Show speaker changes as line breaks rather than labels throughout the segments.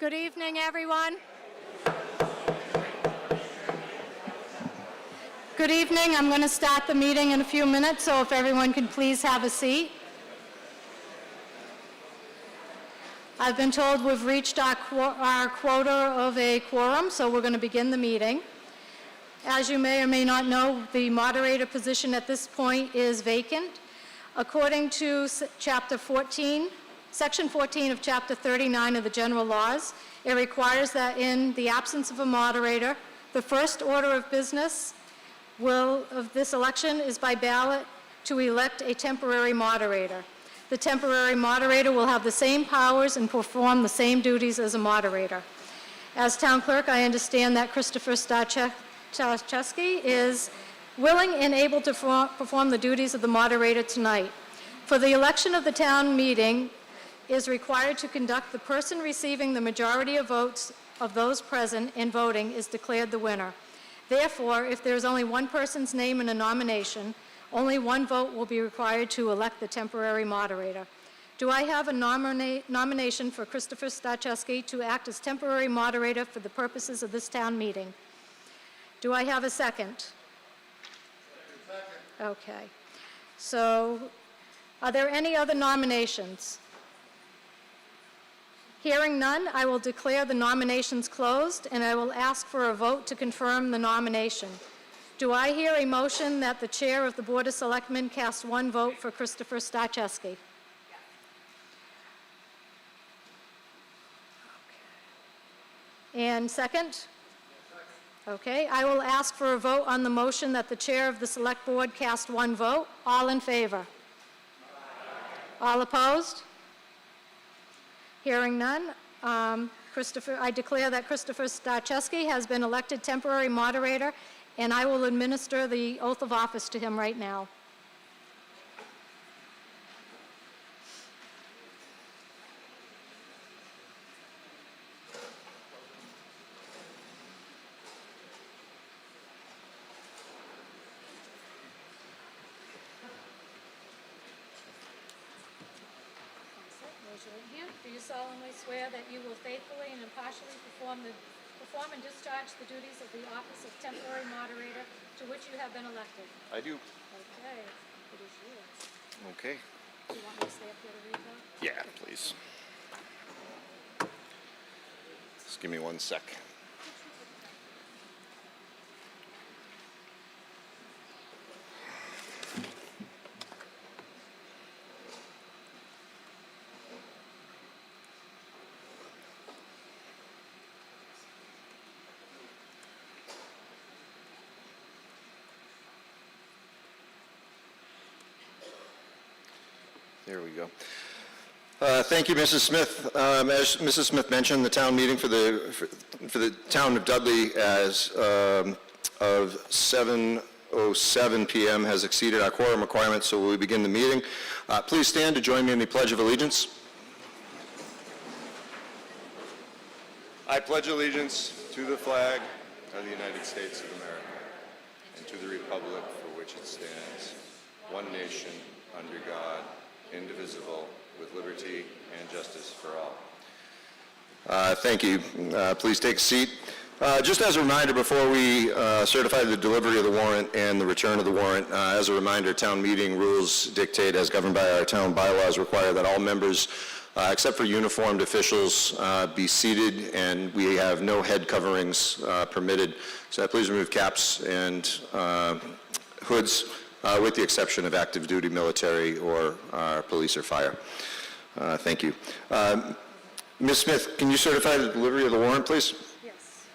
Good evening, everyone. Good evening. I'm going to start the meeting in a few minutes, so if everyone could please have a seat. I've been told we've reached our quota of a quorum, so we're going to begin the meeting. As you may or may not know, the moderator position at this point is vacant. According to Section 14 of Chapter 39 of the General Laws, it requires that in the absence of a moderator, the first order of business of this election is by ballot to elect a temporary moderator. The temporary moderator will have the same powers and perform the same duties as a moderator. As town clerk, I understand that Christopher Starczewski is willing and able to perform the duties of the moderator tonight. For the election of the town meeting is required to conduct, the person receiving the majority of votes of those present and voting is declared the winner. Therefore, if there is only one person's name in a nomination, only one vote will be required to elect the temporary moderator. Do I have a nomination for Christopher Starczewski to act as temporary moderator for the purposes of this town meeting? Do I have a second? Second. Okay. So, are there any other nominations? Hearing none, I will declare the nominations closed, and I will ask for a vote to confirm the nomination. Do I hear a motion that the chair of the Board of Selectmen cast one vote for Christopher Starczewski? Yes. Okay. And second? Okay, I will ask for a vote on the motion that the chair of the Select Board cast one vote. All in favor? Aye. All opposed? Hearing none, I declare that Christopher Starczewski has been elected temporary moderator, and I will administer the oath of office to him right now. Do you solemnly swear that you will faithfully and impartially perform and discharge the duties of the office of temporary moderator to which you have been elected?
I do.
Okay, it is yours.
Okay.
Do you want me to stay up here to read that?
Yeah, please. Just give me 1 sec. There we go. Thank you, Mrs. Smith. As Mrs. Smith mentioned, the town meeting for the town of Dudley as of 7:07 p.m. has exceeded our quorum requirements, so we begin the meeting. Please stand to join me in the Pledge of Allegiance. I pledge allegiance to the flag of the United States of America and to the republic for which it stands, one nation, under God, indivisible, with liberty and justice for all. Thank you. Please take a seat. Just as a reminder, before we certify the delivery of the warrant and the return of the warrant, as a reminder, town meeting rules dictate, as governed by our town bylaws, require that all members, except for uniformed officials, be seated, and we have no head coverings permitted. So please remove caps and hoods, with the exception of active duty military or police or fire. Thank you. Ms. Smith, can you certify the delivery of the warrant, please?
Yes.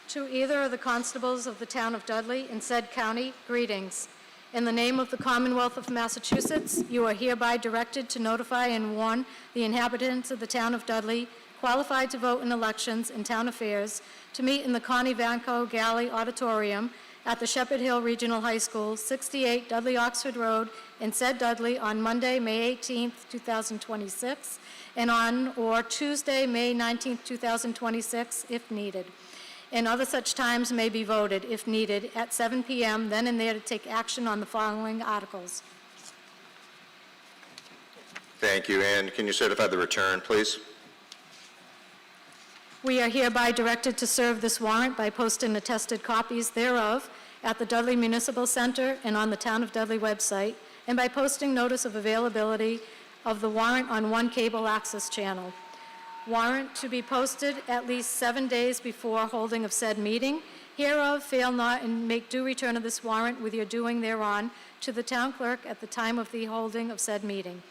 To either of the constables of the town of Dudley in said county, greetings. In the name of the Commonwealth of Massachusetts, you are hereby directed to notify and warn the inhabitants of the town of Dudley qualified to vote in elections and town affairs to meet in the Connie Vanco Galley Auditorium at the Sheppard Hill Regional High School, 68 Dudley Oxford Road in said Dudley on Monday, May 18th, 2026, and on or Tuesday, May 19th, 2026, if needed. And other such times may be voted, if needed, at 7 p.m., then and there to take action on the following articles.
Thank you. And can you certify the return, please?
We are hereby directed to serve this warrant by posting attested copies thereof at the Dudley Municipal Center and on the Town of Dudley website, and by posting notice of availability of the warrant on one cable access channel. Warrant to be posted at least 7 days before holding of said meeting. Hereof, fail not and make due return of this warrant with your doing thereon to the town clerk at the time of the holding of said meeting.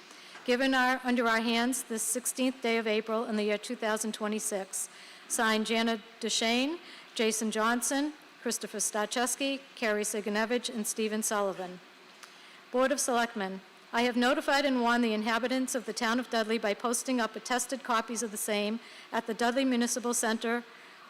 Given under our hands this 16th day of April in the year 2026. Signed, Janet Deshane, Jason Johnson, Christopher Starcheski, Carrie Siganevich, and Stephen Sullivan. Board of Selectmen, I have notified and warned the inhabitants of the town of Dudley by posting up attested copies of the same at the Dudley Municipal Center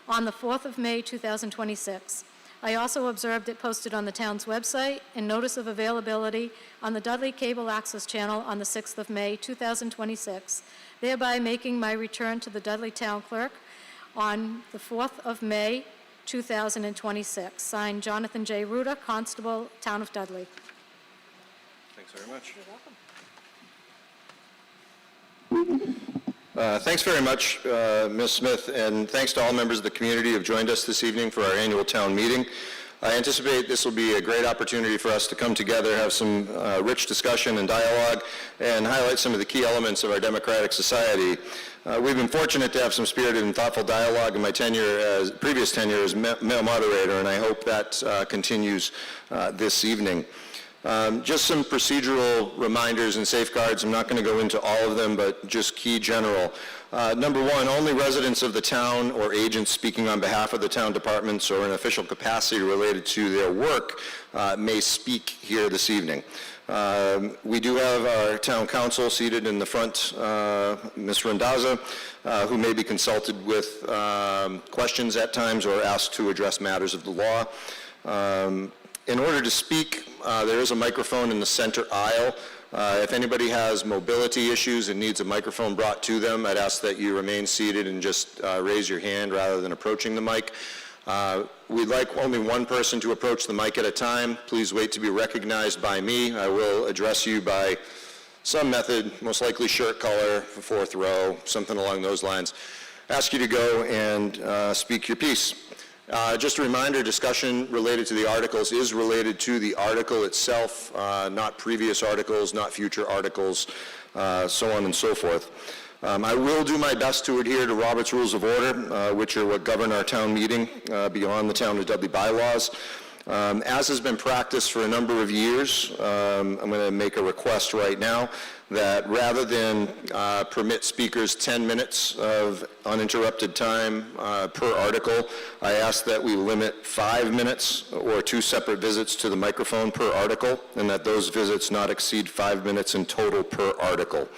on the 4th of May, 2026. I also observed it posted on the town's website and notice of availability on the Dudley Cable Access Channel on the 6th of May, 2026, thereby making my return to the Dudley Town Clerk on the 4th of May, 2026. Signed, Jonathan J. Ruda, Constable, Town of Dudley.
Thanks very much.
You're welcome.
Thanks very much, Ms. Smith, and thanks to all members of the community who have joined us this evening for our annual town meeting. I anticipate this will be a great opportunity for us to come together, have some rich discussion and dialogue, and highlight some of the key elements of our democratic society. We've been fortunate to have some spirited and thoughtful dialogue in my previous tenure as male moderator, and I hope that continues this evening. Just some procedural reminders and safeguards. I'm not going to go into all of them, but just key general. Number one, only residents of the town or agents speaking on behalf of the town departments or in official capacity related to their work may speak here this evening. We do have our town council seated in the front, Ms. Randazza, who may be consulted with questions at times or asked to address matters of the law. In order to speak, there is a microphone in the center aisle. If anybody has mobility issues and needs a microphone brought to them, I'd ask that you remain seated and just raise your hand rather than approaching the mic. We'd like only one person to approach the mic at a time. Please wait to be recognized by me. I will address you by some method, most likely shirt color, fourth row, something along those lines. Ask you to go and speak your piece. Just a reminder, discussion related to the articles is related to the article itself, not previous articles, not future articles, so on and so forth. I will do my best to adhere to Robert's Rules of Order, which are what govern our town meeting beyond the Town of Dudley bylaws. As has been practiced for a number of years, I'm going to make a request right now that rather than permit speakers 10 minutes of uninterrupted time per article, I ask that we limit 5 minutes or 2 separate visits to the microphone per article, and that those visits not exceed 5 minutes in total per article.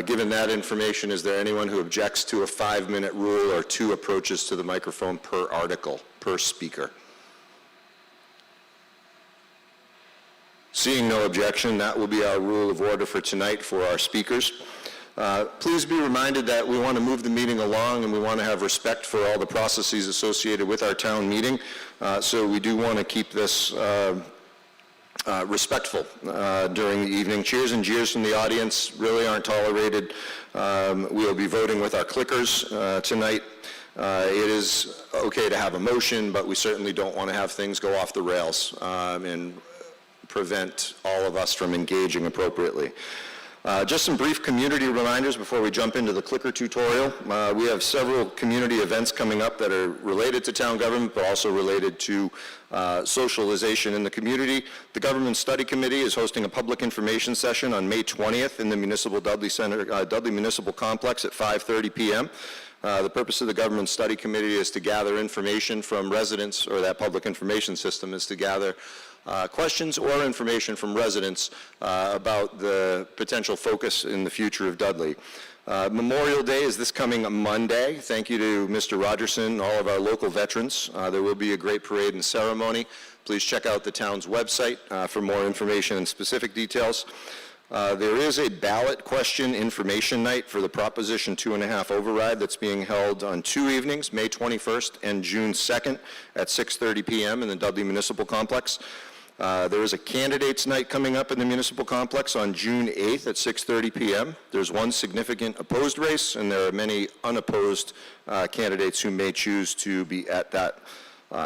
Given that information, is there anyone who objects to a 5-minute rule or 2 approaches to the microphone per article, per speaker? Seeing no objection, that will be our rule of order for tonight for our speakers. Please be reminded that we want to move the meeting along and we want to have respect for all the processes associated with our town meeting. So we do want to keep this respectful during the evening. Cheers and jeers from the audience really aren't tolerated. We'll be voting with our clickers tonight. It is okay to have a motion, but we certainly don't want to have things go off the rails and prevent all of us from engaging appropriately. Just some brief community reminders before we jump into the clicker tutorial. We have several community events coming up that are related to town government, but also related to socialization in the community. The Government Study Committee is hosting a public information session on May 20th in the Municipal Dudley Center, Dudley Municipal Complex at 5:30 p.m. The purpose of the Government Study Committee is to gather information from residents, or that public information system is to gather questions or information from residents about the potential focus in the future of Dudley. Memorial Day is this coming Monday. Thank you to Mr. Rogerson, all of our local veterans. There will be a great parade and ceremony. Please check out the town's website for more information and specific details. There is a ballot question information night for the Proposition 2.5 override that's being held on 2 evenings, May 21st and June 2nd at 6:30 p.m. in the Dudley Municipal Complex. There is a candidates night coming up in the municipal complex on June 8th at 6:30 p.m. There's one significant opposed race, and there are many unopposed candidates who may choose to be at that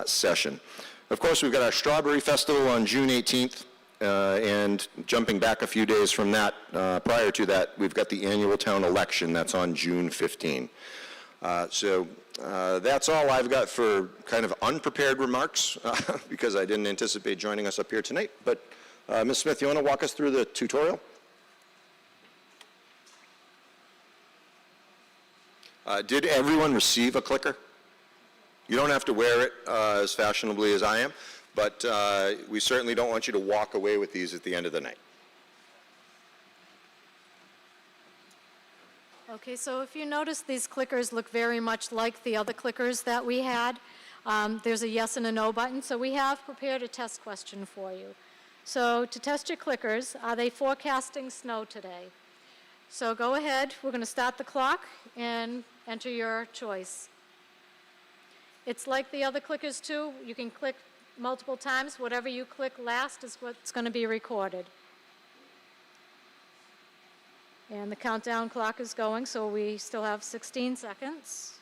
session. Of course, we've got our Strawberry Festival on June 18th, and jumping back a few days from that, prior to that, we've got the annual town election. That's on June 15. That's all I've got for kind of unprepared remarks because I didn't anticipate joining us up here tonight. But Ms. Smith, you want to walk us through the tutorial? Did everyone receive a clicker? You don't have to wear it as fashionably as I am, but we certainly don't want you to walk away with these at the end of the night.
Okay, so if you notice, these clickers look very much like the other clickers that we had. There's a yes and a no button, so we have prepared a test question for you. So to test your clickers, are they forecasting snow today? So go ahead, we're going to start the clock and enter your choice. It's like the other clickers too. You can click multiple times. Whatever you click last is what's going to be recorded. And the countdown clock is going, so we still have 16 seconds.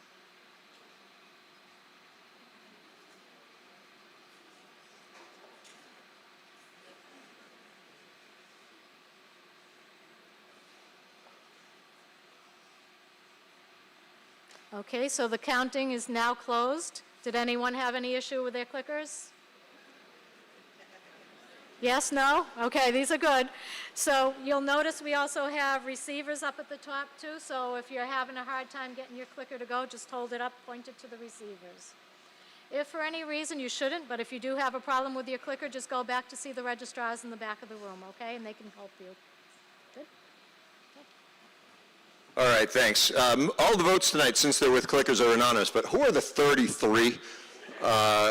Okay, so the counting is now closed. Did anyone have any issue with their clickers? Yes, no? Okay, these are good. So you'll notice we also have receivers up at the top too, so if you're having a hard time getting your clicker to go, just hold it up, point it to the receivers. If for any reason you shouldn't, but if you do have a problem with your clicker, just go back to see the registrars in the back of the room, okay? And they can help you. Good?
All right, thanks. All the votes tonight, since they're with clickers, are anonymous, but who are the 33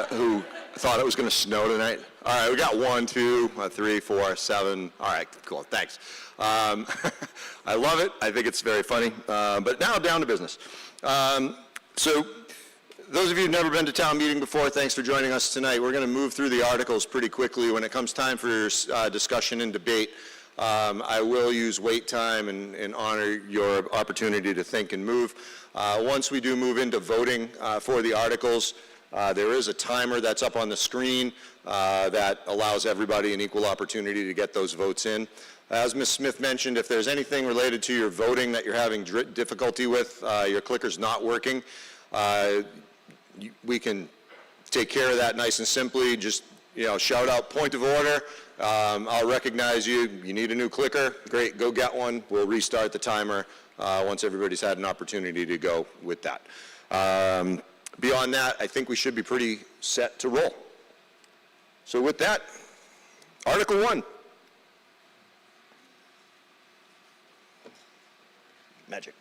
who thought it was going to snow tonight? All right, we got 1, 2, 3, 4, 7. All right, cool, thanks. I love it. I think it's very funny. But now down to business. So those of you who've never been to town meeting before, thanks for joining us tonight. We're going to move through the articles pretty quickly. When it comes time for discussion and debate, I will use wait time and honor your opportunity to think and move. Once we do move into voting for the articles, there is a timer that's up on the screen that allows everybody an equal opportunity to get those votes in. As Ms. Smith mentioned, if there's anything related to your voting that you're having difficulty with, your clicker's not working, we can take care of that nice and simply. Just, shout out point of order. I'll recognize you. You need a new clicker? Great, go get one. We'll restart the timer once everybody's had an opportunity to go with that. Beyond that, I think we should be pretty set to roll. So with that, Article 1. Magic.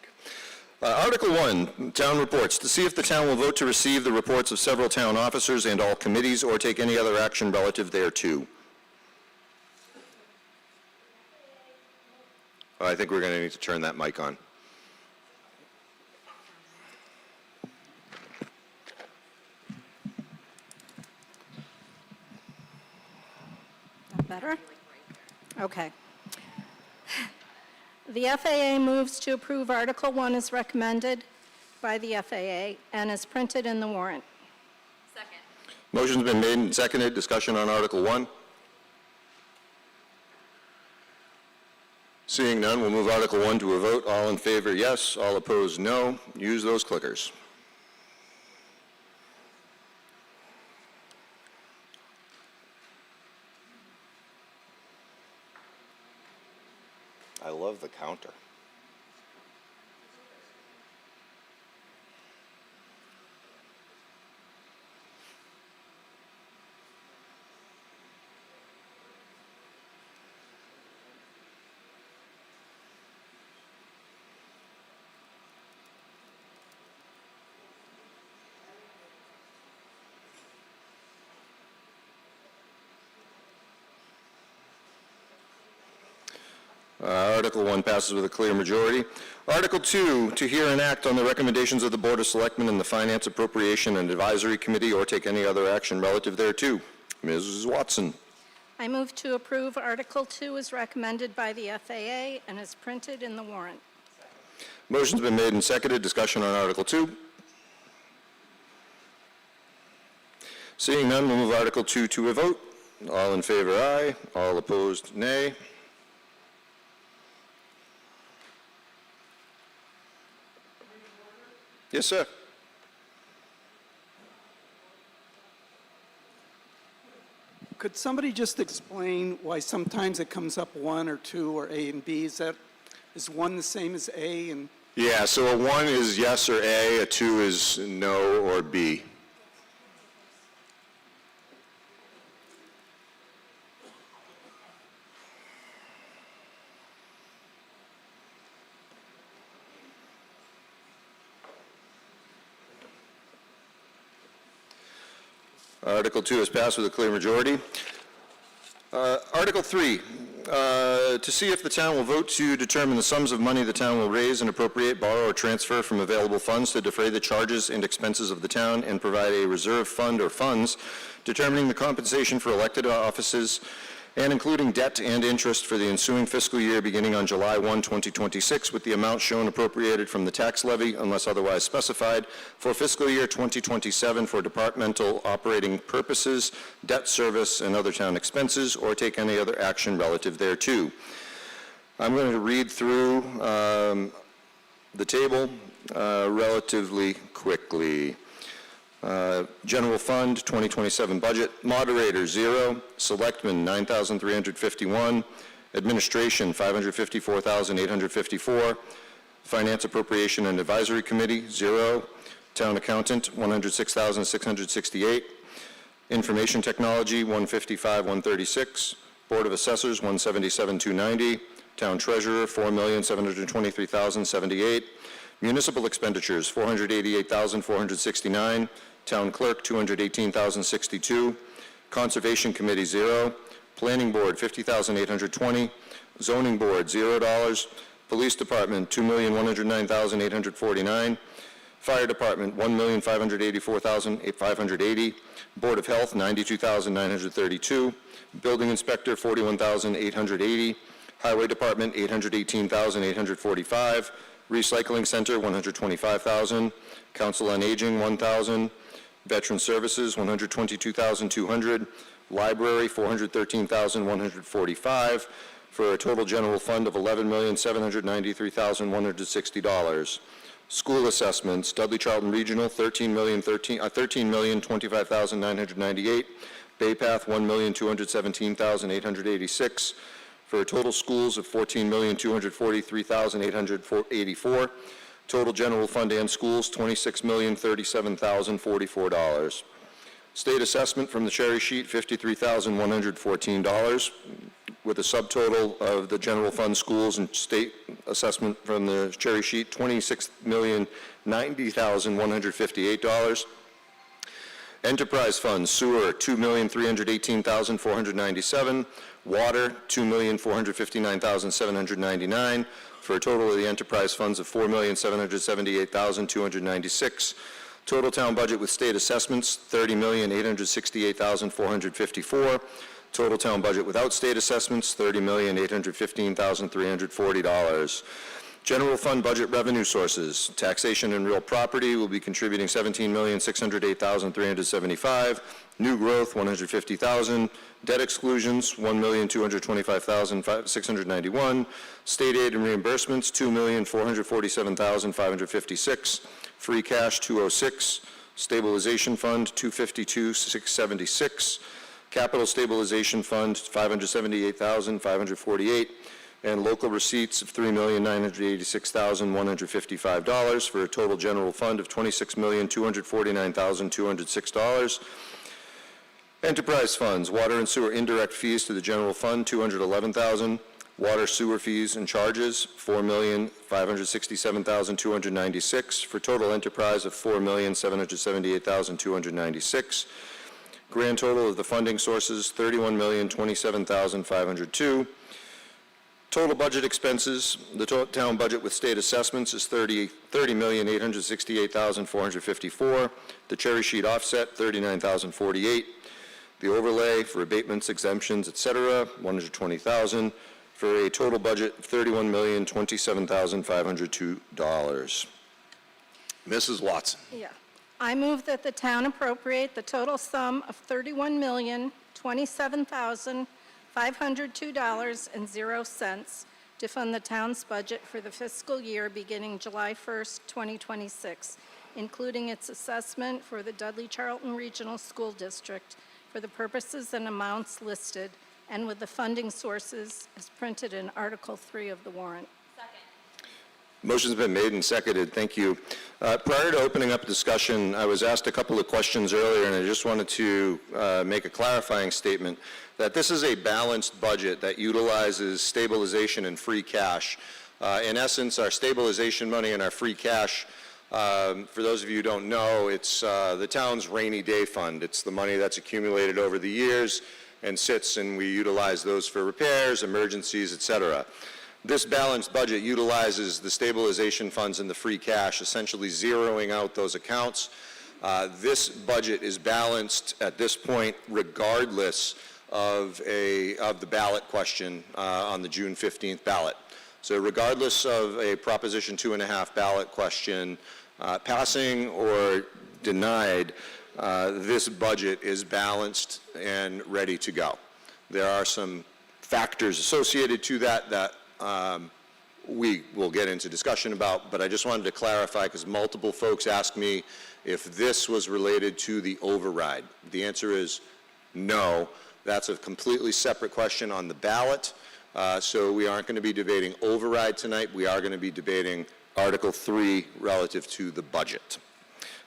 Article 1, Town Reports. To see if the town will vote to receive the reports of several town officers and all committees or take any other action relative thereto. I think we're going to need to turn that mic on.
Better? Okay. The FAA moves to approve Article 1 as recommended by the FAA and is printed in the warrant.
Second.
Motion's been made and seconded. Discussion on Article 1. Seeing none, we'll move Article 1 to a vote. All in favor, yes. All opposed, no. Use those clickers. I love the counter. Article 1 passes with a clear majority. Article 2, to hear and act on the recommendations of the Board of Selectmen and the Finance, Appropriation, and Advisory Committee or take any other action relative thereto. Mrs. Watson.
I move to approve Article 2 as recommended by the FAA and is printed in the warrant.
Motion's been made and seconded. Discussion on Article 2. Seeing none, we'll move Article 2 to a vote. All in favor, aye. All opposed, nay. Yes, sir.
Could somebody just explain why sometimes it comes up 1 or 2 or A and B? Is 1 the same as A? And
Yeah, so a 1 is yes or A, a 2 is no or B. Article 2 is passed with a clear majority. Article 3, to see if the town will vote to determine the sums of money the town will raise and appropriate, borrow, or transfer from available funds to defray the charges and expenses of the town and provide a reserve fund or funds determining the compensation for elected offices and including debt and interest for the ensuing fiscal year beginning on July 1, 2026, with the amount shown appropriated from the tax levy unless otherwise specified for fiscal year 2027 for departmental operating purposes, debt service, and other town expenses, or take any other action relative thereto. I'm going to read through the table relatively quickly. General Fund, 2027 budget. Moderator, 0. Selectmen, 9,351. Administration, 554,854. Finance Appropriation and Advisory Committee, 0. Town Accountant, 106,668. Information Technology, 155,136. Board of Assessors, 177,290. Town Treasurer, 4,723,078. Municipal expenditures, 488,469. Town Clerk, 218,062. Conservation Committee, 0. Planning Board, 50,820. Zoning Board, $0. Police Department, 2,109,849. Fire Department, 1,584,580. Board of Health, 92,932. Building Inspector, 41,880. Highway Department, 818,845. Recycling Center, 125,000. Council on Aging, 1,000. Veteran Services, 122,200. Library, 413,145, for a total general fund of $11,793,160. School assessments, Dudley Charlton Regional, $13,025,998. Bay Path, $1,217,886, for a total schools of $14,243,884. Total general fund and schools, $26,037,044. State assessment from the cherry sheet, $53,114, with a subtotal of the general fund schools and state assessment from the cherry sheet, $26,090,158. Enterprise funds, sewer, $2,318,497. Water, $2,459,799, for a total of the enterprise funds of $4,778,296. Total town budget with state assessments, $30,868,454. Total town budget without state assessments, $30,815,340. General fund budget revenue sources, taxation and real property will be contributing $17,608,375. New growth, $150,000. Debt exclusions, $1,225,691. State aid and reimbursements, $2,447,556. Free cash, $206. Stabilization fund, $252,676. Capital stabilization fund, $578,548. And local receipts of $3,986,155, for a total general fund of $26,249,206. Enterprise funds, water and sewer indirect fees to the general fund, $211,000. Water, sewer fees and charges, $4,567,296, for total enterprise of $4,778,296. Grand total of the funding sources, $31,027,502. Total budget expenses, the town budget with state assessments is $30,868,454. The cherry sheet offset, $39,048. the overlay for abatements, exemptions, et cetera, $120,000, for a total budget of $31,027,502. Mrs. Watson.
Yeah. I move that the town appropriate the total sum of $31,027,502.00 to fund the town's budget for the fiscal year beginning July 1st, 2026, including its assessment for the Dudley Charlton Regional School District for the purposes and amounts listed, and with the funding sources as printed in Article 3 of the warrant.
Motion's been made and seconded. Thank you. Prior to opening up discussion, I was asked a couple of questions earlier, and I just wanted to make a clarifying statement that this is a balanced budget that utilizes stabilization and free cash. In essence, our stabilization money and our free cash, for those of you who don't know, it's the town's rainy day fund. It's the money that's accumulated over the years and sits, and we utilize those for repairs, emergencies, et cetera. This balanced budget utilizes the stabilization funds and the free cash, essentially zeroing out those accounts. This budget is balanced at this point regardless of the ballot question on the June 15th ballot. So regardless of a Proposition 2.5 ballot question passing or denied, this budget is balanced and ready to go. There are some factors associated to that we will get into discussion about, but I just wanted to clarify because multiple folks asked me if this was related to the override. The answer is no. That's a completely separate question on the ballot, so we aren't going to be debating override tonight. We are going to be debating Article 3 relative to the budget.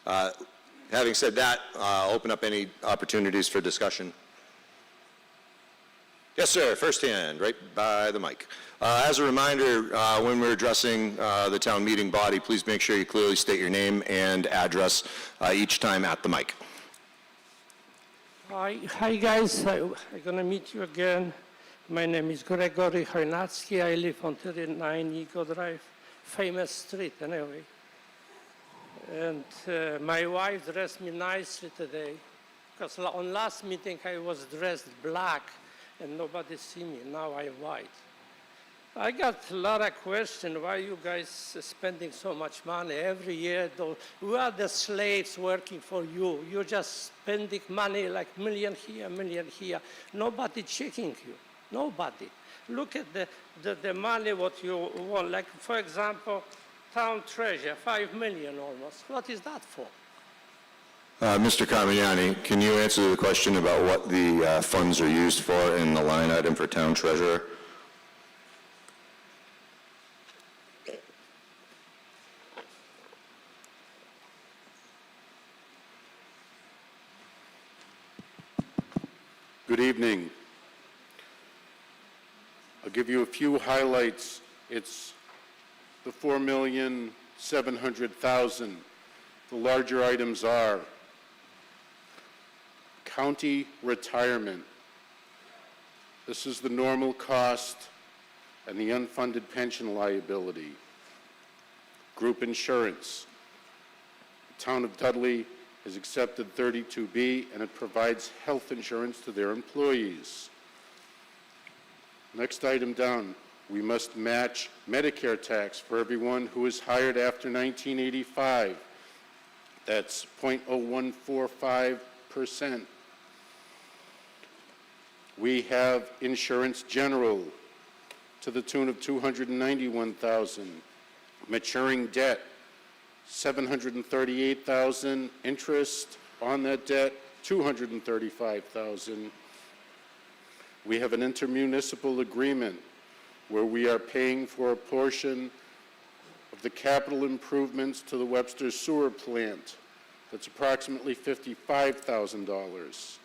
Having said that, I'll open up any opportunities for discussion. Yes, sir. First hand, right by the mic. As a reminder, when we're addressing the town meeting body, please make sure you clearly state your name and address each time at the mic.
Hi guys. I'm going to meet you again. My name is Gregory Hernatsky. I live on 39 Eagle Drive, famous street anyway. And my wife dressed me nicely today because on last meeting I was dressed black and nobody see me. Now I'm white. I got a lot of questions. Why you guys spending so much money every year? Who are the slaves working for you? You're just spending money like million here. Nobody checking you. Nobody. Look at the money what you want. Like for example, town treasure, 5 million almost. What is that for?
Mr. Carmignani, can you answer the question about what the funds are used for in the line item for town treasurer?
Good evening. I'll give you a few highlights. It's the $4,700,000. The larger items are county retirement. This is the normal cost and the unfunded pension liability. Group insurance. The town of Dudley has accepted 32B, and it provides health insurance to their employees. Next item down, we must match Medicare tax for everyone who is hired after 1985. That's 0.0145%. We have insurance general to the tune of $291,000. Maturing debt, $738,000. Interest on that debt, $235,000. We have an intermunicipal agreement where we are paying for a portion of the capital improvements to the Webster Sewer Plant. That's approximately $55,000.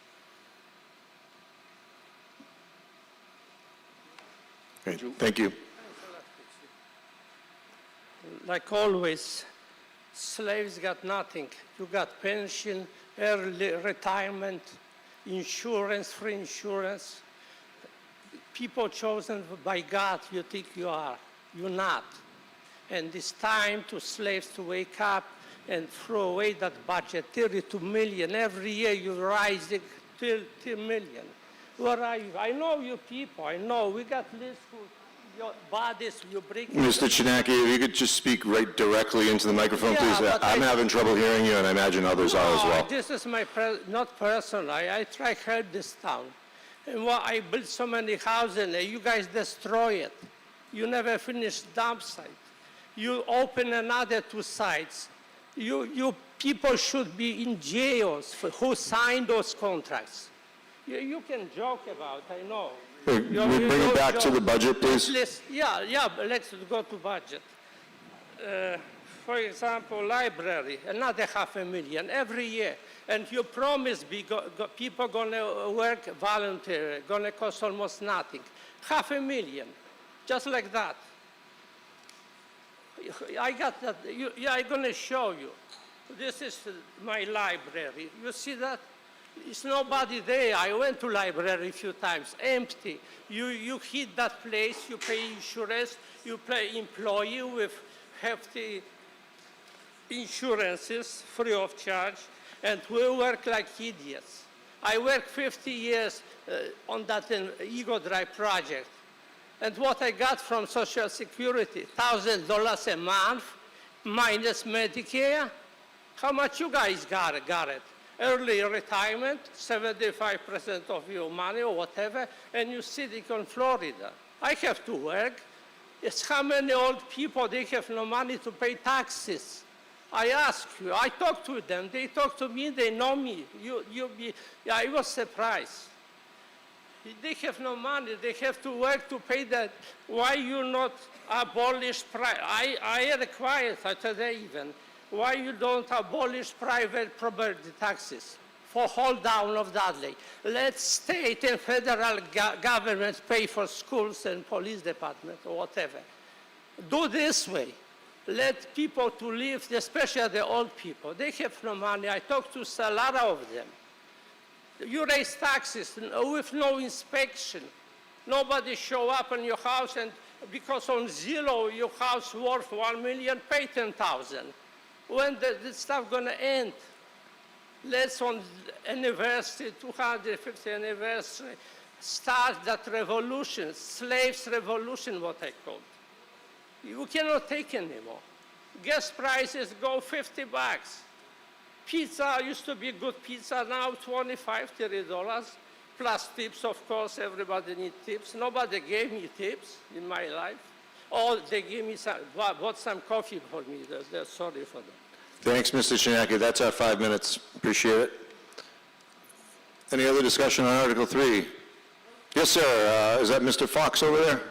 Great. Thank you.
Like always, slaves got nothing. You got pension, early retirement, insurance, free insurance. People chosen by God, you think you are. You're not. And it's time to slaves to wake up and throw away that budget, 32 million. Every year you're rising 2 million. Where are you? I know you people. I know. We got lists who your bodies you bring.
Mr. Chinaki, if you could just speak right directly into the microphone,
Yeah,
please.
but
I'm having trouble hearing you, and I imagine others are as well.
This is my not personal. I try to help this town. And I built so many houses, and you guys destroy it. You never finish dump site. You open another 2 sites. You people should be in jails for who signed those contracts. You can joke about, I know.
Hey, we bring it back to the budget, please.
But let's go to budget. For example, library, another $500,000 every year. And you promise people gonna work voluntarily, gonna cost almost nothing. $500,000, just like that. I got that. I'm gonna show you. This is my library. You see that? There's nobody there. I went to library a few times, empty. You hit that place, you pay insurance, you pay employee with hefty insurances, free of charge, and we work like idiots. I worked 50 years on that Ego Drive project. And what I got from Social Security, $1,000 a month, minus Medicare. How much you guys got it? Early retirement, 75% of your money or whatever, and you sit in Florida. I have to work. It's how many old people, they have no money to pay taxes. I ask you, I talk to them, they talk to me, they know me. I was surprised. They have no money, they have to work to pay that. Why you not abolish I require today even, why you don't abolish private property taxes for hold down of Dudley? Let state and federal governments pay for schools and police department or whatever. Do this way. Let people to live, especially the old people. They have no money. I talked to a lot of them. You raise taxes with no inspection. Nobody show up in your house, and because on Zillow your house worth $1 million, pay $10,000. When this stuff gonna end? Let's on anniversary, 250th anniversary, start that revolution, slaves revolution, what I called. You cannot take anymore. Gas prices go $50. Pizza used to be good pizza, now $25, $30, plus tips, of course, everybody needs tips. Nobody gave me tips in my life. Oh, they gave me bought some coffee for me, they're sorry for that.
Thanks, Mr. Chinaki. That's our 5 minutes. Appreciate it. Any other discussion on Article 3? Yes, sir. Is that Mr. Fox over there?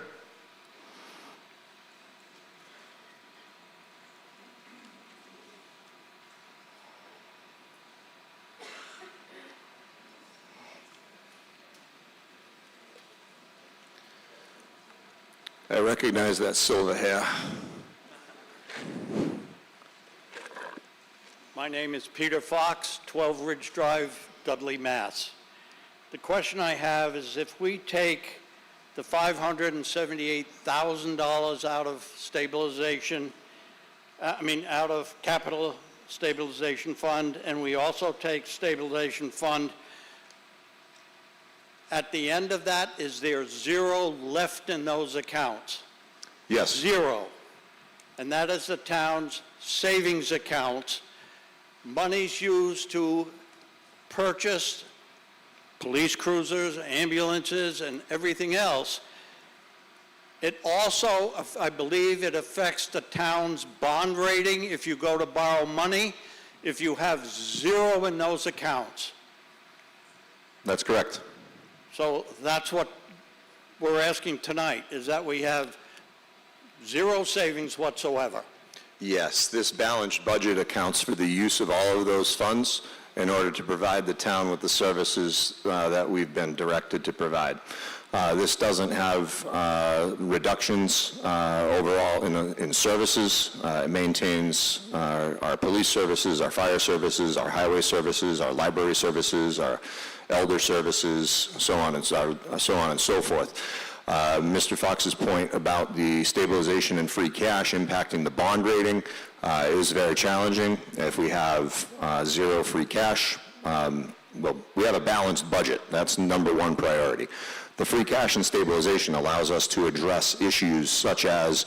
I recognize that silver hair.
My name is Peter Fox, 12 Ridge Drive, Dudley, Mass. The question I have is if we take the $578,000 out of stabilization, out of capital stabilization fund, and we also take stabilization fund, at the end of that, is there zero left in those accounts?
Yes.
Zero. And that is the town's savings accounts. Money's used to purchase police cruisers, ambulances, and everything else. It also, I believe, it affects the town's bond rating if you go to borrow money, if you have zero in those accounts.
That's correct.
So that's what we're asking tonight, is that we have zero savings whatsoever.
Yes, this balanced budget accounts for the use of all of those funds in order to provide the town with the services that we've been directed to provide. This doesn't have reductions overall in services. It maintains our police services, our fire services, our highway services, our library services, our elder services, so on and so forth. Mr. Fox's point about the stabilization and free cash impacting the bond rating is very challenging. If we have zero free cash, we have a balanced budget. That's number one priority. The free cash and stabilization allows us to address issues such as,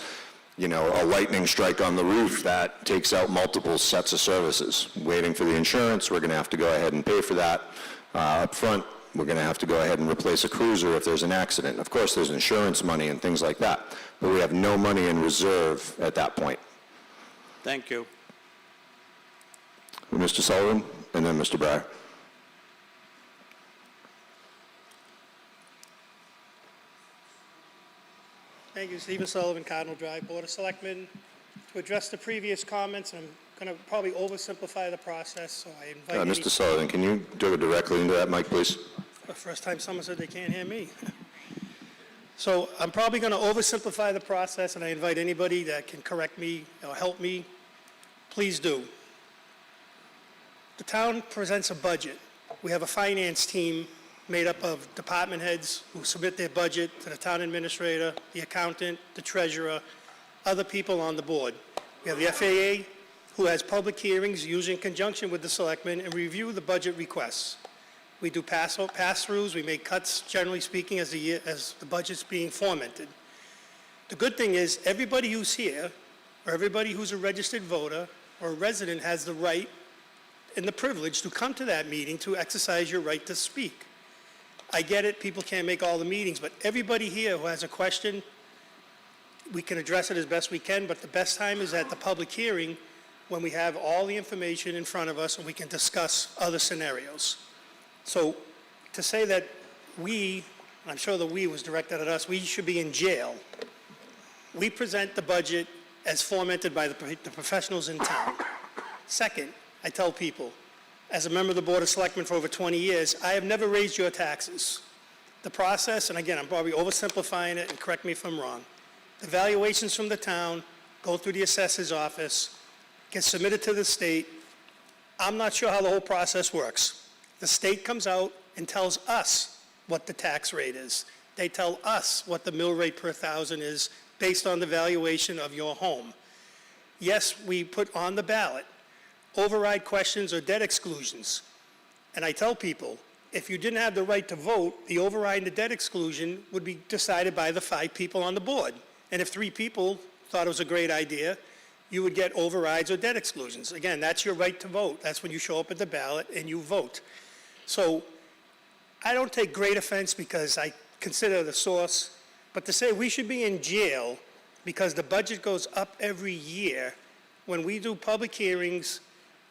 you know, a lightning strike on the roof that takes out multiple sets of services. Waiting for the insurance, we're going to have to go ahead and pay for that up front. We're going to have to go ahead and replace a cruiser if there's an accident. Of course, there's insurance money and things like that, but we have no money in reserve at that point.
Thank you.
Mr. Sullivan, and then Mr. Breyer.
Thank you, Stephen Sullivan, Cardinal Drive, Board of Selectmen. To address the previous comments, I'm going to probably oversimplify the process, so I invite
Mr. Sullivan, can you do it directly into that mic, please?
the first time someone said they can't hear me. So I'm probably going to oversimplify the process, and I invite anybody that can correct me or help me, please do. The town presents a budget. We have a finance team made up of department heads who submit their budget to the town administrator, the accountant, the treasurer, other people on the board. We have the FAA, who has public hearings, usually in conjunction with the selectmen, and review the budget requests. We do pass-throughs, we make cuts, generally speaking, as the budget's being fomented. The good thing is, everybody who's here, or everybody who's a registered voter or a resident has the right and the privilege to come to that meeting to exercise your right to speak. I get it, people can't make all the meetings, but everybody here who has a question, we can address it as best we can, but the best time is at the public hearing when we have all the information in front of us and we can discuss other scenarios. So to say that we, I'm sure the we was directed at us, we should be in jail. We present the budget as fomented by the professionals in town. Second, I tell people, as a member of the Board of Selectmen for over 20 years, I have never raised your taxes. The process, and again, I'm probably oversimplifying it, and correct me if I'm wrong, the valuations from the town go through the assessor's office, get submitted to the state. I'm not sure how the whole process works. The state comes out and tells us what the tax rate is. They tell us what the mill rate per thousand is based on the valuation of your home. Yes, we put on the ballot override questions or debt exclusions. And I tell people, if you didn't have the right to vote, the override and the debt exclusion would be decided by the 5 people on the board. And if 3 people thought it was a great idea, you would get overrides or debt exclusions. Again, that's your right to vote. That's when you show up at the ballot and you vote. So I don't take great offense because I consider the source, but to say we should be in jail because the budget goes up every year, when we do public hearings,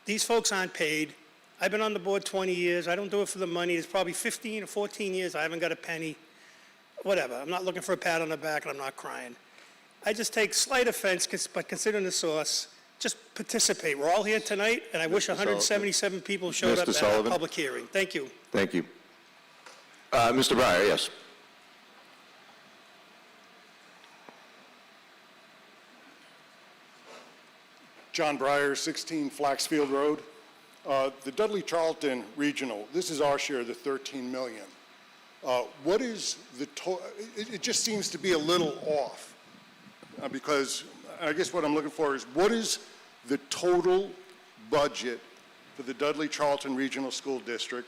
these folks aren't paid. I've been on the board 20 years. I don't do it for the money. It's probably 15 or 14 years. I haven't got a penny. Whatever. I'm not looking for a pat on the back, and I'm not crying. I just take slight offense, but considering the source, just participate. We're all here tonight, and I wish 177 people showed up at our public hearing. Thank you.
Thank you. Mr. Breyer, yes.
John Breyer, 16 Flaxfield Road. The Dudley Charlton Regional, this is our share, the 13 million. What is the total? It just seems to be a little off because I guess what I'm looking for is what is the total budget for the Dudley Charlton Regional School District?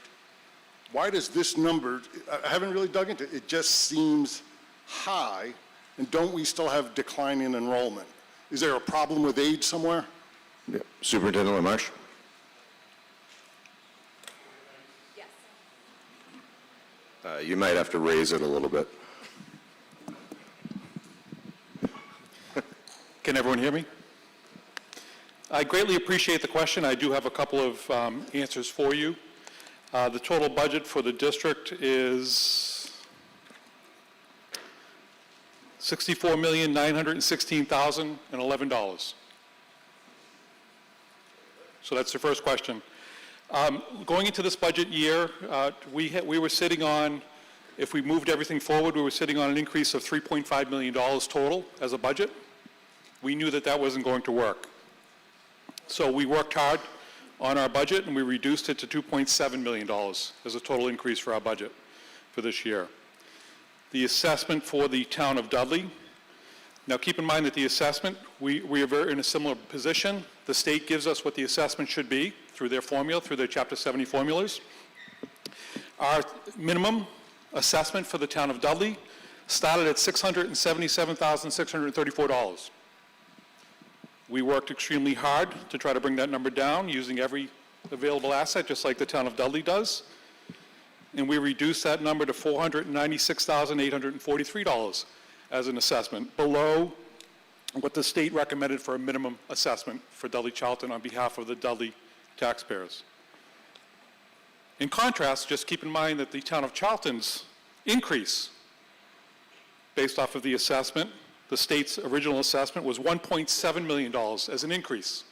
Why does this number, I haven't really dug into it, it just seems high, and don't we still have declining enrollment? Is there a problem with age somewhere?
Yeah. Superintendent LaMarche?
Yes.
You might have to raise it a little bit.
Can everyone hear me? I greatly appreciate the question. I do have a couple of answers for you. The total budget for the district is $64,916,011. So that's the first question. Going into this budget year, we were sitting on, if we moved everything forward, we were sitting on an increase of $3.5 million total as a budget. We knew that that wasn't going to work. So we worked hard on our budget and we reduced it to $2.7 million as a total increase for our budget for this year. The assessment for the town of Dudley. Now keep in mind that the assessment, we are very in a similar position. The state gives us what the assessment should be through their formula, through their Chapter 70 formulas. Our minimum assessment for the town of Dudley started at $677,634. We worked extremely hard to try to bring that number down using every available asset, just like the town of Dudley does. And we reduced that number to $496,843 as an assessment, below what the state recommended for a minimum assessment for Dudley Charlton on behalf of the Dudley taxpayers. In contrast, just keep in mind that the town of Charlton's increase based off of the assessment, the state's original assessment was $1.7 million as an increase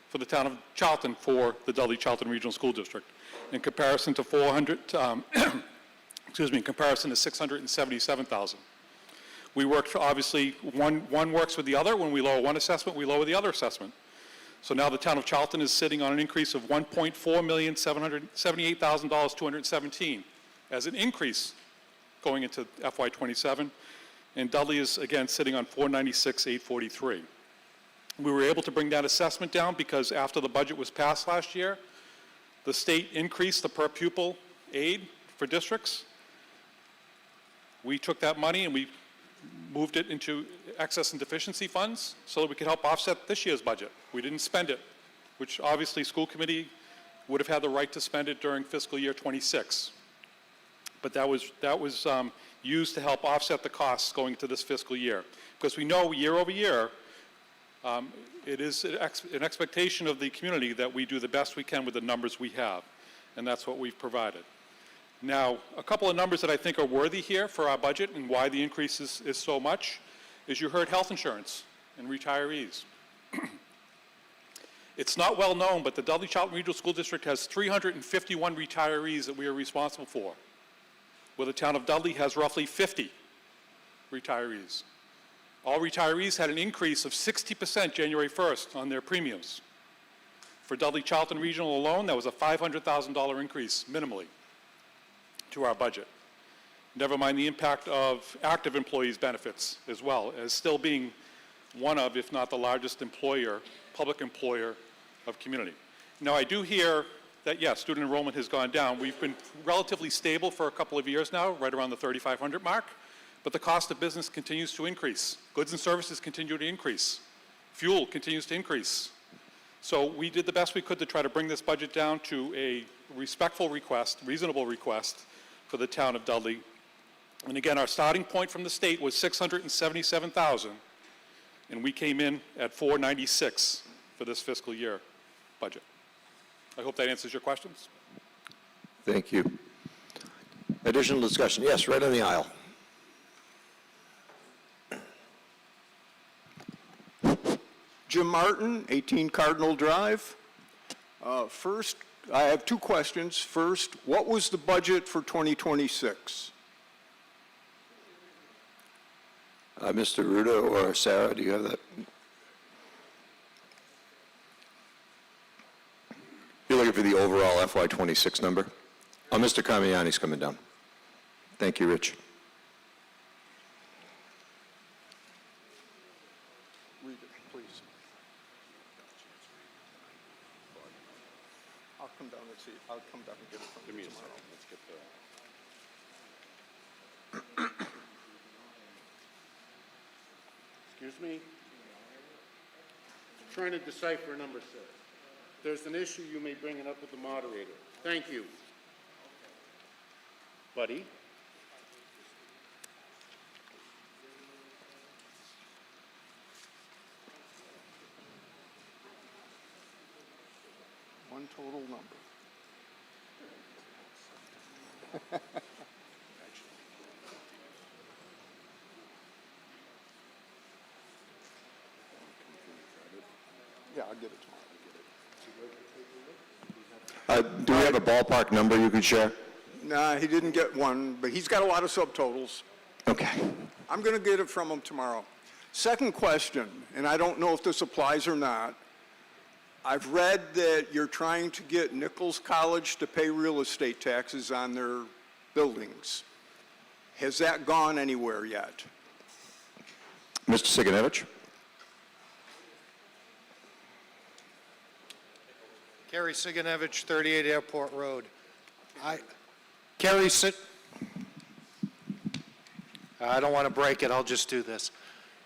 for the town of Charlton for the Dudley Charlton Regional School District in comparison to in comparison to $677,000. We worked, obviously, one works with the other. When we lower one assessment, we lower the other assessment. So now the town of Charlton is sitting on an increase of $1,478,217 as an increase going into FY27. And Dudley is, again, sitting on $496,843. We were able to bring that assessment down because after the budget was passed last year, the state increased the per pupil aid for districts. We took that money and we moved it into excess and deficiency funds so that we could help offset this year's budget. We didn't spend it, which obviously school committee would have had the right to spend it during fiscal year 26. But that was used to help offset the costs going into this fiscal year. Because we know year over year, it is an expectation of the community that we do the best we can with the numbers we have, and that's what we've provided. Now, a couple of numbers that I think are worthy here for our budget and why the increase is so much is you heard health insurance and retirees. It's not well known, but the Dudley Charlton Regional School District has 351 retirees that we are responsible for, where the town of Dudley has roughly 50 retirees. All retirees had an increase of 60% January 1st on their premiums. For Dudley Charlton Regional alone, that was a $500,000 increase minimally to our budget. Never mind the impact of active employees' benefits as well, as still being one of, if not the largest employer, public employer of community. Now, I do hear that, yes, student enrollment has gone down. We've been relatively stable for a couple of years now, right around the 3,500 mark, but the cost of business continues to increase. Goods and services continue to increase. Fuel continues to increase. So we did the best we could to try to bring this budget down to a respectful request, reasonable request for the town of Dudley. And again, our starting point from the state was $677,000, and we came in at $496 for this fiscal year budget. I hope that answers your questions.
Thank you. Additional discussion? Yes, right on the aisle.
Jim Martin, 18 Cardinal Drive. First, I have two questions. First, what was the budget for 2026?
Mr. Ruda or Sarah, do you have that? You're looking for the overall FY26 number? Oh, Mr. Carmiani's coming down. Thank you, Rich.
Read it, please. I'll come down and see. I'll come down and get it from you tomorrow.
Let's get the... Excuse me? Trying to decipher number 6. If there's an issue, you may bring it up with the moderator. Thank you. Buddy?
One total number. Yeah, I'll get it tomorrow.
Do we have a ballpark number you could share?
Nah, he didn't get one, but he's got a lot of subtotals.
Okay.
I'm going to get it from him tomorrow. Second question, and I don't know if this applies or not. I've read that you're trying to get Nichols College to pay real estate taxes on their buildings. Has that gone anywhere yet?
Mr. Siganovich?
Gary Siganovich, 38 Airport Road. Kerry, I don't want to break it, I'll just do this.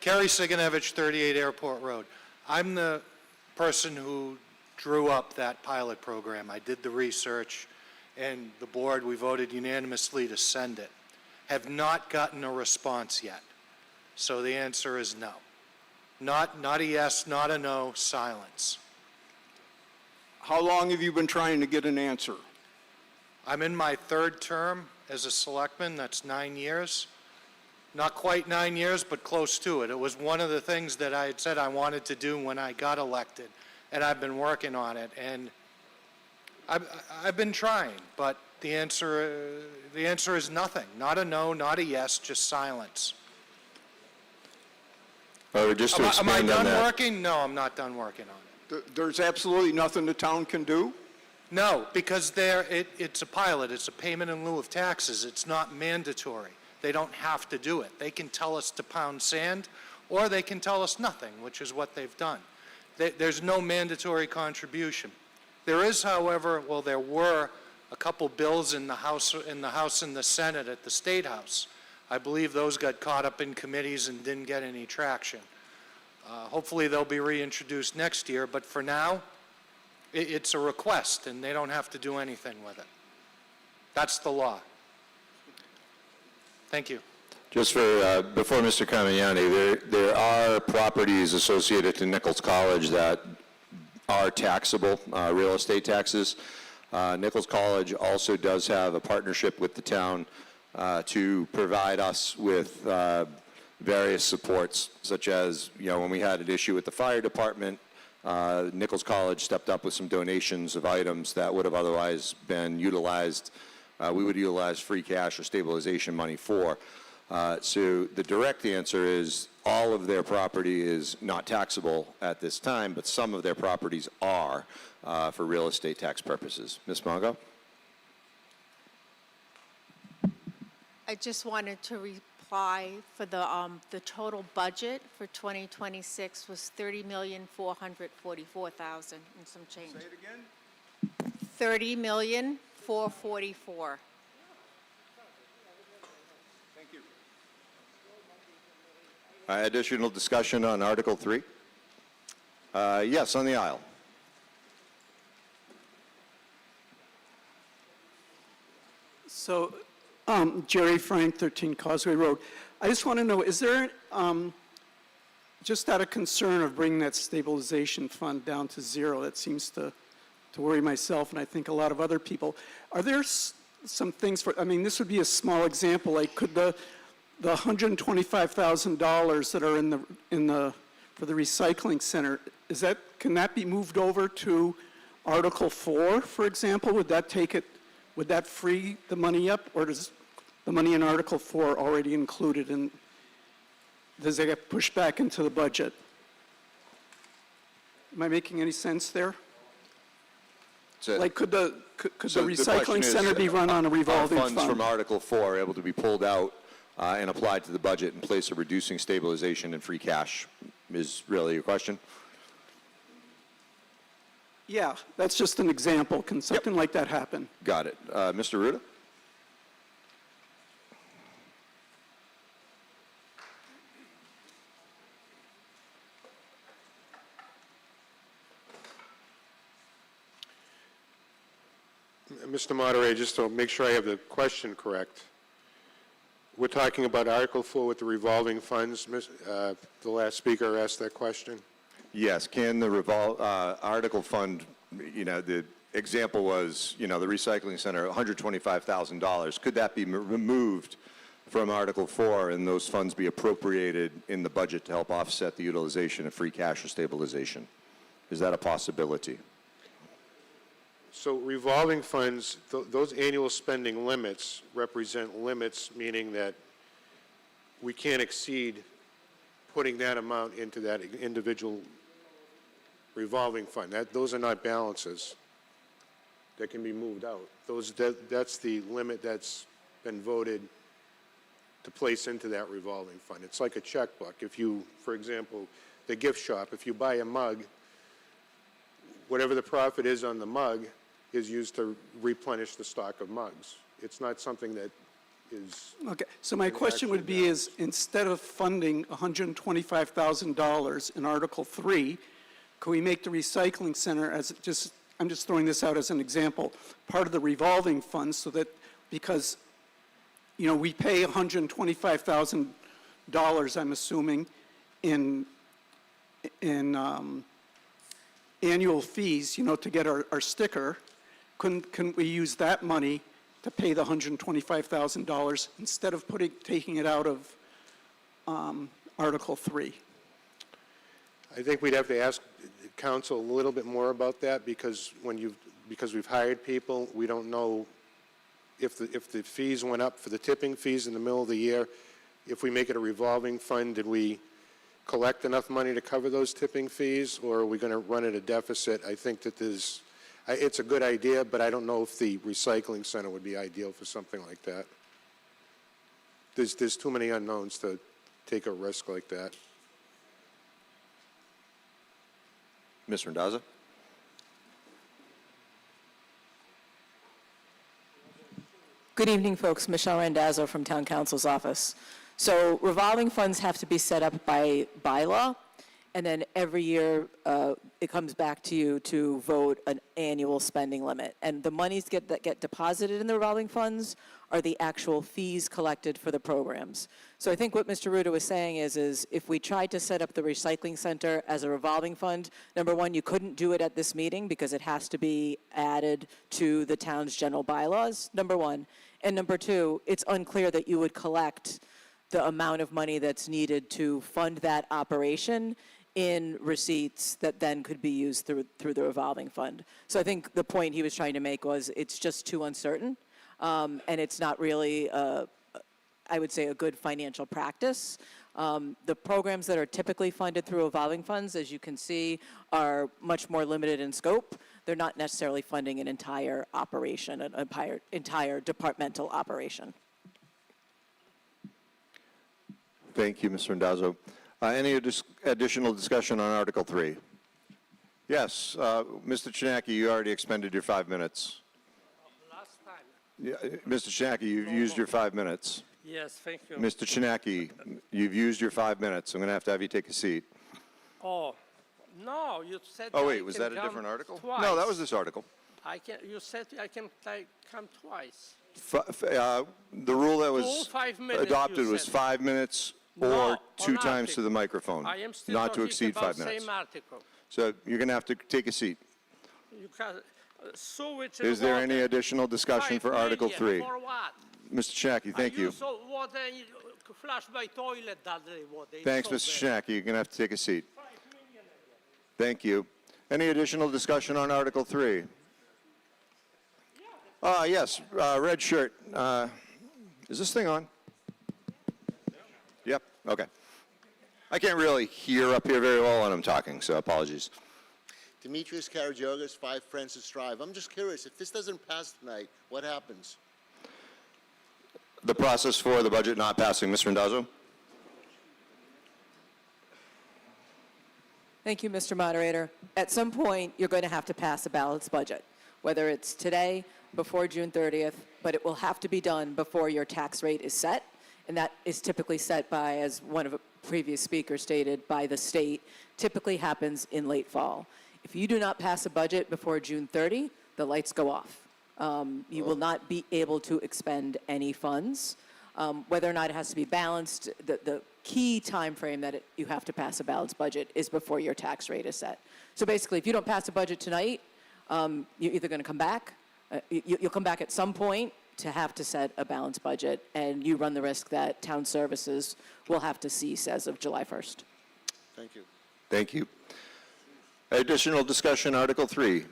Kerry Siganevich, 38 Airport Road. I'm the person who drew up that pilot program. I did the research, and the board, we voted unanimously to send it. Have not gotten a response yet. So the answer is no. Not a yes, not a no, silence.
How long have you been trying to get an answer?
I'm in my third term as a selectman, that's 9 years. Not quite 9 years, but close to it. It was one of the things that I had said I wanted to do when I got elected, and I've been working on it. And I've been trying, but the answer is nothing. Not a no, not a yes, just silence.
Just to
Am I
expand on
done
that.
working? No, I'm not done working on it.
There's absolutely nothing the town can do?
No, because it's a pilot. It's a payment in lieu of taxes. It's not mandatory. They don't have to do it. They can tell us to pound sand, or they can tell us nothing, which is what they've done. There's no mandatory contribution. There is, however, well, there were a couple bills in the House and the Senate at the State House. I believe those got caught up in committees and didn't get any traction. Hopefully they'll be reintroduced next year, but for now, it's a request, and they don't have to do anything with it. That's the law. Thank you.
Just for, before Mr. Kamiani, there are properties associated to Nichols College that are taxable, real estate taxes. Nichols College also does have a partnership with the town to provide us with various supports, such as, when we had an issue with the fire department, Nichols College stepped up with some donations of items that would have otherwise been utilized. We would utilize free cash or stabilization money for. So the direct answer is all of their property is not taxable at this time, but some of their properties are for real estate tax purposes. Ms. Mongo?
I just wanted to reply for the total budget for 2026 was $30,444,000 and some change.
Say it again?
$30,444,000.
Thank you.
Additional discussion on Article 3? Yes, on the aisle.
So, Jerry Frank, 13 Causeway Road. I just want to know, is there, just out of concern of bringing that stabilization fund down to zero, that seems to worry myself and I think a lot of other people. Are there some things for, this would be a small example, like could the $125,000 that are for the recycling center, can that be moved over to Article 4, for example? Would that free the money up, or does the money in Article 4 already included, and does it get pushed back into the budget? Am I making any sense there? Like, could the recycling center be run on a revolving fund?
Funds from Article 4 are able to be pulled out and applied to the budget in place of reducing stabilization and free cash, is really your question?
Yeah, that's just an example. Can something like that happen?
Got it. Mr. Ruda?
Mr. Moderator, just to make sure I have the question correct, we're talking about Article 4 with the revolving funds. The last speaker asked that question.
Yes. Can the Article Fund, the example was, the recycling center, $125,000. Could that be removed from Article 4 and those funds be appropriated in the budget to help offset the utilization of free cash or stabilization? Is that a possibility?
So revolving funds, those annual spending limits represent limits, meaning that we can't exceed putting that amount into that individual revolving fund. Those are not balances that can be moved out. That's the limit that's been voted to place into that revolving fund. It's like a checkbook. If you, for example, the gift shop, if you buy a mug, whatever the profit is on the mug is used to replenish the stock of mugs. it's not something that is,
Okay, so my question would be is, instead of funding $125,000 in Article 3, could we make the recycling center as just, I'm just throwing this out as an example, part of the revolving fund so that, because, you know, we pay $125,000, I'm assuming, in annual fees, you know, to get our sticker. Couldn't we use that money to pay the $125,000 instead of taking it out of Article 3?
I think we'd have to ask council a little bit more about that, because because we've hired people, we don't know if the fees went up for the tipping fees in the middle of the year. If we make it a revolving fund, did we collect enough money to cover those tipping fees, or are we going to run at a deficit? I think that it's a good idea, but I don't know if the recycling center would be ideal for something like that. There's too many unknowns to take a risk like that.
Ms. Randazzo?
Good evening, folks. Michelle Randazzo from Town Council's office. So revolving funds have to be set up by bylaw, and then every year it comes back to you to vote an annual spending limit. And the monies that get deposited in the revolving funds are the actual fees collected for the programs. So I think what Mr. Ruda was saying is if we tried to set up the recycling center as a revolving fund, number one, you couldn't do it at this meeting because it has to be added to the town's general bylaws, number one. And number two, it's unclear that you would collect the amount of money that's needed to fund that operation in receipts that then could be used through the revolving fund. So I think the point he was trying to make was it's just too uncertain, and it's not really, I would say, a good financial practice. The programs that are typically funded through revolving funds, as you can see, are much more limited in scope. They're not necessarily funding an entire operation, an entire departmental operation.
Thank you, Mr. Randazzo. Any additional discussion on Article 3? Yes, Mr. Chinaki, you already expended your 5 minutes.
Last time.
Yeah, Mr. Chinaki, you've used your 5 minutes.
Yes, thank you.
Mr. Chinaki, you've used your 5 minutes. I'm going to have you take a seat.
Oh, no, you said.
Oh,
I
wait, was
can
that a different
come
article?
Twice.
No, that was this article.
You said I can come twice.
The rule that was
5 minutes,
adopted
you
was
said.
5 minutes or
No,
2
on
times
article.
to the microphone,
I am still
not to
talking
exceed
about
5 minutes.
Same article.
So you're going to have to take a seat.
You can, sewage
Is there any additional discussion for Article 3?
For what?
Mr. Chinaki, thank you.
So water, flush my toilet, Dudley water. It's
Thanks,
so
Mr.
bad.
Chinaki. You're going to have to take a seat. Thank you. Any additional discussion on Article 3? Yes, red shirt. Is this thing on? Yep, okay. I can't really hear up here very well when I'm talking, so apologies.
Demetrius Karagiogis, 5 Francis Drive. I'm just curious, if this doesn't pass tonight, what happens?
The process for the budget not passing, Ms. Randazzo?
Thank you, Mr. Moderator. At some point, you're going to have to pass a balanced budget, whether it's today, before June 30th, but it will have to be done before your tax rate is set, and that is typically set by, as one of the previous speakers stated, by the state, typically happens in late fall. If you do not pass a budget before June 30, the lights go off. You will not be able to expend any funds. Whether or not it has to be balanced, the key time frame that you have to pass a balanced budget is before your tax rate is set. So basically, if you don't pass a budget tonight, you're either going to come back, you'll come back at some point to have to set a balanced budget, and you run the risk that town services will have to cease as of July 1st.
Thank you.
Thank you. Additional discussion, Article 3.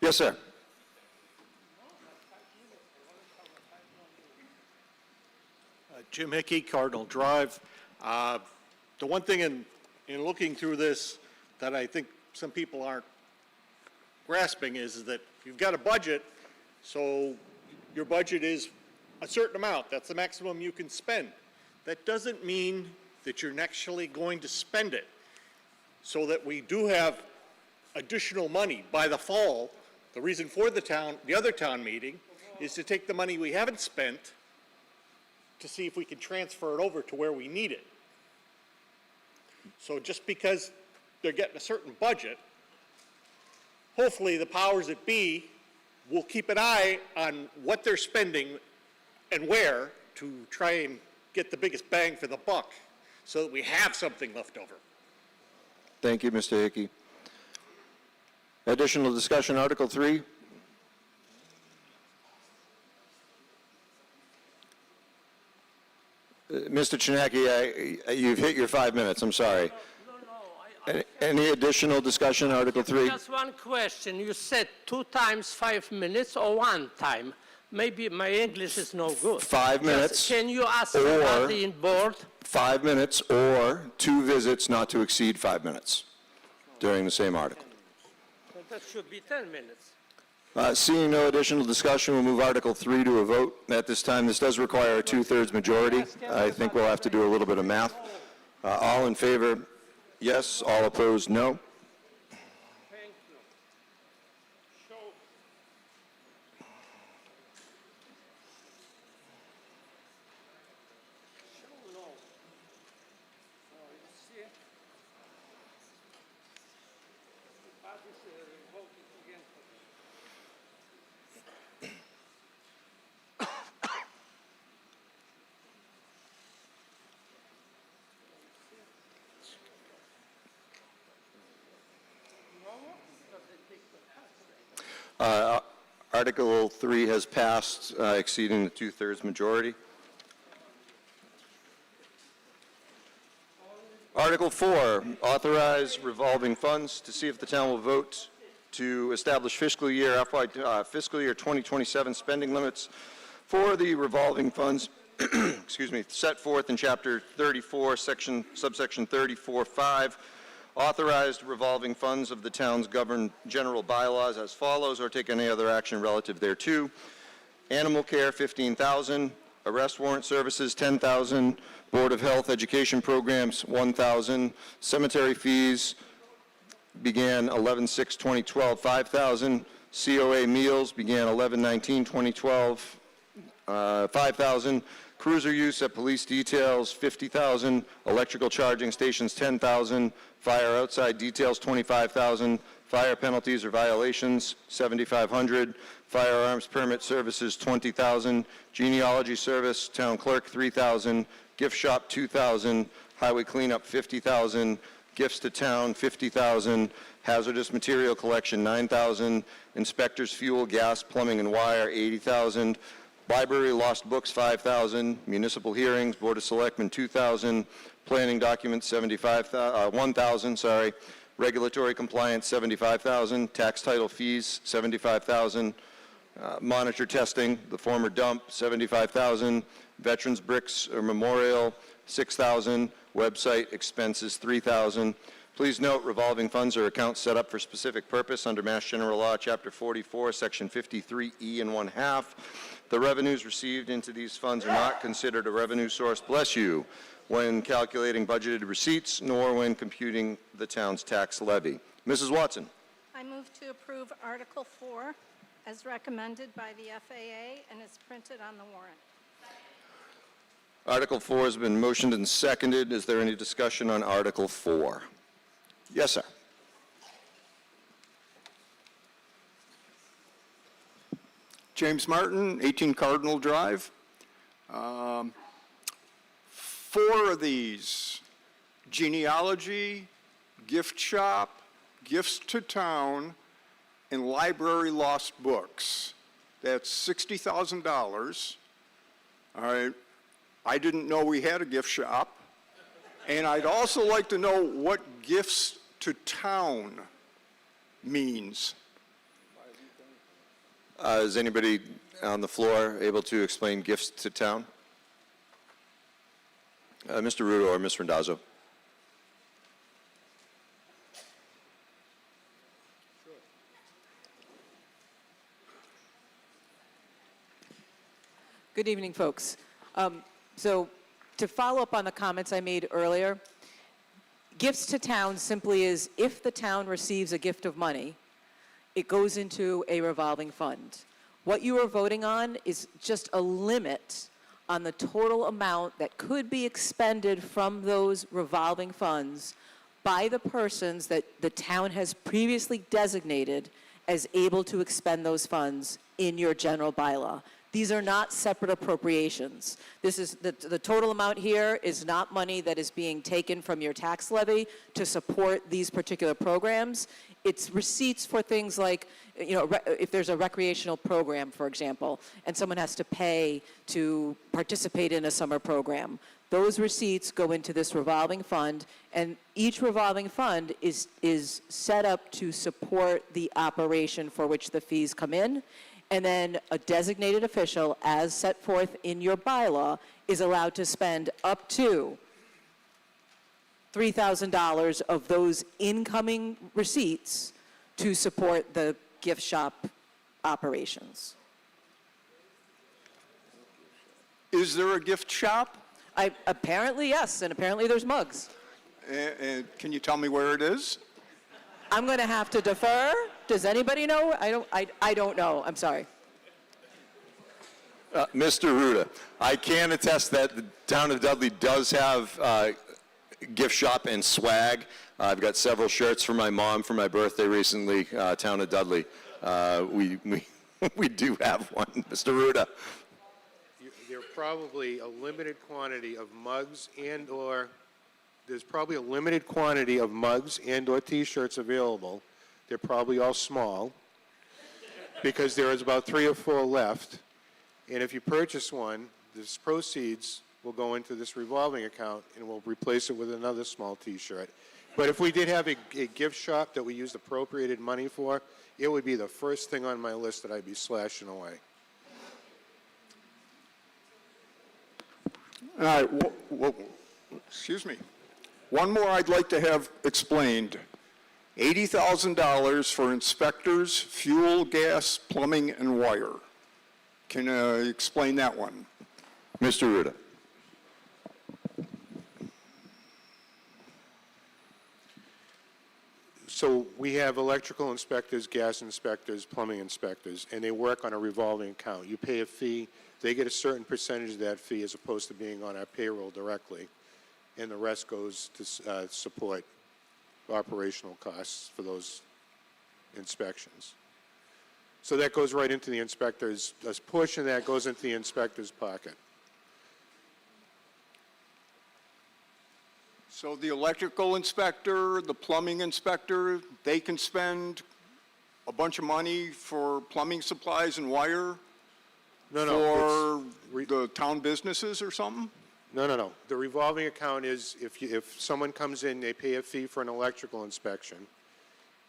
Yes, sir.
Jim Hickey, Cardinal Drive. The one thing in looking through this that I think some people aren't grasping is that you've got a budget, so your budget is a certain amount. That's the maximum you can spend. That doesn't mean that you're actually going to spend it, so that we do have additional money by the fall The reason for the other town meeting is to take the money we haven't spent to see if we can transfer it over to where we need it. So just because they're getting a certain budget, hopefully the powers that be will keep an eye on what they're spending and where to try and get the biggest bang for the buck so that we have something left over.
Thank you, Mr. Hickey. Additional discussion, Article 3. Mr. Chinaki, you've hit your 5 minutes. I'm sorry. Any additional discussion, Article 3?
Just one question. You said 2 times 5 minutes or 1 time? Maybe my English is no good.
5 minutes.
Can you ask everybody in board?
5 minutes or 2 visits not to exceed 5 minutes during the same article.
That should be 10 minutes.
Seeing no additional discussion, we'll move Article 3 to a vote. At this time, this does require a 2/3 majority. I think we'll have to do a little bit of math. All in favor, yes. All opposed, no.
Thank you. Show. Show no. Oh, you see? That is voting against it.
Article 3 has passed, exceeding the 2/3 majority. Article 4, authorize revolving funds to see if the town will vote to establish fiscal year 2027 spending limits for the revolving funds, excuse me, set forth in Chapter 34, subsection 34.5, authorized revolving funds of the town's governed general bylaws as follows, or take any other action relative thereto. Animal care, $15,000. Arrest warrant services, $10,000. Board of Health Education Programs, $1,000. Cemetery fees began 11/6/2012, $5,000. COA meals began 11/19/2012, $5,000. Cruiser use at police details, $50,000. Electrical charging stations, $10,000. Fire outside details, $25,000. Fire penalties or violations, $7,500. Firearms permit services, $20,000. Genealogy service, town clerk, $3,000. Gift shop, $2,000. Highway cleanup, $50,000. Gifts to town, $50,000. Hazardous material collection, $9,000. Inspectors fuel, gas, plumbing, and wire, $80,000. Library lost books, $5,000. Municipal hearings, Board of Selectmen, $2,000. Planning documents, $1,000. Regulatory compliance, $75,000. Tax title fees, $75,000. Monitor testing, the former dump, $75,000. Veterans bricks or memorial, $6,000. Website expenses, $3,000. Please note, revolving funds are accounts set up for specific purpose under Mass General Law, Chapter 44, Section 53E and 1/2. The revenues received into these funds are not considered a revenue source, bless you, when calculating budgeted receipts, nor when computing the town's tax levy. Mrs. Watson.
I move to approve Article 4 as recommended by the FAA and is printed on the warrant.
Article 4 has been motioned and seconded. Is there any discussion on Article 4? Yes, sir.
James Martin, 18 Cardinal Drive. 4 of these, genealogy, gift shop, gifts to town, and library lost books. That's $60,000. All right. I didn't know we had a gift shop. And I'd also like to know what gifts to town means.
Is anybody on the floor able to explain gifts to town? Mr. Rudo or Ms. Randazzo?
Good evening, folks. So to follow up on the comments I made earlier, gifts to town simply is if the town receives a gift of money, it goes into a revolving fund. What you are voting on is just a limit on the total amount that could be expended from those revolving funds by the persons that the town has previously designated as able to expend those funds in your general bylaw. These are not separate appropriations. This is, the total amount here is not money that is being taken from your tax levy to support these particular programs. It's receipts for things like, if there's a recreational program, for example, and someone has to pay to participate in a summer program. Those receipts go into this revolving fund, and each revolving fund is set up to support the operation for which the fees come in. And then a designated official, as set forth in your bylaw, is allowed to spend up to $3,000 of those incoming receipts to support the gift shop operations.
Is there a gift shop?
Apparently, yes, and apparently there's mugs.
And can you tell me where it is?
I'm going to have to defer. Does anybody know? I don't know. I'm sorry.
Mr. Ruda, I can attest that the town of Dudley does have gift shop and swag. I've got several shirts for my mom for my birthday recently, town of Dudley. We do have one, Mr. Ruda.
There are probably a limited quantity of mugs there's probably a limited quantity of mugs and/or T-shirts available. They're probably all small because there is about 3 or 4 left. And if you purchase one, this proceeds will go into this revolving account and we'll replace it with another small T-shirt. But if we did have a gift shop that we used appropriated money for, it would be the first thing on my list that I'd be slashing away.
All right, excuse me. One more I'd like to have explained. $80,000 for inspectors, fuel, gas, plumbing, and wire. Can you explain that one?
Mr. Ruda.
So we have electrical inspectors, gas inspectors, plumbing inspectors, and they work on a revolving account. You pay a fee, they get a certain percentage of that fee as opposed to being on our payroll directly, and the rest goes to support operational costs for those inspections. So that goes right into the inspector's, a portion of that goes into the inspector's pocket.
So the electrical inspector, the plumbing inspector, they can spend a bunch of money for plumbing supplies and wire for the town businesses or something?
No. The revolving account is if someone comes in, they pay a fee for an electrical inspection,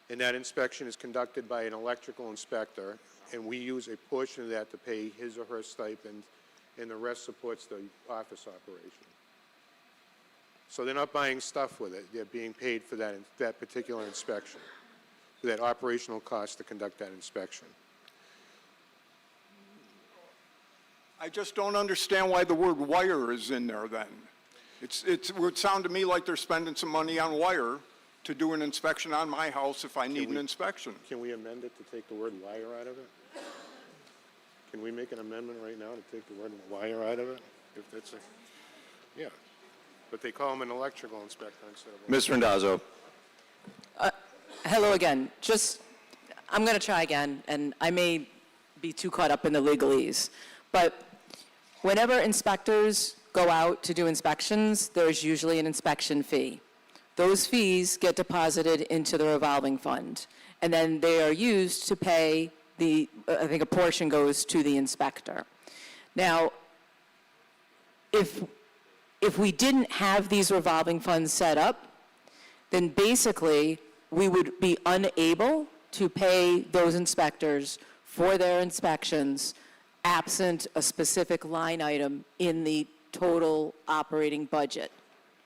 and that inspection is conducted by an electrical inspector, and we use a portion of that to pay his or her stipend, and the rest supports the office operation. So they're not buying stuff with it. They're being paid for that particular inspection, for that operational cost to conduct that inspection.
I just don't understand why the word wire is in there then. It would sound to me like they're spending some money on wire to do an inspection on my house if I need an inspection.
Can we amend it to take the word wire out of it? Can we make an amendment right now to take the word wire out of it? If that's yeah. But they call him an electrical inspector instead of...
Ms. Randazzo.
Hello again. I'm going to try again, and I may be too caught up in the legalese. But whenever inspectors go out to do inspections, there's usually an inspection fee. Those fees get deposited into the revolving fund, and then they are used to pay I think a portion goes to the inspector. Now, if we didn't have these revolving funds set up, then basically we would be unable to pay those inspectors for their inspections absent a specific line item in the total operating budget,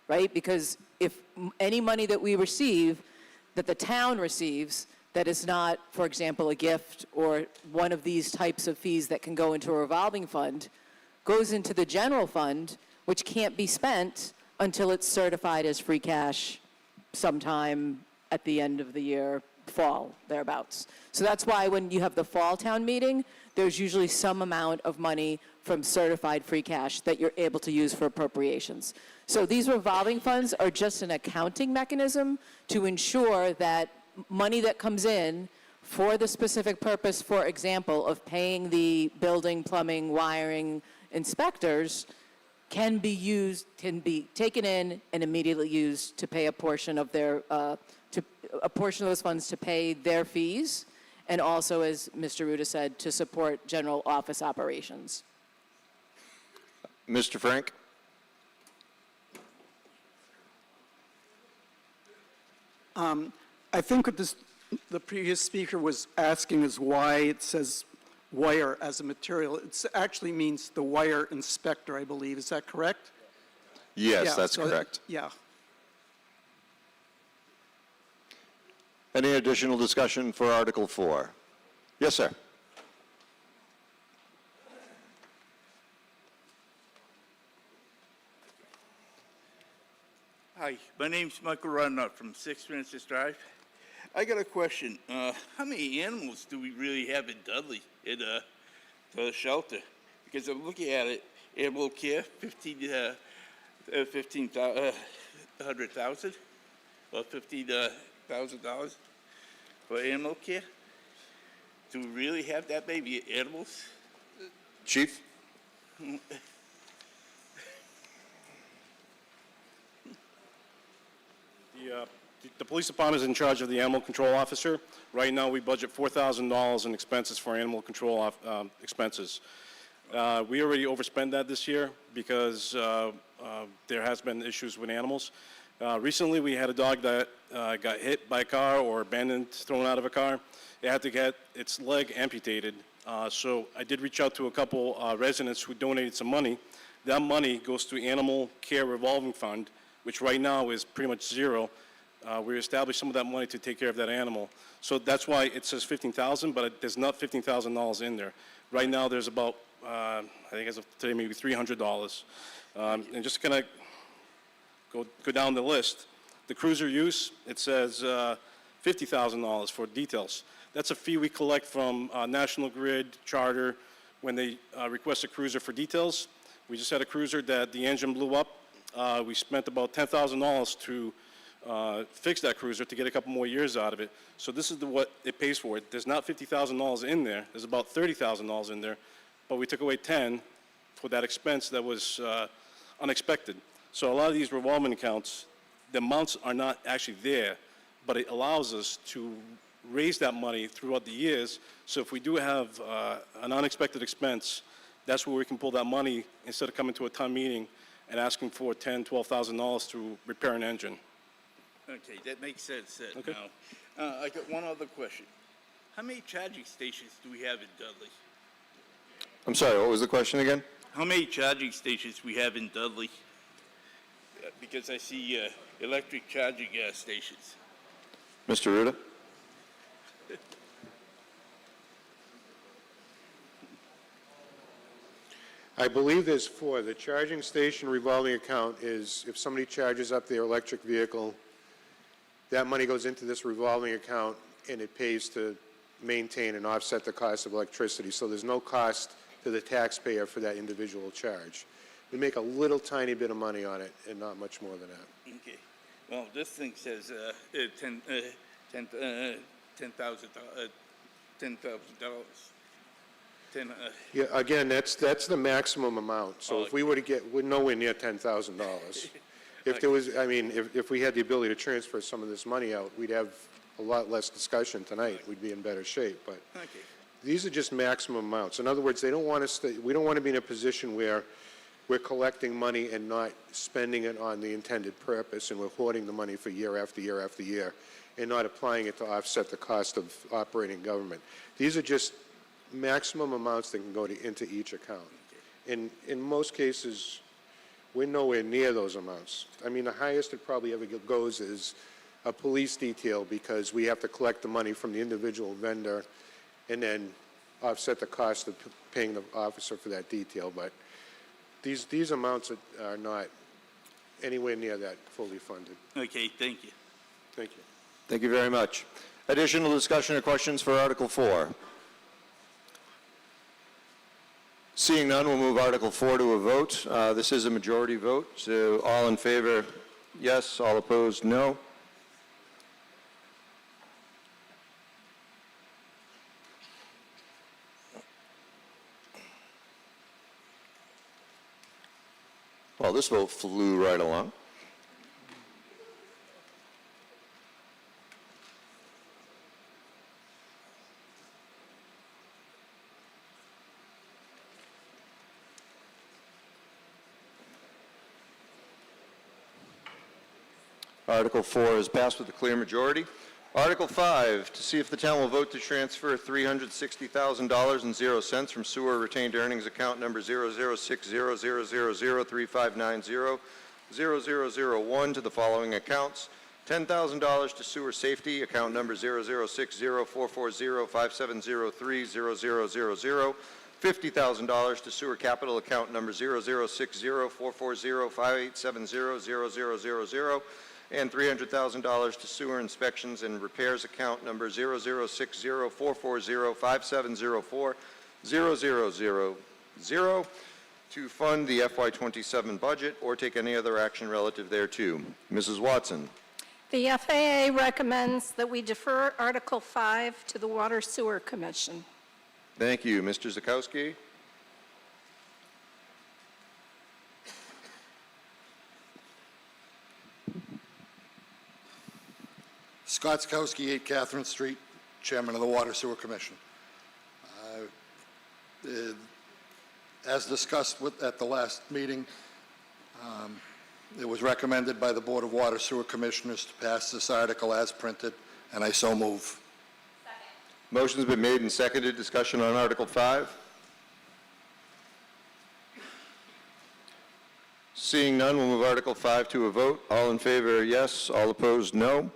right? Because if any money that we receive, that the town receives, that is not, for example, a gift or one of these types of fees that can go into a revolving fund, goes into the general fund, which can't be spent until it's certified as free cash sometime at the end of the year, fall, thereabouts. So that's why when you have the fall town meeting, there's usually some amount of money from certified free cash that you're able to use for appropriations. So these revolving funds are just an accounting mechanism to ensure that money that comes in for the specific purpose, for example, of paying the building, plumbing, wiring inspectors, can be taken in and immediately used to pay a portion of their, a portion of those funds to pay their fees, and also, as Mr. Ruda said, to support general office operations.
Mr. Frank?
I think what the previous speaker was asking is why it says wire as a material. It actually means the wire inspector, I believe. Is that correct?
Yes,
Yeah,
that's
so
correct.
Yeah.
Any additional discussion for Article 4? Yes, sir.
Hi, my name's Michael Rudnut from 6 Francis Drive. I got a question. How many animals do we really have in Dudley, in the shelter? Because I'm looking at it, animal care, $1,500,000 or $15,000 for animal care. Do we really have that many animals?
Chief?
The police department is in charge of the animal control officer. Right now, we budget $4,000 in expenses for animal control expenses. We already overspent that this year because there has been issues with animals. Recently, we had a dog that got hit by a car or abandoned, thrown out of a car. It had to get its leg amputated. So I did reach out to a couple residents who donated some money. That money goes to Animal Care Revolving Fund, which right now is pretty much zero. We established some of that money to take care of that animal. So that's why it says $15,000, but there's not $15,000 in there. Right now, there's about, I think as of today, maybe $300. And just kind of go down the list. The cruiser use, it says $50,000 for details. That's a fee we collect from National Grid, Charter, when they request a cruiser for details. We just had a cruiser that the engine blew up. We spent about $10,000 to fix that cruiser to get a couple more years out of it. So this is what it pays for. There's not $50,000 in there. There's about $30,000 in there, but we took away 10 for that expense that was unexpected. So a lot of these revolving accounts, the amounts are not actually there, but it allows us to raise that money throughout the years. So if we do have an unexpected expense, that's where we can pull that money instead of coming to a town meeting and asking for $10,000, $12,000 to repair an engine.
Okay, that makes sense
Okay.
now. I got one other question. How many charging stations do we have in Dudley?
I'm sorry, what was the question again?
How many charging stations we have in Dudley? Because I see electric charging gas stations.
Mr. Ruda?
I believe there's 4. The charging station revolving account is if somebody charges up their electric vehicle, that money goes into this revolving account and it pays to maintain and offset the cost of electricity. So there's no cost to the taxpayer for that individual charge. We make a little tiny bit of money on it and not much more than that.
Okay. Well, this thing says $10,000.
Yeah, again, that's the maximum amount. So if we were to get, we're nowhere near $10,000. If there was, I mean, if we had the ability to transfer some of this money out, we'd have a lot less discussion tonight. We'd be in better shape. But these are just maximum amounts. In other words, they don't want us to, we don't want to be in a position where we're collecting money and not spending it on the intended purpose, and we're hoarding the money for year after year after year, and not applying it to offset the cost of operating government. These are just maximum amounts that can go into each account. In most cases, we're nowhere near those amounts. I mean, the highest it probably ever goes is a police detail, because we have to collect the money from the individual vendor and then offset the cost of paying the officer for that detail. But these amounts are not anywhere near that fully funded.
Okay, thank you.
Thank you.
Thank you very much. Additional discussion or questions for Article 4? Seeing none, we'll move Article 4 to a vote. This is a majority vote, so all in favor, yes. All opposed, no. Well, this vote flew right along. Article 4 is passed with a clear majority. Article 5, to see if the town will vote to transfer $360,000.00 from sewer retained earnings account number 00600035900001 to the following accounts: $10,000 to sewer safety account number 0060440570300000, $50,000 to sewer capital account number 0060440587000000, and $300,000 to sewer inspections and repairs account number 00604405704000 to fund the FY27 budget or take any other action relative thereto. Mrs. Watson.
The FAA recommends that we defer Article 5 to the Water Sewer Commission.
Thank you. Mr. Zakowski.
Scott Zakowski, 8 Catherine Street, Chairman of the Water Sewer Commission. As discussed at the last meeting, it was recommended by the Board of Water Sewer Commissioners to pass this article as printed, and I so move.
Motion's been made and seconded. Discussion on Article 5. Seeing none, we'll move Article 5 to a vote. All in favor, yes. All opposed, no.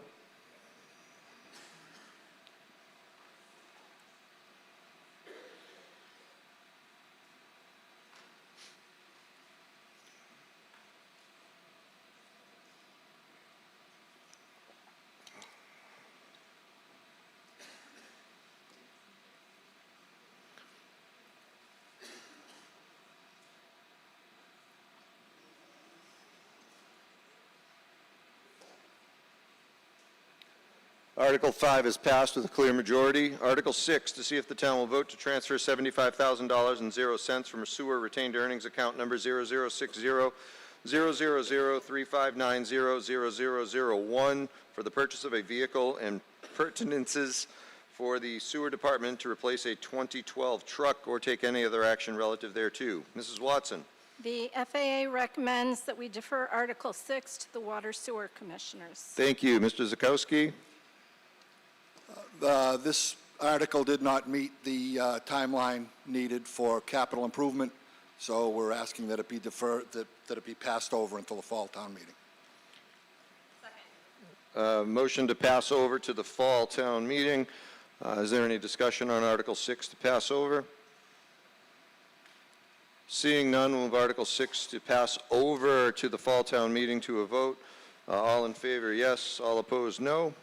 Article 5 is passed with a clear majority. Article 6, to see if the town will vote to transfer $75,000.00 from a sewer retained earnings account number 0060003590000001 for the purchase of a vehicle and pertinences for the sewer department to replace a 2012 truck or take any other action relative thereto. Mrs. Watson.
The FAA recommends that we defer Article 6 to the Water Sewer Commissioners.
Thank you. Mr. Zakowski.
This article did not meet the timeline needed for capital improvement, so we're asking that it be deferred, that it be passed over until the fall town meeting.
Motion to pass over to the fall town meeting. Is there any discussion on Article 6 to pass over? Seeing none, we'll move Article 6 to pass over to the fall town meeting to a vote. All in favor, yes. All opposed, no.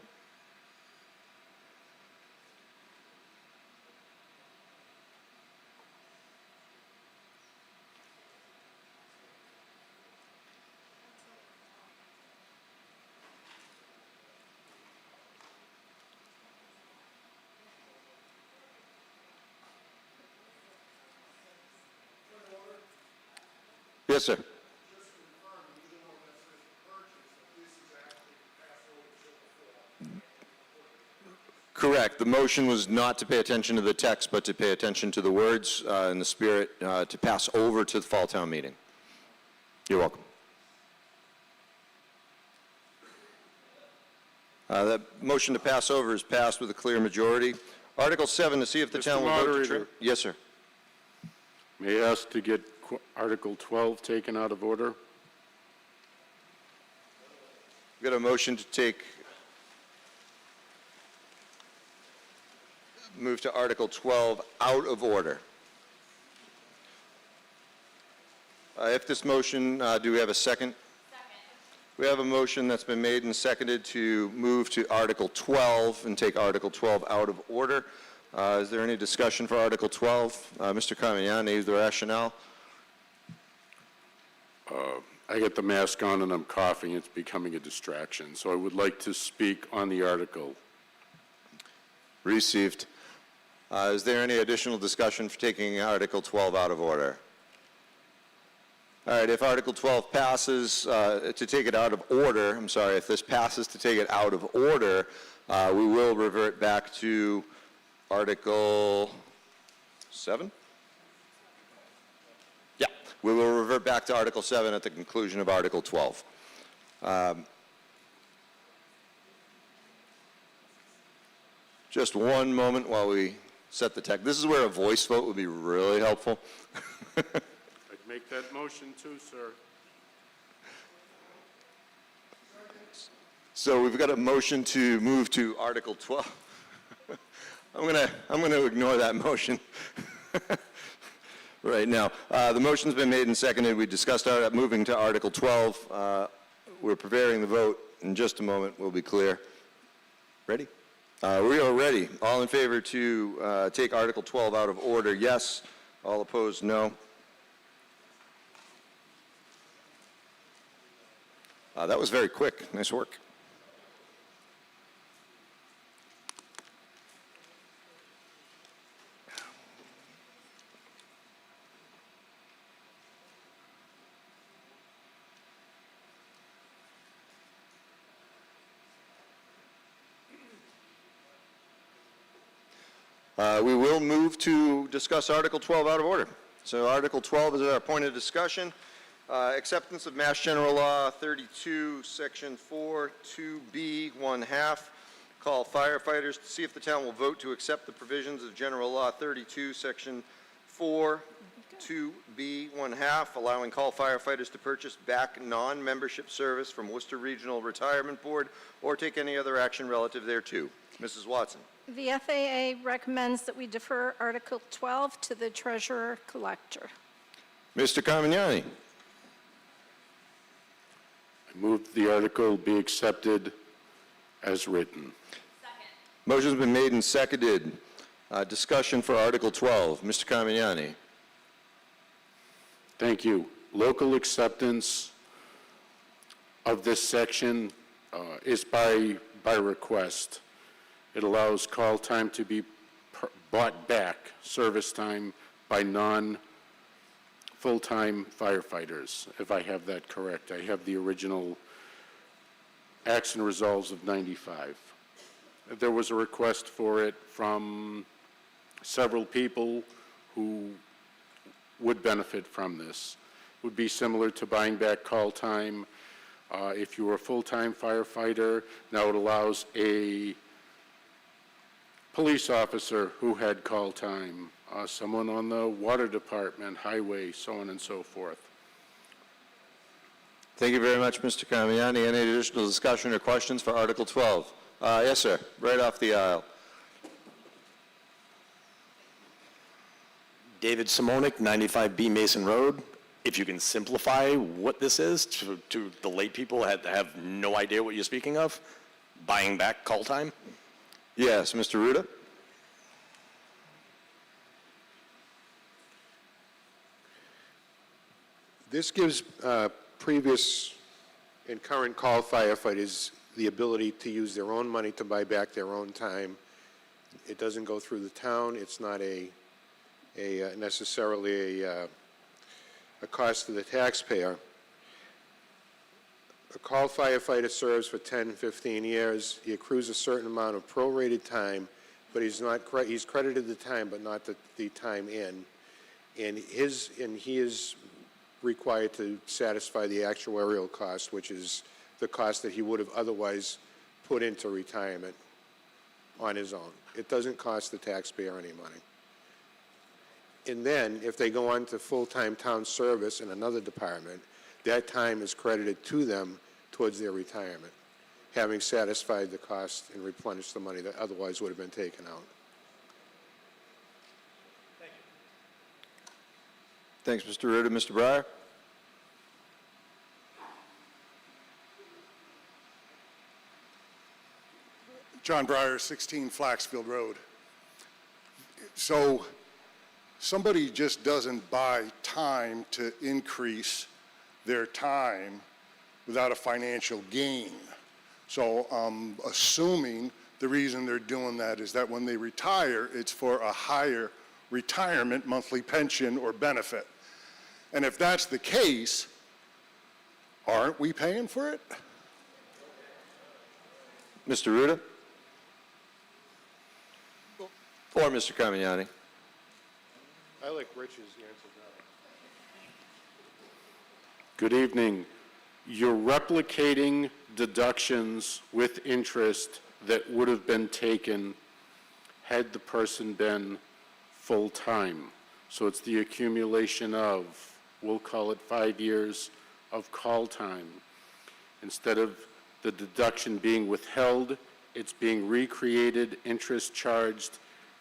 Yes, sir. Correct. The motion was not to pay attention to the text, but to pay attention to the words in the spirit to pass over to the fall town meeting. You're welcome. That motion to pass over is passed with a clear majority. Article 7, to see if the town will vote to... Yes, sir.
May I ask to get Article 12 taken out of order?
We've got a motion to move to Article 12 out of order. If this motion, do we have a second? Second. We have a motion that's been made and seconded to move to Article 12 and take Article 12 out of order. Is there any discussion for Article 12? Mr. Carmignani, the rationale?
I got the mask on and I'm coughing. It's becoming a distraction. So I would like to speak on the article.
Received. Is there any additional discussion for taking Article 12 out of order? All right, if Article 12 passes to take it out of order, I'm sorry, if this passes to take it out of order, we will revert back to Article 7? Yeah, we will revert back to Article 7 at the conclusion of Article 12. Just one moment while we set the text. This is where a voice vote would be really helpful.
I'd make that motion too, sir.
So we've got a motion to move to Article 12. I'm gonna ignore that motion right now. The motion's been made and seconded. We discussed moving to Article 12. We're preparing the vote. In just a moment, we'll be clear. Ready? We are ready. All in favor to take Article 12 out of order, yes. All opposed, no. That was very quick. Nice work. We will move to discuss Article 12 out of order. So Article 12 is our point of discussion. Acceptance of Mass General Law 32, Section 4, 2B, 1/2. Call firefighters to see if the town will vote to accept the provisions of General Law 32, Section 4, 2B, 1/2, allowing call firefighters to purchase back non-membership service from Worcester Regional Retirement Board or take any other action relative thereto. Mrs. Watson.
The FAA recommends that we defer Article 12 to the Treasurer-Collector.
Mr. Carmignani.
I move the article be accepted as written.
Motion's been made and seconded. Discussion for Article 12. Mr. Carmignani.
Thank you. Local acceptance of this section is by request. It allows call time to be bought back, service time, by non-full-time firefighters, if I have that correct. I have the original acts and resolves of 95. There was a request for it from several people who would benefit from this. It would be similar to buying back call time. If you were a full-time firefighter, now it allows a police officer who had call time, someone on the water department, highway, so on and so forth.
Thank you very much, Mr. Carmignani. Any additional discussion or questions for Article 12? Yes, sir. Right off the aisle.
David Simonik, 95B Mason Road. If you can simplify what this is to the lay people that have no idea what you're speaking of, buying back call time?
Yes, Mr. Ruda.
This gives previous and current call firefighters the ability to use their own money to buy back their own time. It doesn't go through the town. It's not necessarily a cost to the taxpayer. A call firefighter serves for 10, 15 years. He accrues a certain amount of prorated time, but he's credited the time, but not the time in. And he is required to satisfy the actuarial cost, which is the cost that he would have otherwise put into retirement on his own. It doesn't cost the taxpayer any money. And then, if they go on to full-time town service in another department, that time is credited to them towards their retirement, having satisfied the cost and replenished the money that otherwise would have been taken out.
Thanks, Mr. Ruda. Mr. Breyer?
John Breyer, 16 Flaxfield Road. So somebody just doesn't buy time to increase their time without a financial gain. So I'm assuming the reason they're doing that is that when they retire, it's for a higher retirement monthly pension or benefit. And if that's the case, aren't we paying for it?
Mr. Ruda? Or Mr. Carmignani?
I like Rich's answer now.
Good evening. You're replicating deductions with interest that would have been taken had the person been full-time. So it's the accumulation of, we'll call it 5 years of call time. Instead of the deduction being withheld, it's being recreated, interest charged,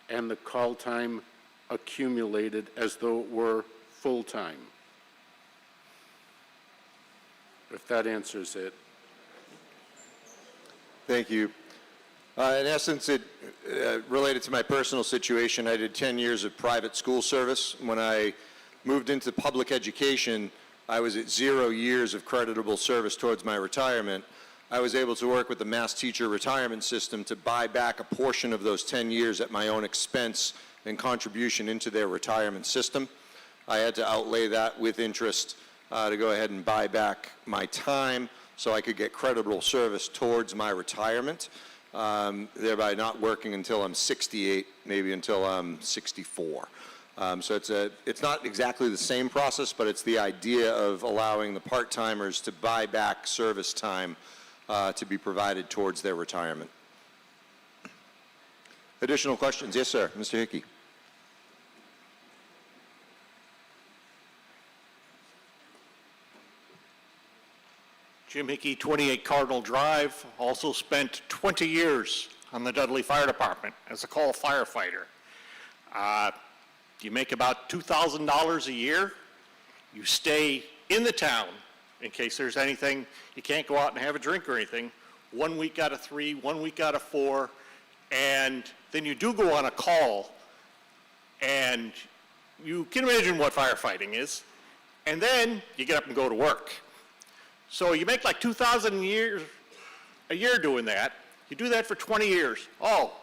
and the call time accumulated as though it were full-time. If that answers it.
Thank you. In essence, it related to my personal situation. I did 10 years of private school service. When I moved into public education, I was at 0 years of creditable service towards my retirement. I was able to work with the Mass Teacher Retirement System to buy back a portion of those 10 years at my own expense and contribution into their retirement system. I had to outlay that with interest to go ahead and buy back my time so I could get creditable service towards my retirement, thereby not working until I'm 68, maybe until I'm 64. So it's not exactly the same process, but it's the idea of allowing the part-timers to buy back service time to be provided towards their retirement. Additional questions? Yes, sir. Mr. Hickey.
Jim Hickey, 28 Cardinal Drive, also spent 20 years on the Dudley Fire Department as a call firefighter. You make about $2,000 a year. You stay in the town in case there's anything. You can't go out and have a drink or anything. 1 week out of 3, 1 week out of 4, and then you do go on a call, and you can imagine what firefighting is, and then you get up and go to work. So you make like $2,000 a year doing that. You do that for 20 years. Oh,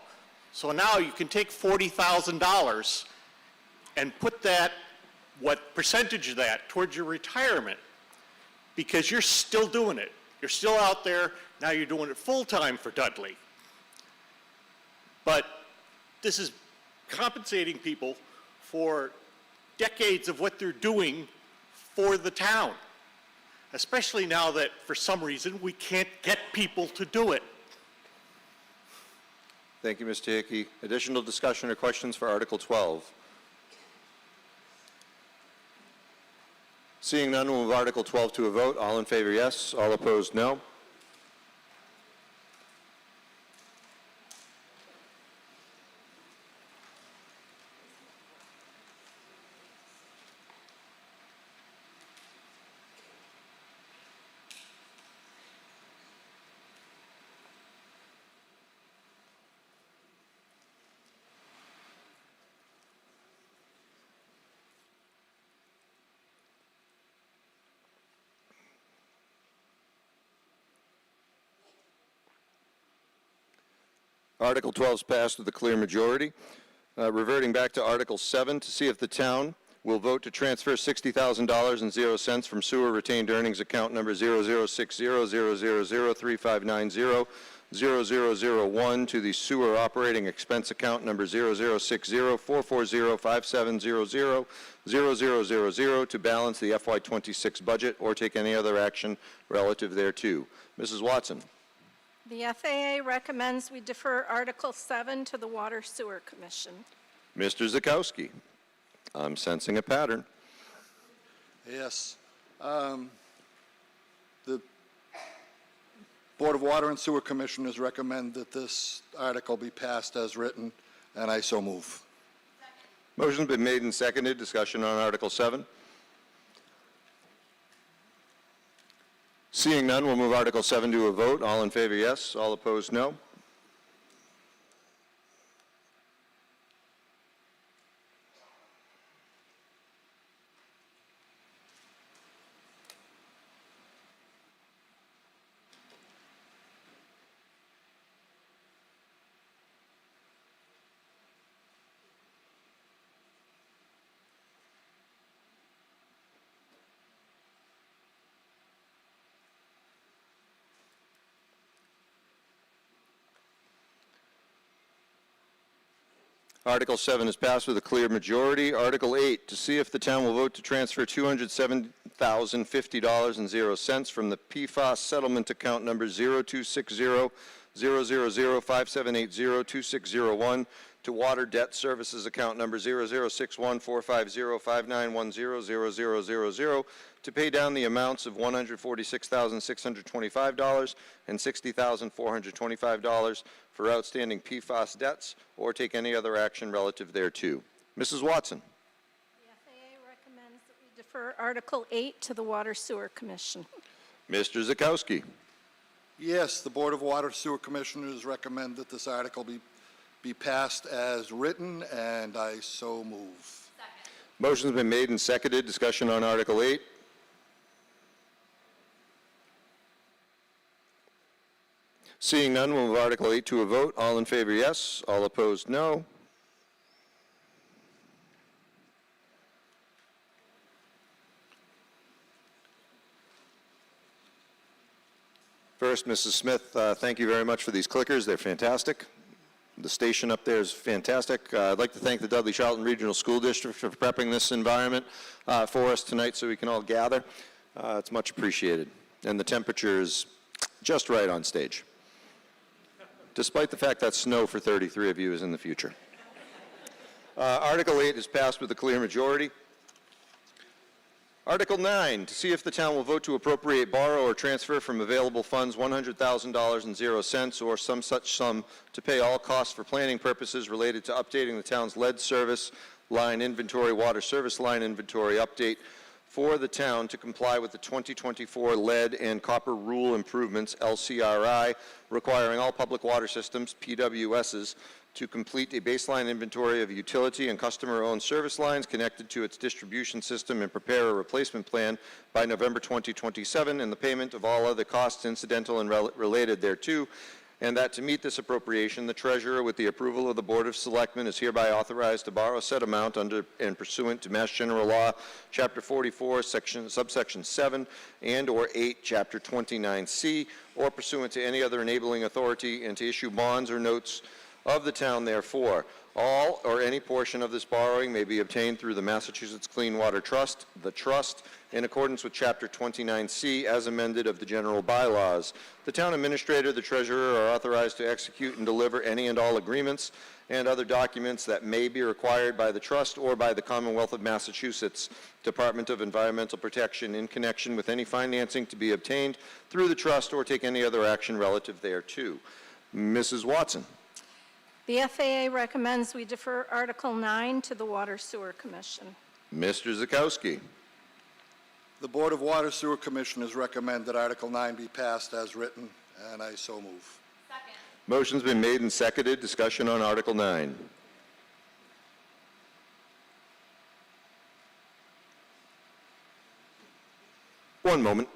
so now you can take $40,000 and put that, what percentage of that, towards your retirement, because you're still doing it. You're still out there. Now you're doing it full-time for Dudley. But this is compensating people for decades of what they're doing for the town, especially now that for some reason we can't get people to do it.
Thank you, Mr. Hickey. Additional discussion or questions for Article 12? Seeing none, we'll move Article 12 to a vote. All in favor, yes. All opposed, no. Article 12 is passed with a clear majority. Reverting back to Article 7, to see if the town will vote to transfer $60,000.00 from sewer retained earnings account number 0060-000-3590-0001 to the sewer operating expense account number 0060-440-5700-0000 to balance the FY26 budget or take any other action relative thereto. Mrs. Watson.
The FAA recommends we defer Article 7 to the Water Sewer Commission.
Mr. Zakowski. I'm sensing a pattern.
Yes. The Board of Water and Sewer Commissioners recommend that this article be passed as written, and I so move.
Motion's been made and seconded. Discussion on Article 7. Seeing none, we'll move Article 7 to a vote. All in favor, yes. All opposed, no.
Article 7 is passed with a clear majority. Article 8, to see if the town will vote to transfer $207,050.00 from the PFAS settlement account number 0260-000-5780-2601 to water debt services account number 0061-450-5910-0000 to pay down the amounts of $146,625 and $60,425 for outstanding PFAS debts, or take any other action relative thereto. Mrs. Watson.
The FAA recommends that we defer Article 8 to the Water Sewer Commission.
Mr. Zakowski.
Yes, the Board of Water Sewer Commissioners recommend that this article be passed as written, and I so move.
Motion's been made and seconded. Discussion on Article 8. Seeing none, we'll move Article 8 to a vote. All in favor, yes. All opposed, no. First, Mrs. Smith, thank you very much for these clickers. They're fantastic. The station up there is fantastic. I'd like to thank the Dudley Charlton Regional School District for prepping this environment for us tonight so we can all gather. It's much appreciated. And the temperature is just right on stage, despite the fact that snow for 33 of you is in the future. Article 8 is passed with a clear majority. Article 9, to see if the town will vote to appropriate, borrow, or transfer from available funds $100,000.00 or some such sum to pay all costs for planning purposes related to updating the town's lead service line inventory, water service line inventory update for the town to comply with the 2024 lead and copper rule improvements, LCRI, requiring all public water systems, PWSs, to complete a baseline inventory of utility and customer-owned service lines connected to its distribution system and prepare a replacement plan by November 2027, and the payment of all other costs incidental and related thereto, and that to meet this appropriation, the treasurer, with the approval of the Board of Selectmen, is hereby authorized to borrow said amount under and pursuant to Mass General Law, Chapter 44, subsection 7, and or 8, Chapter 29C, or pursuant to any other enabling authority, and to issue bonds or notes of the town therefore. All or any portion of this borrowing may be obtained through the Massachusetts Clean Water Trust, the trust, in accordance with Chapter 29C as amended of the general bylaws. The town administrator, the treasurer are authorized to execute and deliver any and all agreements and other documents that may be required by the trust or by the Commonwealth of Massachusetts Department of Environmental Protection in connection with any financing to be obtained through the trust, or take any other action relative thereto. Mrs. Watson.
The FAA recommends we defer Article 9 to the Water Sewer Commission.
Mr. Zakowski.
The Board of Water Sewer Commissioners recommend that Article 9 be passed as written, and I so move.
Motion's been made and seconded. Discussion on Article 9. One moment.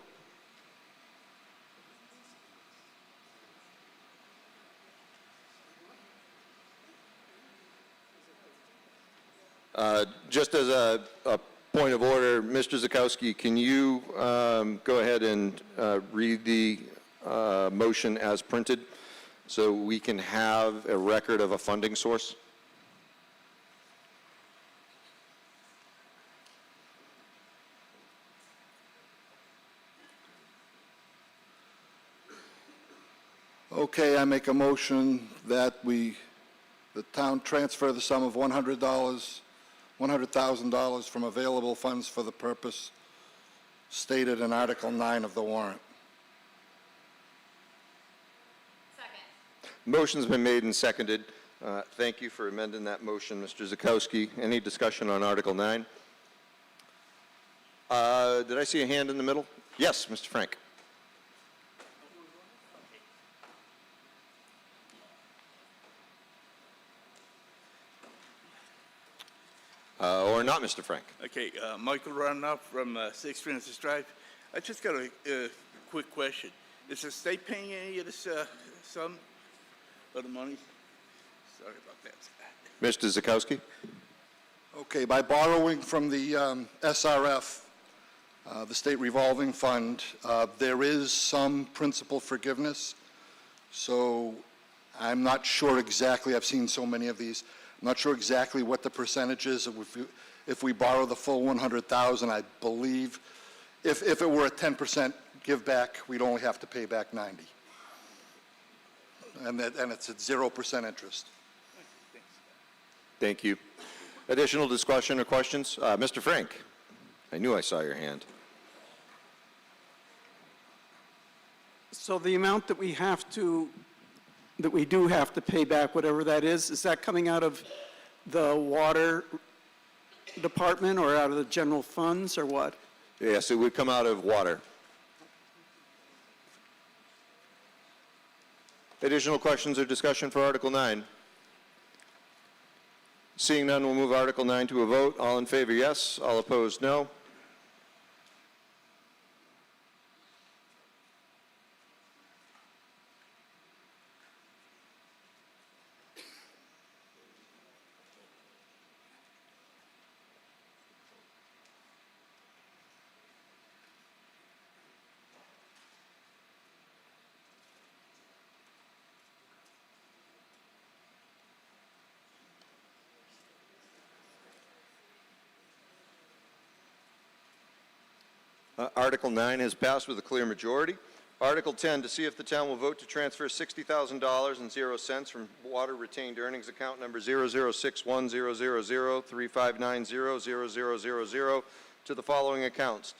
Just as a point of order, Mr. Zakowski, can you go ahead and read the motion as printed so we can have a record of a funding source?
Okay, I make a motion that the town transfer the sum of $100,000 from available funds for the purpose stated in Article 9 of the warrant.
Motion's been made and seconded. Thank you for amending that motion, Mr. Zakowski. Any discussion on Article 9? Did I see a hand in the middle? Yes, Mr. Frank. Or not, Mr. Frank.
Okay, Michael Rodenoff from 6 Francis Drive. I just got a quick question. Is the state paying any of this sum of the money? Sorry about that.
Mr. Zakowski.
Okay, by borrowing from the SRF, the State Revolving Fund, there is some principal forgiveness. So I'm not sure exactly, I've seen so many of these, I'm not sure exactly what the percentage is. If we borrow the full 100,000, I believe, if it were a 10% give back, we'd only have to pay back 90. And it's at 0% interest.
Thank you. Additional discussion or questions? Mr. Frank, I knew I saw your hand.
So the amount that we do have to pay back, whatever that is that coming out of the water department or out of the general funds or what?
Yes, it would come out of water. Additional questions or discussion for Article 9? Seeing none, we'll move Article 9 to a vote. All in favor, yes. All opposed, no. Article 9 has passed with a clear majority. Article 10, to see if the town will vote to transfer $60,000.00 from water retained earnings account number 006100035900000 to the following accounts.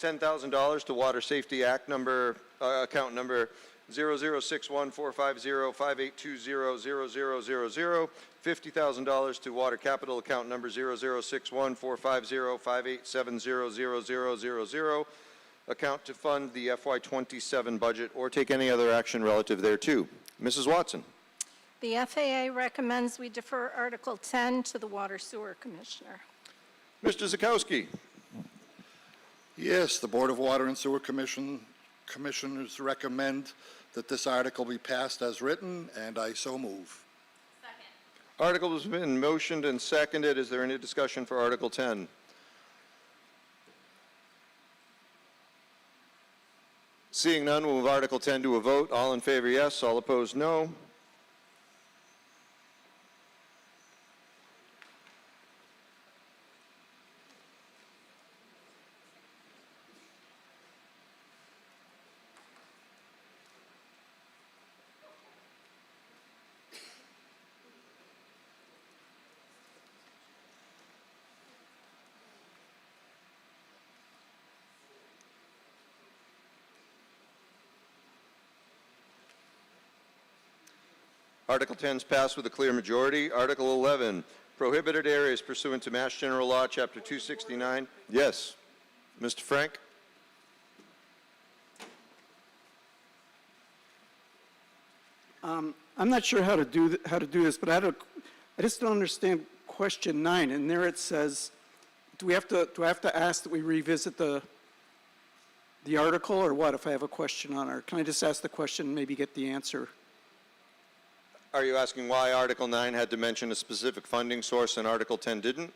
$10,000 to Water Safety Act number account number 006145058200000, $50,000 to Water Capital account number 006145058700000, account to fund the FY27 budget or take any other action relative thereto. Mrs. Watson.
The FAA recommends we defer Article 10 to the Water Sewer Commissioner.
Mr. Zakowski.
Yes, the Board of Water and Sewer Commissioners recommend that this article be passed as written, and I so move.
Article has been motioned and seconded. Is there any discussion for Article 10? Seeing none, we'll move Article 10 to a vote. All in favor, yes. All opposed, no. Article 10 is passed with a clear majority. Article 11, prohibited areas pursuant to Mass General Law, Chapter 269. Yes. Mr. Frank?
I'm not sure how to do this, but I just don't understand question 9. And there it says, do I have to ask that we revisit the article, or what? If I have a question on it, can I just ask the question and maybe get the answer?
Are you asking why Article 9 had to mention a specific funding source and Article 10 didn't?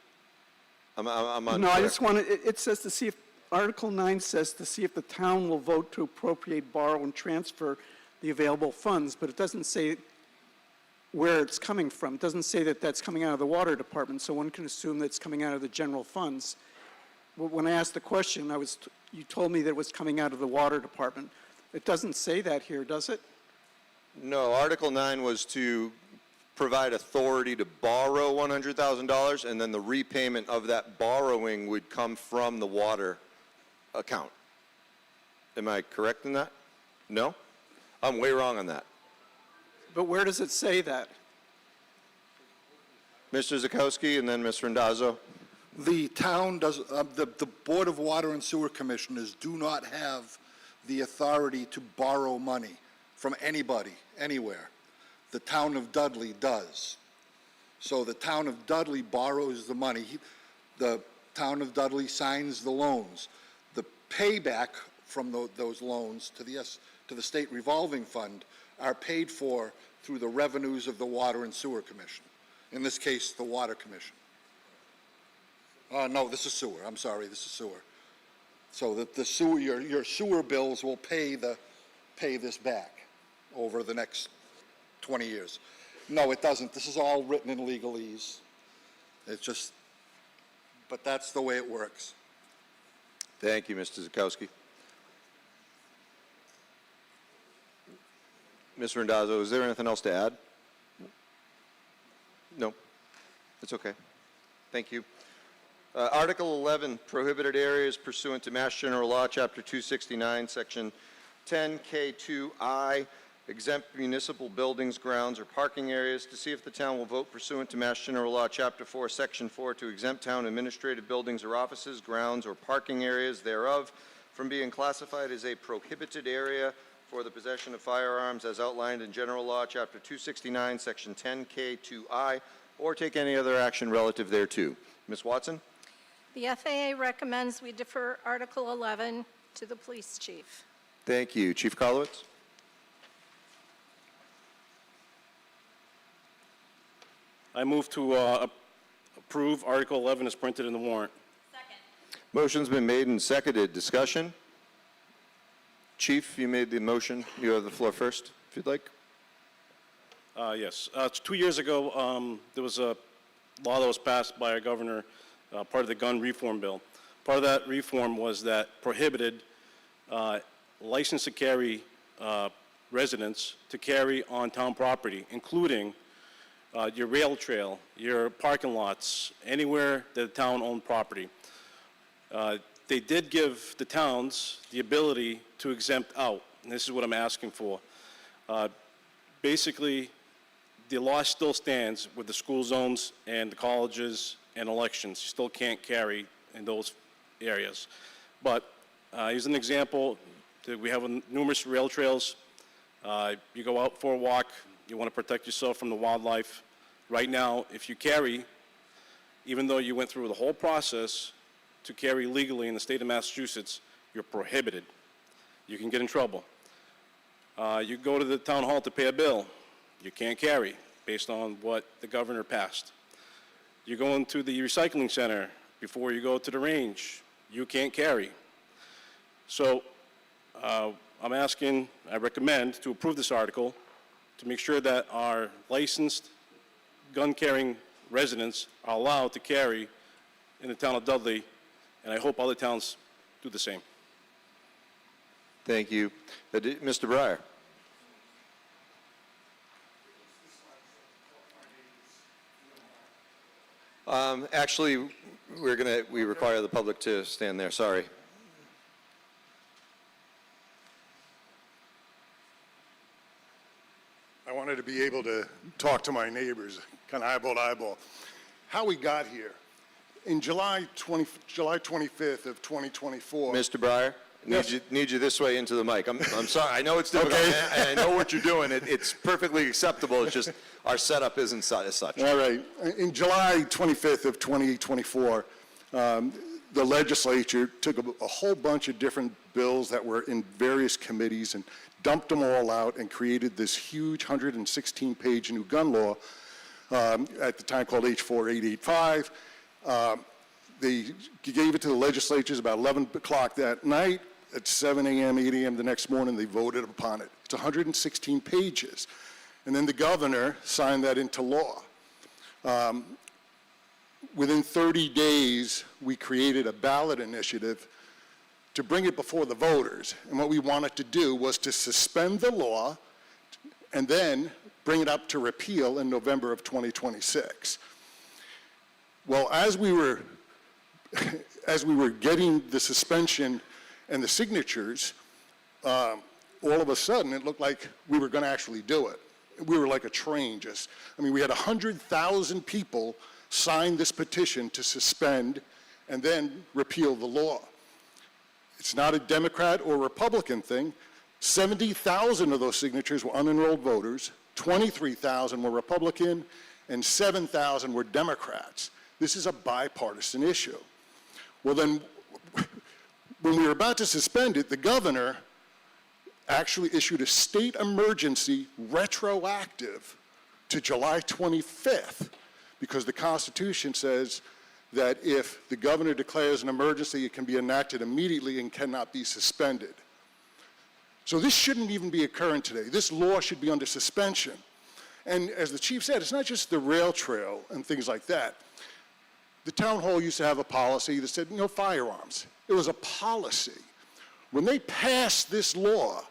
I'm unclear.
No, I just want to, it says to see if, Article 9 says to see if the town will vote to appropriate, borrow, and transfer the available funds, but it doesn't say where it's coming from. It doesn't say that that's coming out of the water department, so one can assume that it's coming out of the general funds. When I asked the question, you told me that it was coming out of the water department. It doesn't say that here, does it?
No, Article 9 was to provide authority to borrow $100,000, and then the repayment of that borrowing would come from the water account. Am I correct in that? No? I'm way wrong on that.
But where does it say that?
Mr. Zakowski and then Ms. Randazzo.
The town does, the Board of Water and Sewer Commissioners do not have the authority to borrow money from anybody, anywhere. The town of Dudley does. So the town of Dudley borrows the money. The town of Dudley signs the loans. The payback from those loans to the state revolving fund are paid for through the revenues of the Water and Sewer Commission. In this case, the Water Commission. No, this is sewer. I'm sorry, this is sewer. So that the sewer, your sewer bills will pay this back over the next 20 years. No, it doesn't. This is all written in legalese. It's just, but that's the way it works.
Thank you, Mr. Zukowski. Ms. Randazzo, is there anything else to add? No? It's okay. Thank you. Article 11, prohibited areas pursuant to Mass General Law, Chapter 269, Section 10K2I, exempt municipal buildings, grounds, or parking areas, to see if the town will vote pursuant to Mass General Law, Chapter 4, Section 4, to exempt town administrative buildings or offices, grounds, or parking areas thereof from being classified as a prohibited area for the possession of firearms as outlined in General Law, Chapter 269, Section 10K2I, or take any other action relative thereto. Ms. Watson?
The FAA recommends we defer Article 11 to the police chief.
Thank you. Chief Kolowitz?
I move to approve Article 11 as printed in the warrant.
Motion's been made and seconded. Discussion? Chief, you made the motion. You have the floor first, if you'd like.
Yes. 2 years ago, there was a law that was passed by our governor, part of the gun reform bill. Part of that reform was that prohibited licensed to carry residents to carry on town property, including your rail trail, your parking lots, anywhere that the town owned property. They did give the towns the ability to exempt out, and this is what I'm asking for. Basically, the law still stands with the school zones and the colleges and elections. You still can't carry in those areas. But here's an example. We have numerous rail trails. You go out for a walk. You want to protect yourself from the wildlife. Right now, if you carry, even though you went through the whole process to carry legally in the state of Massachusetts, you're prohibited. You can get in trouble. You go to the town hall to pay a bill. You can't carry based on what the governor passed. You go into the recycling center before you go to the range. You can't carry. So I'm asking, I recommend to approve this article to make sure that our licensed gun-carrying residents are allowed to carry in the town of Dudley, and I hope other towns do the same.
Thank you. Mr. Breyer? Actually, we require the public to stand there. Sorry.
I wanted to be able to talk to my neighbors, kind of eyeball to eyeball. How we got here. In July 25th of 2024.
Mr. Breyer, need you this way into the mic. I'm sorry. I know it's difficult, and I know what you're doing. It's perfectly acceptable. It's just our setup isn't as such.
All right. In July 25th of 2024, the legislature took a whole bunch of different bills that were in various committees and dumped them all out and created this huge 116-page new gun law at the time called H.4 885. They gave it to the legislatures about 11 o'clock that night. At 7 a.m., 8 a.m. the next morning, they voted upon it. It's 116 pages. And then the governor signed that into law. Within 30 days, we created a ballot initiative to bring it before the voters. And what we wanted to do was to suspend the law and then bring it up to repeal in November of 2026. Well, as we were getting the suspension and the signatures, all of a sudden it looked like we were going to actually do it. We were like a train just. I mean, we had 100,000 people sign this petition to suspend and then repeal the law. It's not a Democrat or Republican thing. 70,000 of those signatures were unenrolled voters, 23,000 were Republican, and 7,000 were Democrats. This is a bipartisan issue. Well, then, when we were about to suspend it, the governor actually issued a state emergency retroactive to July 25th, because the Constitution says that if the governor declares an emergency, it can be enacted immediately and cannot be suspended. So this shouldn't even be occurring today. This law should be under suspension. And as the chief said, it's not just the rail trail and things like that. The town hall used to have a policy that said no firearms. It was a policy. When they passed this law,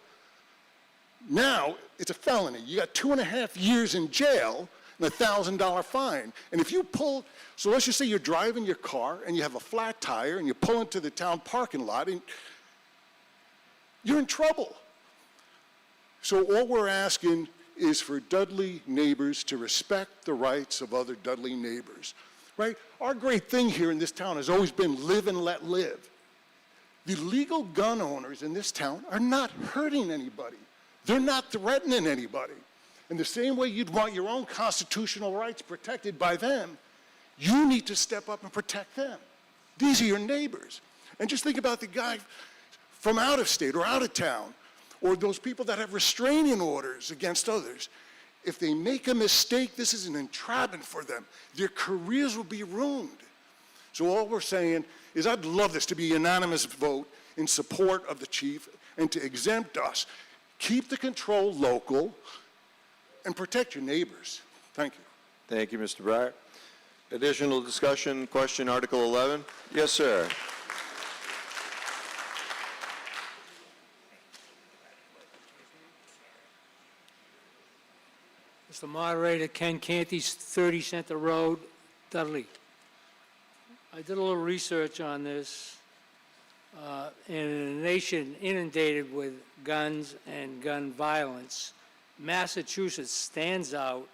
now it's a felony. You got 2.5 years in jail and a $1,000 fine. And if you pull, so let's just say you're driving your car and you have a flat tire and you pull into the town parking lot and you're in trouble. So all we're asking is for Dudley neighbors to respect the rights of other Dudley neighbors, right? Our great thing here in this town has always been live and let live. The legal gun owners in this town are not hurting anybody. They're not threatening anybody. In the same way you'd want your own constitutional rights protected by them, you need to step up and protect them. These are your neighbors. And just think about the guy from out of state or out of town, or those people that have restraining orders against others. If they make a mistake, this is an entrapment for them. Their careers will be ruined. So all we're saying is I'd love this to be a unanimous vote in support of the chief and to exempt us. Keep the control local and protect your neighbors. Thank you.
Thank you, Mr. Breyer. Additional discussion, question, Article 11? Yes, sir.
Mr. Moderator, Ken Canty's 30 Center Road, Dudley. I did a little research on this. In a nation inundated with guns and gun violence, Massachusetts stands out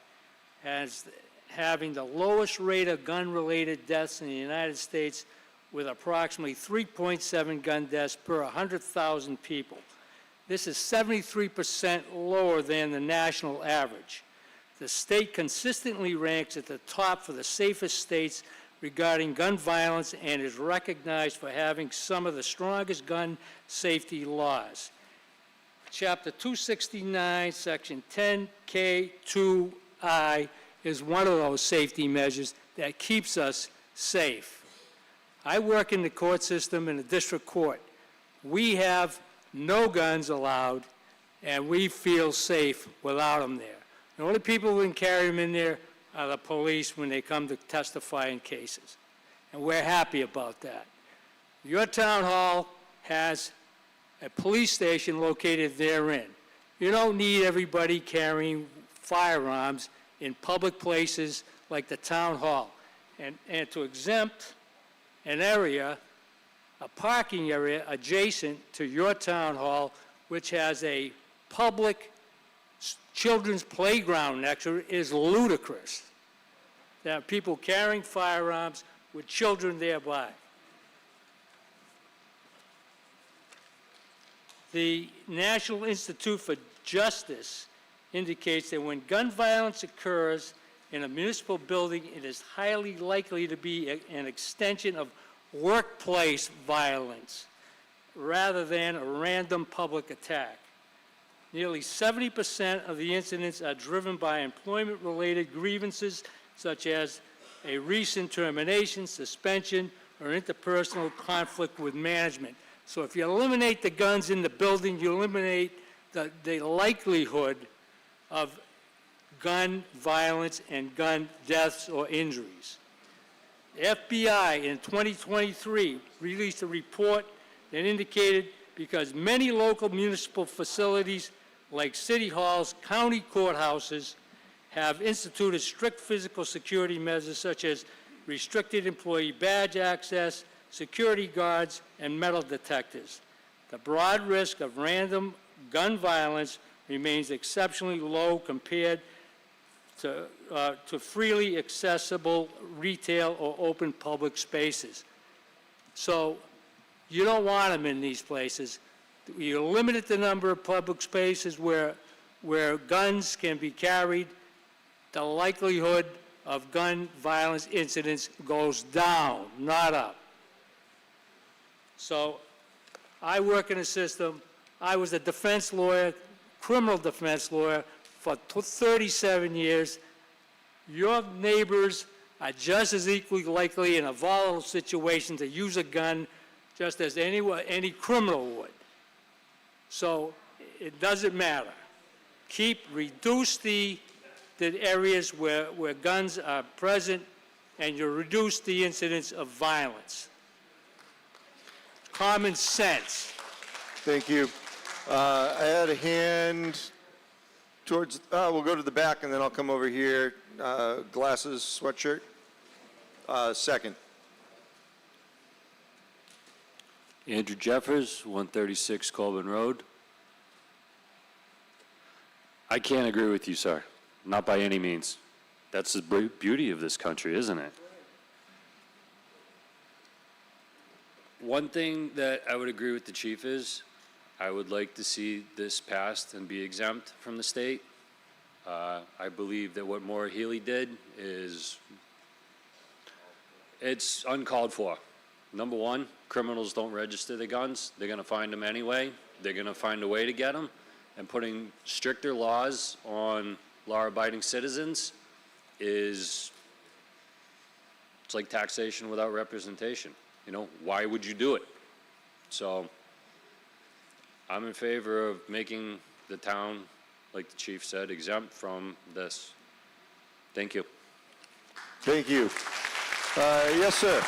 as having the lowest rate of gun-related deaths in the United States, with approximately 3.7 gun deaths per 100,000 people. This is 73% lower than the national average. The state consistently ranks at the top for the safest states regarding gun violence and is recognized for having some of the strongest gun safety laws. Chapter 269, Section 10K2I is one of those safety measures that keeps us safe. I work in the court system in the district court. We have no guns allowed, and we feel safe without them there. The only people who can carry them in there are the police when they come to testify in cases. And we're happy about that. Your town hall has a police station located therein. You don't need everybody carrying firearms in public places like the town hall. And to exempt an area, a parking area adjacent to your town hall, which has a public children's playground next to it, is ludicrous. There are people carrying firearms with children thereby. The National Institute for Justice indicates that when gun violence occurs in a municipal building, it is highly likely to be an extension of workplace violence rather than a random public attack. Nearly 70% of the incidents are driven by employment-related grievances, such as a recent termination, suspension, or interpersonal conflict with management. So if you eliminate the guns in the building, you eliminate the likelihood of gun violence and gun deaths or injuries. The FBI in 2023 released a report that indicated because many local municipal facilities like city halls, county courthouses, have instituted strict physical security measures such as restricted employee badge access, security guards, and metal detectors. The broad risk of random gun violence remains exceptionally low compared to freely accessible retail or open public spaces. So you don't want them in these places. You limit the number of public spaces where guns can be carried, the likelihood of gun violence incidents goes down, not up. So I work in a system. I was a defense lawyer, criminal defense lawyer, for 37 years. Your neighbors are just as equally likely in a volatile situation to use a gun just as any criminal would. So it doesn't matter. Reduce the areas where guns are present, and you reduce the incidence of violence. Common sense.
Thank you. I had a hand towards, we'll go to the back and then I'll come over here. Glasses, sweatshirt. Second.
Andrew Jeffers, 136 Colburn Road. I can't agree with you, sir. Not by any means. That's the beauty of this country, isn't it? One thing that I would agree with the chief is, I would like to see this passed and be exempt from the state. I believe that what Maura Healey did is, it's uncalled for. Number one, criminals don't register their guns. They're going to find them anyway. They're going to find a way to get them. And putting stricter laws on law-abiding citizens it's like taxation without representation. You know, why would you do it? So I'm in favor of making the town, like the chief said, exempt from this. Thank you.
Thank you. Yes, sir.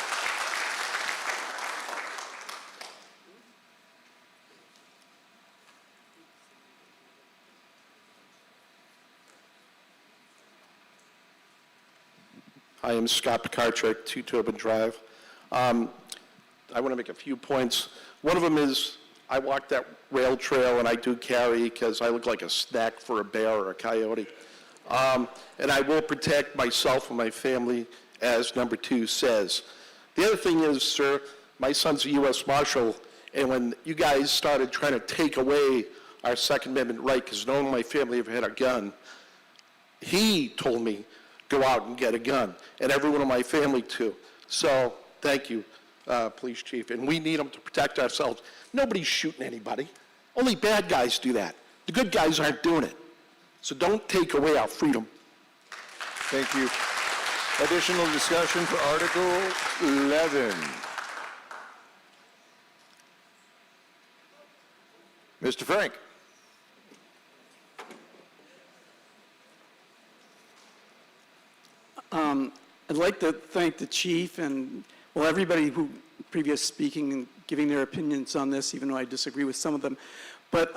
I am Scott Picartrick, 2 Tobin Drive. I want to make a few points. One of them is I walk that rail trail and I do carry because I look like a snack for a bear or a coyote. And I will protect myself and my family, as number 2 says. The other thing is, sir, my son's a U.S. Marshal, and when you guys started trying to take away our Second Amendment right, because no one in my family ever had a gun, he told me, go out and get a gun, and everyone in my family too. So thank you, police chief. And we need them to protect ourselves. Nobody's shooting anybody. Only bad guys do that. The good guys aren't doing it. So don't take away our freedom.
Thank you. Additional discussion for Article 11. Mr. Frank.
I'd like to thank the chief and, well, everybody who previous speaking and giving their opinions on this, even though I disagree with some of them. But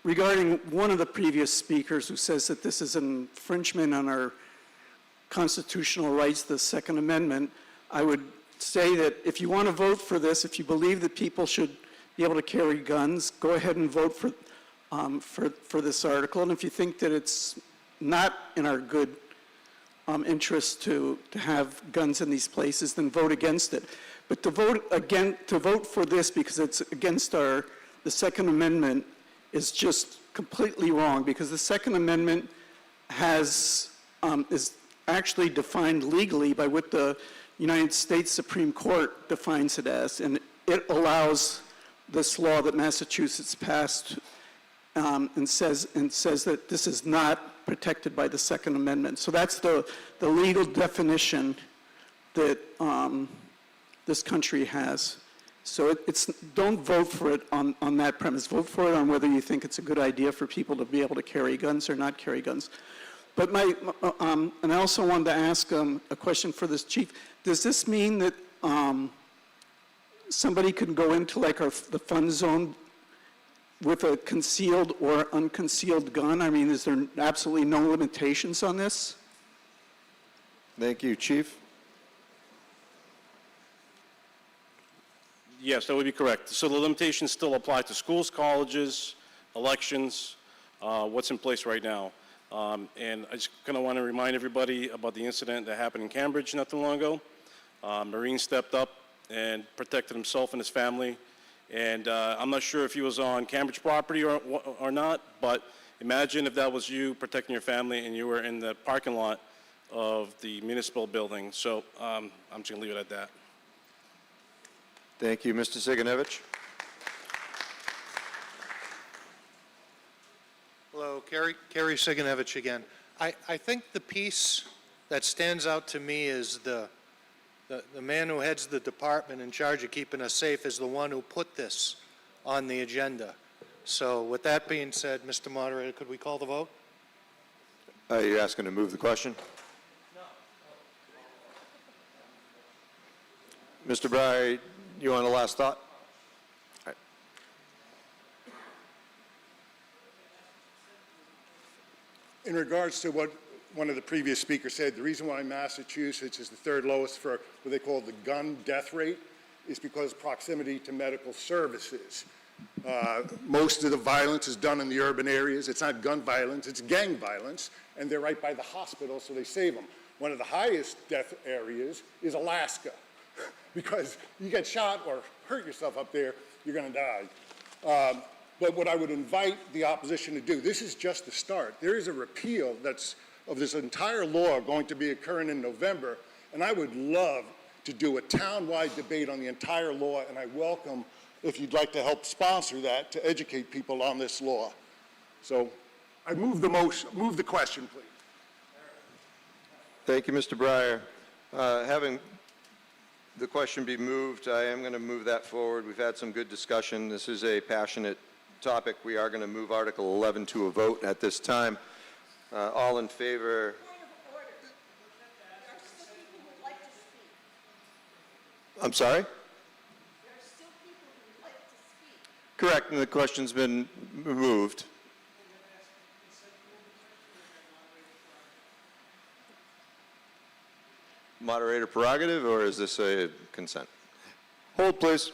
regarding one of the previous speakers who says that this is an infringement on our constitutional rights, the Second Amendment, I would say that if you want to vote for this, if you believe that people should be able to carry guns, go ahead and vote for this article. And if you think that it's not in our good interest to have guns in these places, then vote against it. But to vote for this because it's against the Second Amendment is just completely wrong, because the Second Amendment is actually defined legally by what the United States Supreme Court defines it as, and it allows this law that Massachusetts passed and says that this is not protected by the Second Amendment. So that's the legal definition that this country has. So don't vote for it on that premise. Vote for it on whether you think it's a good idea for people to be able to carry guns or not carry guns. But and I also wanted to ask a question for this chief. Does this mean that somebody can go into like the fun zone with a concealed or unconcealed gun? I mean, is there absolutely no limitations on this?
Thank you, Chief.
Yes, that would be correct. So the limitations still apply to schools, colleges, elections, what's in place right now. And I just kind of want to remind everybody about the incident that happened in Cambridge not too long ago. Marine stepped up and protected himself and his family. And I'm not sure if he was on Cambridge property or not, but imagine if that was you protecting your family and you were in the parking lot of the municipal building. So I'm just going to leave it at that.
Thank you, Mr. Siganovich.
Hello, Kerry Siganovich again. I think the piece that stands out to me is the man who heads the department in charge of keeping us safe is the one who put this on the agenda. So with that being said, Mr. Moderator, could we call the vote?
You're asking to move the question? Mr. Breyer, you want a last thought? All right.
In regards to what one of the previous speakers said, the reason why Massachusetts is the third lowest for what they call the gun death rate is because proximity to medical services. Most of the violence is done in the urban areas. It's not gun violence, it's gang violence, and they're right by the hospital, so they save them. One of the highest death areas is Alaska, because you get shot or hurt yourself up there, you're going to die. But what I would invite the opposition to do, this is just the start. There is a repeal of this entire law going to be occurring in November, and I would love to do a town-wide debate on the entire law, and I welcome if you'd like to help sponsor that to educate people on this law. So I move the question, please.
Thank you, Mr. Breyer. Having the question be moved, I am going to move that forward. We've had some good discussion. This is a passionate topic. We are going to move Article 11 to a vote at this time. All in favor? I'm sorry? Correct, and the question's been moved. Moderator prerogative, or is this a consent? Hold, please.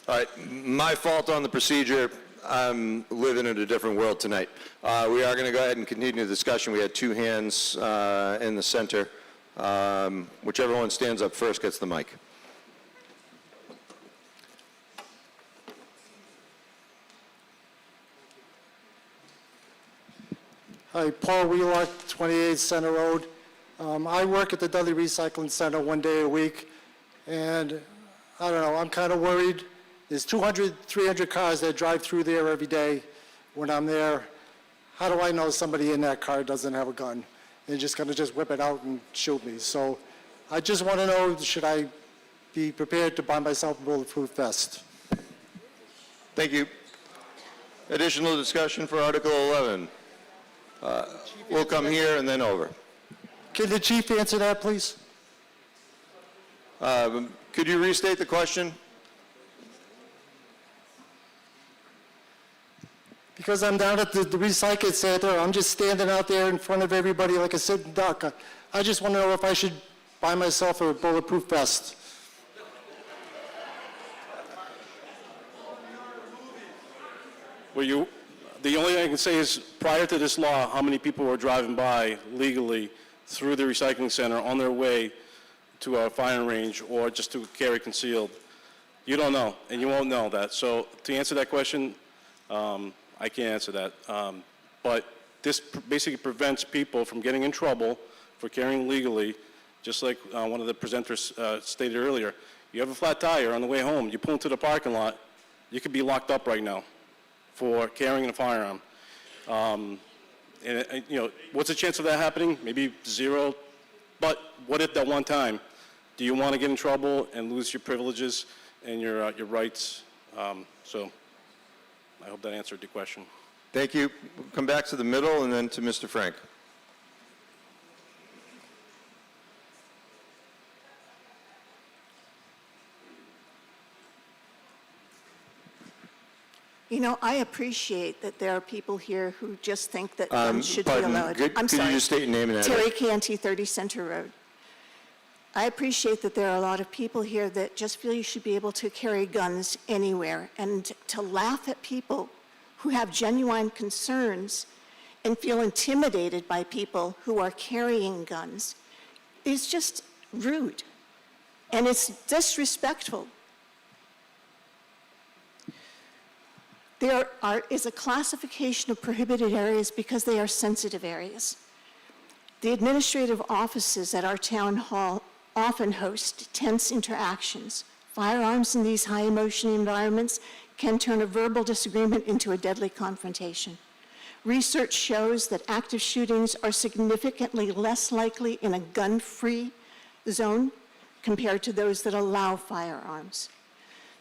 All right, my fault on the procedure. I'm living in a different world tonight. We are going to go ahead and continue the discussion. We had two hands in the center. Whichever one stands up first gets the mic.
Hi, Paul Wheelock, 28 Center Road. I work at the Dudley Recycling Center one day a week, and I don't know, I'm kind of worried. There's 200, 300 cars that drive through there every day when I'm there. How do I know somebody in that car doesn't have a gun? They're just going to just whip it out and shoot me. So I just want to know, should I be prepared to buy myself a bulletproof vest?
Thank you. Additional discussion for Article 11. We'll come here and then over.
Can the chief answer that, please?
Could you restate the question?
Because I'm down at the recycling center, I'm just standing out there in front of everybody like a sitting duck. I just want to know if I should buy myself a bulletproof vest.
Well, the only thing I can say is, prior to this law, how many people were driving by legally through the recycling center on their way to a firing range or just to carry concealed? You don't know, and you won't know that. So to answer that question, I can't answer that. But this basically prevents people from getting in trouble for carrying legally, just like one of the presenters stated earlier. You have a flat tire on the way home, you pull into the parking lot, you could be locked up right now for carrying a firearm. What's the chance of that happening? Maybe zero. But what if that one time? Do you want to get in trouble and lose your privileges and your rights? So I hope that answered the question.
Thank you. We'll come back to the middle and then to Mr. Frank.
You know, I appreciate that there are people here who just think that guns should be
Pardon,
allowed.
could you just state your name and address?
Terry Canty, 30 Center Road. I appreciate that there are a lot of people here that just feel you should be able to carry guns anywhere, and to laugh at people who have genuine concerns and feel intimidated by people who are carrying guns is just rude, and it's disrespectful. There is a classification of prohibited areas because they are sensitive areas. The administrative offices at our town hall often host tense interactions. Firearms in these high-emotion environments can turn a verbal disagreement into a deadly confrontation. Research shows that active shootings are significantly less likely in a gun-free zone compared to those that allow firearms.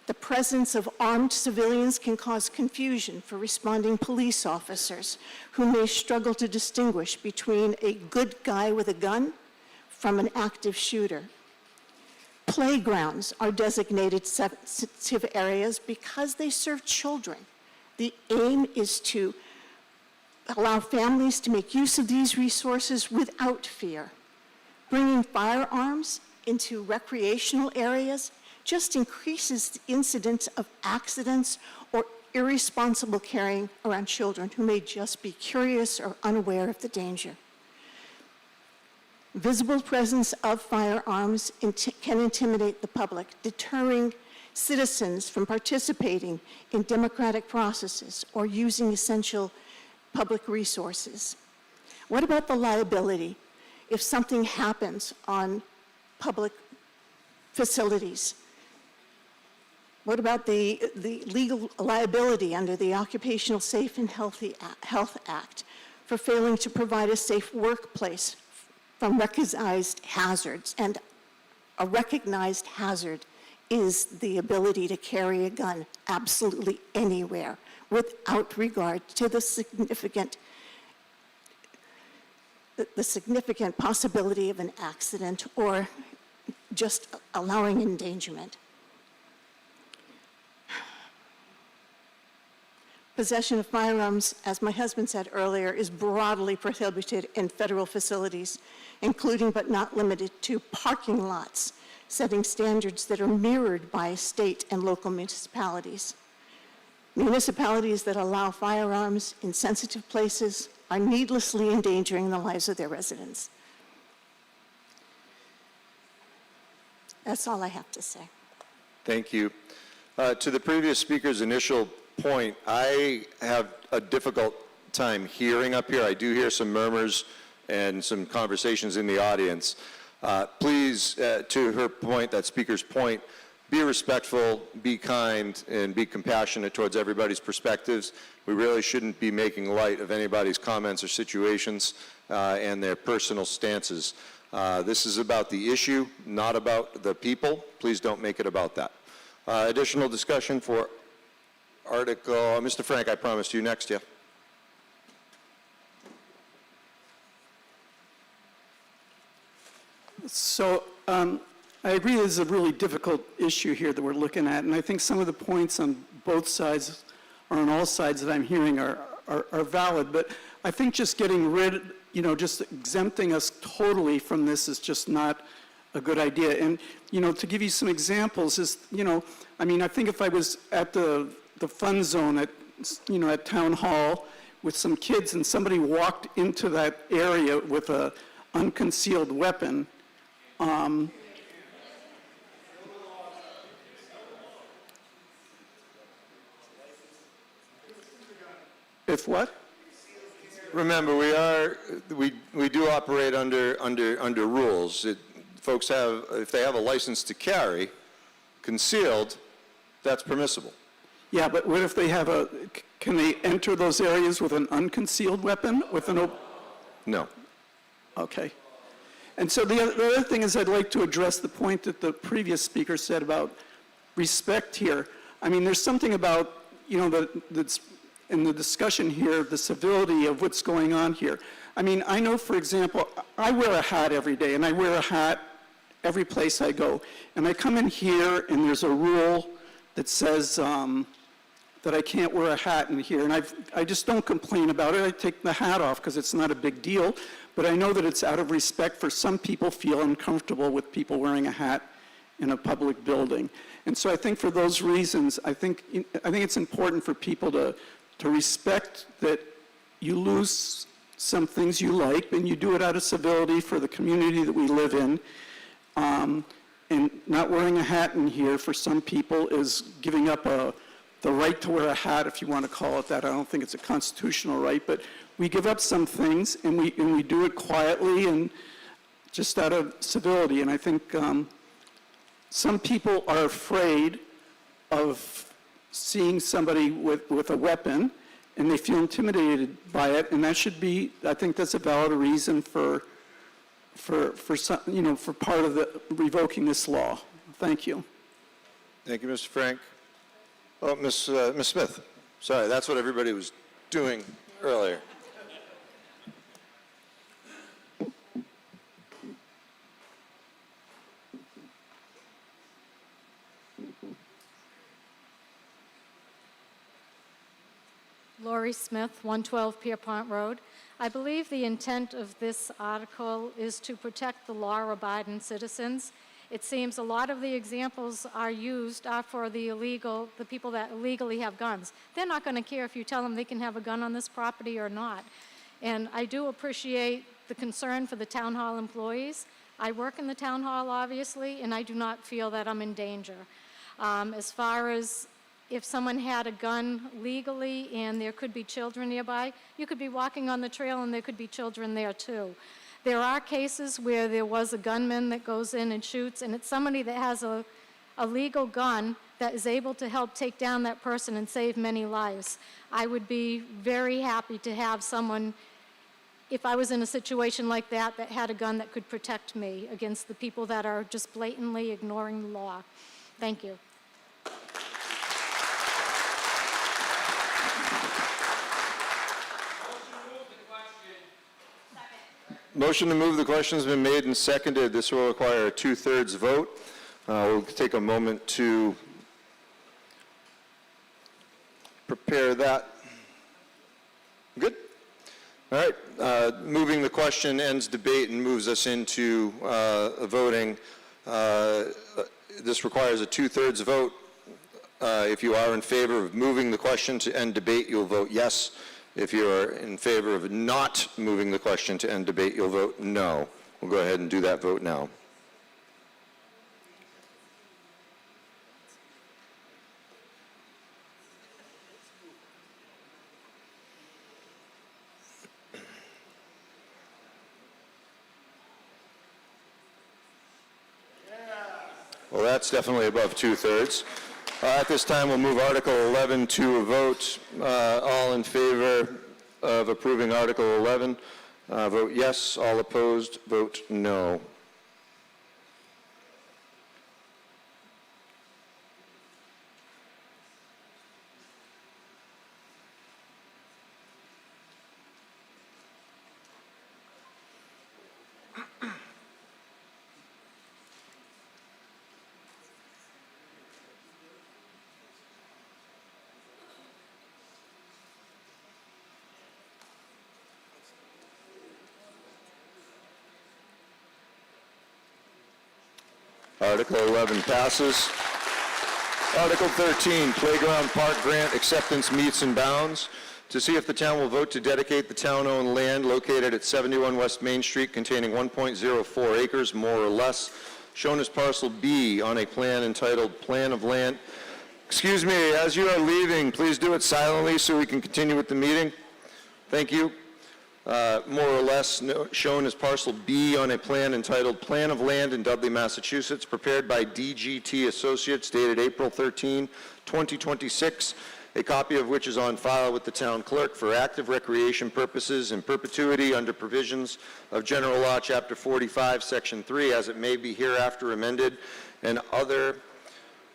The presence of armed civilians can cause confusion for responding police officers who may struggle to distinguish between a good guy with a gun from an active shooter. Playgrounds are designated sensitive areas because they serve children. The aim is to allow families to make use of these resources without fear. Bringing firearms into recreational areas just increases the incidence of accidents or irresponsible carrying around children who may just be curious or unaware of the danger. Visible presence of firearms can intimidate the public, deterring citizens from participating in democratic processes or using essential public resources. What about the liability if something happens on public facilities? What about the legal liability under the Occupational Safe and Health Act for failing to provide a safe workplace from recognized hazards? And a recognized hazard is the ability to carry a gun absolutely anywhere without regard to the significant possibility of an accident or just allowing endangerment. Possession of firearms, as my husband said earlier, is broadly prohibited in federal facilities, including but not limited to parking lots, setting standards that are mirrored by state and local municipalities. Municipalities that allow firearms in sensitive places are needlessly endangering the lives of their residents. That's all I have to say.
Thank you. To the previous speaker's initial point, I have a difficult time hearing up here. I do hear some murmurs and some conversations in the audience. Please, to her point, that speaker's point, be respectful, be kind, and be compassionate towards everybody's perspectives. We really shouldn't be making light of anybody's comments or situations and their personal stances. This is about the issue, not about the people. Please don't make it about that. Additional discussion for Article, Mr. Frank, I promised you next, yeah.
So I agree this is a really difficult issue here that we're looking at, and I think some of the points on both sides, or on all sides that I'm hearing are valid, but I think just getting rid, just exempting us totally from this is just not a good idea. And, to give you some examples is, I think if I was at the fun zone at Town Hall with some kids and somebody walked into that area with a unconcealed weapon, if what?
Remember, we do operate under rules. Folks have, if they have a license to carry, concealed, that's permissible.
Yeah, but what if they have can they enter those areas with an unconcealed weapon?
No.
Okay. And so the other thing is I'd like to address the point that the previous speaker said about respect here. I mean, there's something about, that's in the discussion here, the civility of what's going on here. I mean, I know, for example, I wear a hat every day, and I wear a hat every place I go. And I come in here, and there's a rule that says that I can't wear a hat in here. And I just don't complain about it. I take the hat off because it's not a big deal. But I know that it's out of respect for some people feel uncomfortable with people wearing a hat in a public building. And so I think for those reasons, I think it's important for people to respect that you lose some things you like, and you do it out of civility for the community that we live in. And not wearing a hat in here for some people is giving up a the right to wear a hat, if you want to call it that. I don't think it's a constitutional right, but we give up some things, and we do it quietly and just out of civility. And I think some people are afraid of seeing somebody with a weapon, and they feel intimidated by it, and that should be, I think that's a valid reason for some, for part of the revoking this law. Thank you.
Thank you, Mr. Frank. Oh, Ms. Smith. Sorry, that's what everybody was doing earlier.
Lori Smith, 112 Pierpont Road. I believe the intent of this article is to protect the law-abiding citizens. It seems a lot of the examples are for the people that illegally have guns. They're not going to care if you tell them they can have a gun on this property or not. And I do appreciate the concern for the town hall employees. I work in the town hall, obviously, and I do not feel that I'm in danger. As far as if someone had a gun legally and there could be children nearby, you could be walking on the trail and there could be children there too. There are cases where there was a gunman that goes in and shoots, and it's somebody that has a legal gun that is able to help take down that person and save many lives. I would be very happy to have someone, if I was in a situation like that had a gun that could protect me against the people that are just blatantly ignoring the law. Thank you.
Motion to move the question has been made and seconded. This will require a 2/3 vote. We'll take a moment to prepare that. Good? All right. Moving the question ends debate and moves us into voting. This requires a 2/3 vote. If you are in favor of moving the question to end debate, you'll vote yes. If you are in favor of not moving the question to end debate, you'll vote no. We'll go ahead and do that vote now. Well, that's definitely above 2/3. At this time, we'll move Article 11 to a vote. All in favor of approving Article 11, vote yes. All opposed, vote no. Article 11 passes. Article 13, Playground Park Grant Acceptance Meets and Bounds. To see if the town will vote to dedicate the town-owned land located at 71 West Main Street containing 1.04 acres, more or less, shown as Parcel B on a plan entitled Plan of Land. Excuse me, as you are leaving, please do it silently so we can continue with the meeting. Thank you. More or less shown as Parcel B on a plan entitled Plan of Land in Dudley, Massachusetts, prepared by DGT Associates, dated April 13, 2026, a copy of which is on file with the town clerk for active recreation purposes in perpetuity under provisions of General Law, Chapter 45, Section 3, as it may be hereafter amended, and other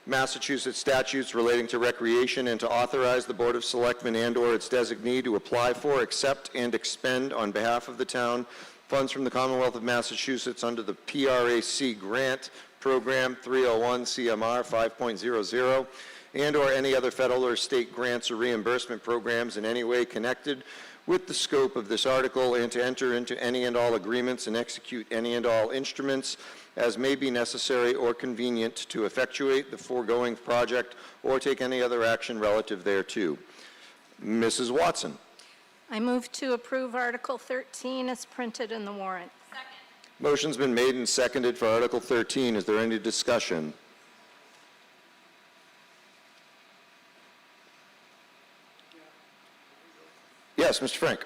Massachusetts statutes relating to recreation, and to authorize the Board of Selectmen and/or its designee to apply for, accept, and expend on behalf of the town funds from the Commonwealth of Massachusetts under the PRAC Grant Program 301 CMR 5.00, and/or any other federal or state grants or reimbursement programs in any way connected with the scope of this article, and to enter into any and all agreements and execute any and all instruments as may be necessary or convenient to effectuate the foregoing project or take any other action relative thereto. Mrs. Watson.
I move to approve Article 13 as printed in the warrant.
Motion's been made and seconded for Article 13. Is there any discussion? Yes, Mr. Frank.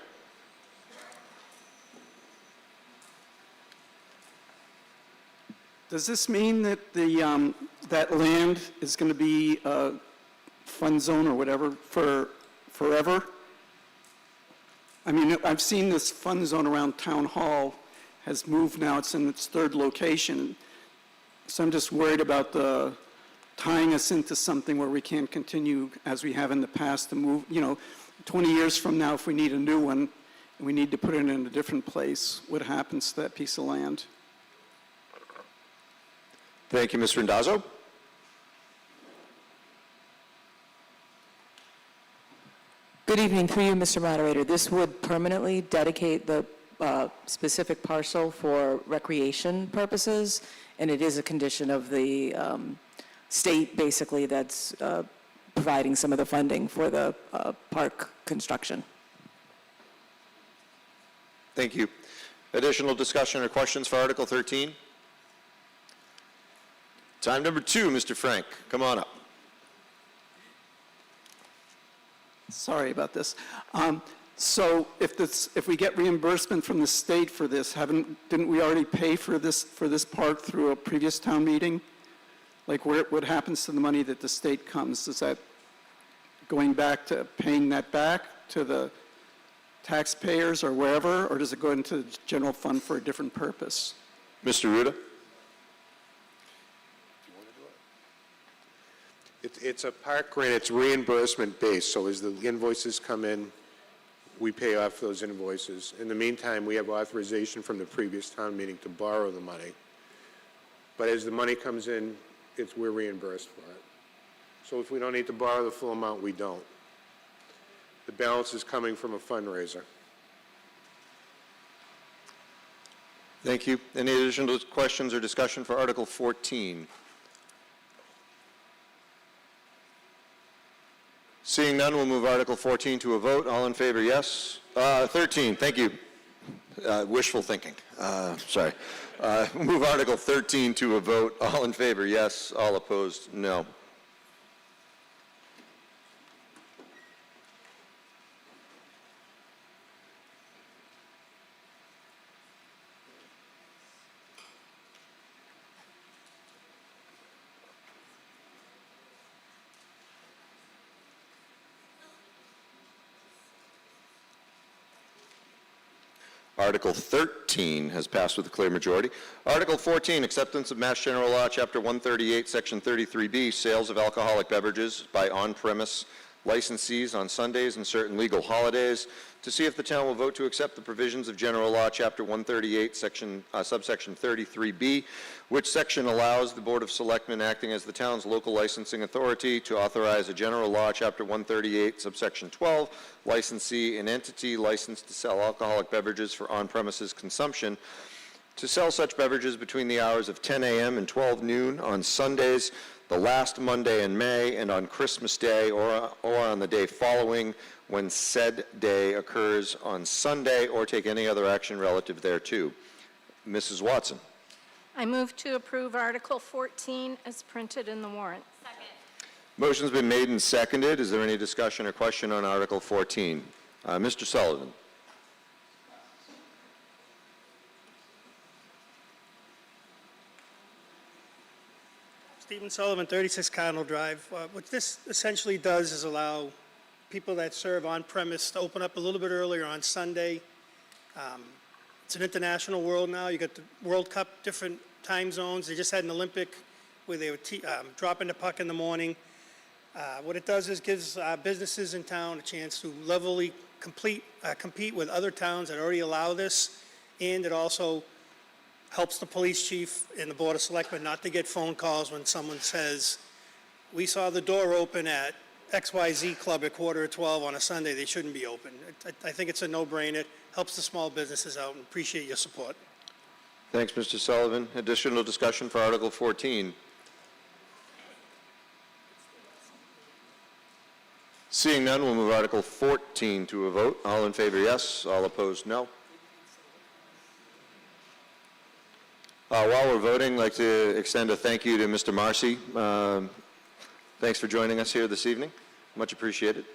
Does this mean that the, that land is going to be a fund zone or whatever for forever? I mean, I've seen this fund zone around Town Hall has moved now. It's in its third location. So I'm just worried about the tying us into something where we can't continue as we have in the past to move, 20 years from now, if we need a new one, and we need to put it in a different place, what happens to that piece of land?
Thank you, Mr. Randazzo.
Good evening, through you, Mr. Moderator. This would permanently dedicate the specific parcel for recreation purposes, and it is a condition of the state, basically, that's providing some of the funding for the park construction.
Thank you. Additional discussion or questions for Article 13? Time number 2, Mr. Frank. Come on up.
Sorry about this. So if we get reimbursement from the state for this, didn't we already pay for this part through a previous town meeting? Like what happens to the money that the state comes? Is that going back to paying that back to the taxpayers or wherever, or does it go into the general fund for a different purpose?
Mr. Ruda?
It's a park grant, it's reimbursement based, so as the invoices come in, we pay off those invoices. In the meantime, we have authorization from the previous town meeting to borrow the money. But as the money comes in, we're reimbursed for it. So if we don't need to borrow the full amount, we don't. The balance is coming from a fundraiser.
Thank you. Any additional questions or discussion for Article 14? Seeing none, we'll move Article 14 to a vote. All in favor, yes. 13, thank you. Wishful thinking. Sorry. Move Article 13 to a vote. All in favor, yes. All opposed, no. Article 13 has passed with a clear majority. Article 14, acceptance of Mass General Law, Chapter 138, Section 33B, sales of alcoholic beverages by on-premise licensees on Sundays and certain legal holidays, to see if the town will vote to accept the provisions of General Law, Chapter 138, subsection 33B, which section allows the Board of Selectmen, acting as the town's local licensing authority, to authorize a General Law, Chapter 138, subsection 12, licensee, an entity licensed to sell alcoholic beverages for on-premises consumption, to sell such beverages between the hours of 10 a.m. and 12 noon on Sundays, the last Monday in May, and on Christmas Day or on the day following, when said day occurs on Sunday, or take any other action relative thereto. Mrs. Watson.
I move to approve Article 14 as printed in the warrant.
Motion's been made and seconded. Is there any discussion or question on Article 14? Mr. Sullivan.
Stephen Sullivan, 36 Cardinal Drive. What this essentially does is allow people that serve on-premise to open up a little bit earlier on Sunday. It's an international world now. You got the World Cup, different time zones. They just had an Olympic where they were dropping the puck in the morning. What it does is gives businesses in town a chance to levelly compete with other towns that already allow this, and it also helps the police chief and the Board of Selectmen not to get phone calls when someone says, we saw the door open at XYZ Club at 11:45 on a Sunday, they shouldn't be open. I think it's a no-brainer, helps the small businesses out, and appreciate your support.
Thanks, Mr. Sullivan. Additional discussion for Article 14. Seeing none, we'll move Article 14 to a vote. All in favor, yes. All opposed, no. While we're voting, I'd like to extend a thank you to Mr. Marcy. Thanks for joining us here this evening. Much appreciated.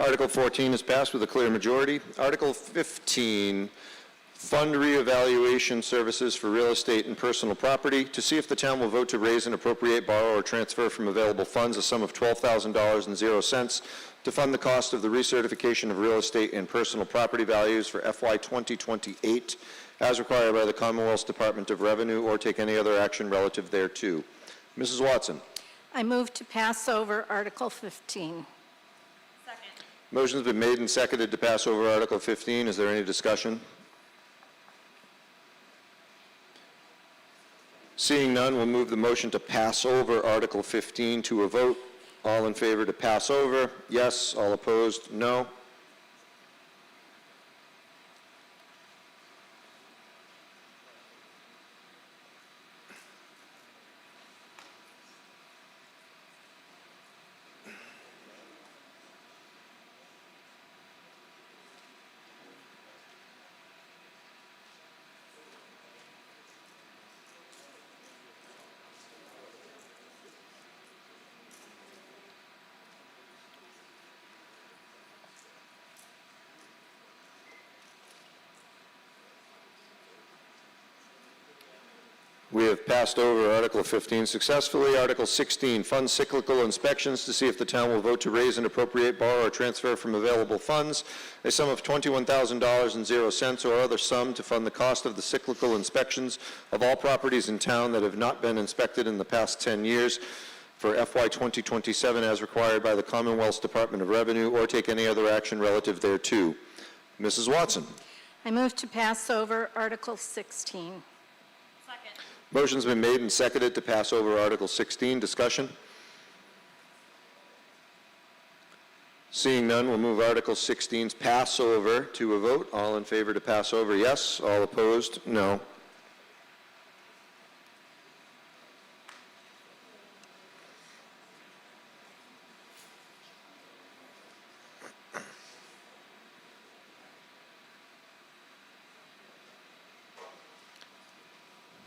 Article 14 is passed with a clear majority. Article 15, fund reevaluation services for real estate and personal property. To see if the town will vote to raise and appropriate, borrow, or transfer from available funds a sum of $12,000.00 to fund the cost of the recertification of real estate and personal property values for FY 2028 as required by the Commonwealth's Department of Revenue, or take any other action relative thereto. Mrs. Watson.
I move to pass over Article 15.
Motion's been made and seconded to pass over Article 15. Is there any discussion? Seeing none, we'll move the motion to pass over Article 15 to a vote. All in favor to pass over, yes. All opposed, no. We have passed over Article 15 successfully. Article 16, fund cyclical inspections. To see if the town will vote to raise and appropriate, borrow, or transfer from available funds a sum of $21,000.00 or other sum to fund the cost of the cyclical inspections of all properties in town that have not been inspected in the past 10 years for FY 2027 as required by the Commonwealth's Department of Revenue, or take any other action relative thereto. Mrs. Watson.
I move to pass over Article 16.
Motion's been made and seconded to pass over Article 16. Discussion? Seeing none, we'll move Article 16's pass over to a vote. All in favor to pass over, yes. All opposed, no.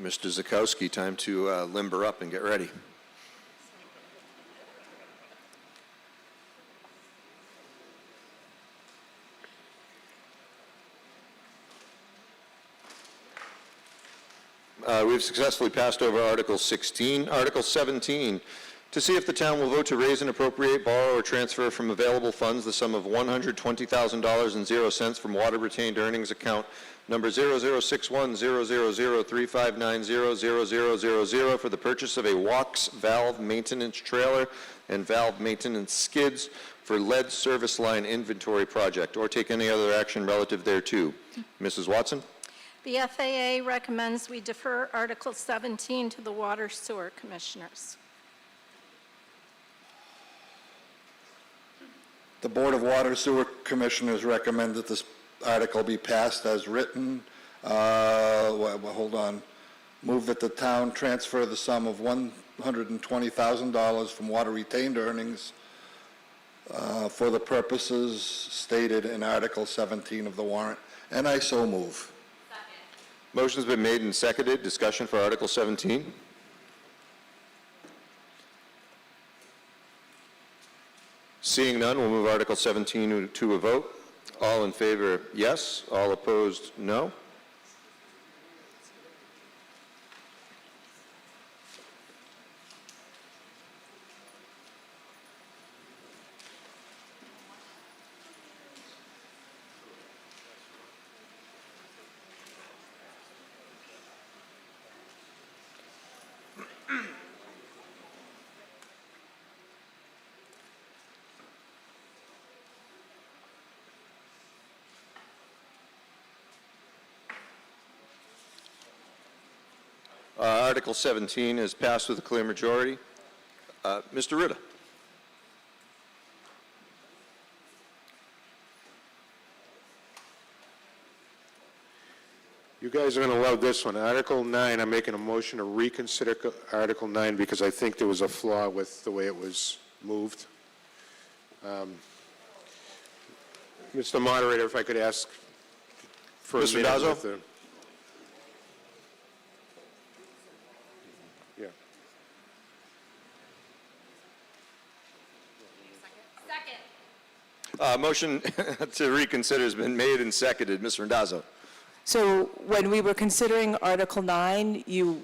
Mr. Zakowski, time to limber up and get ready. We've successfully passed over Article 16. Article 17, to see if the town will vote to raise and appropriate, borrow, or transfer from available funds the sum of $120,000.00 from water retained earnings account number 0061000359000000 for the purchase of a WOX valve maintenance trailer and valve maintenance skids for lead service line inventory project, or take any other action relative thereto. Mrs. Watson?
The FAA recommends we defer Article 17 to the Water Sewer Commissioners.
The Board of Water Sewer Commissioners recommend that this article be passed as written. Hold on. Move that the town transfer the sum of $120,000 from water retained earnings for the purposes stated in Article 17 of the warrant, and I so move.
Motion's been made and seconded. Discussion for Article 17. Seeing none, we'll move Article 17 to a vote. All in favor, yes. All opposed, no. Article 17 is passed with a clear majority. Mr. Ritter.
You guys are going to love this one. Article 9, I'm making a motion to reconsider Article 9 because I think there was a flaw with the way it was moved. Mr. Moderator, if I could ask for
Mr.
a minute
Dazzo?
with the... Yeah.
Motion to reconsider has been made and seconded. Mr. Randazzo.
So when we were considering Article 9, you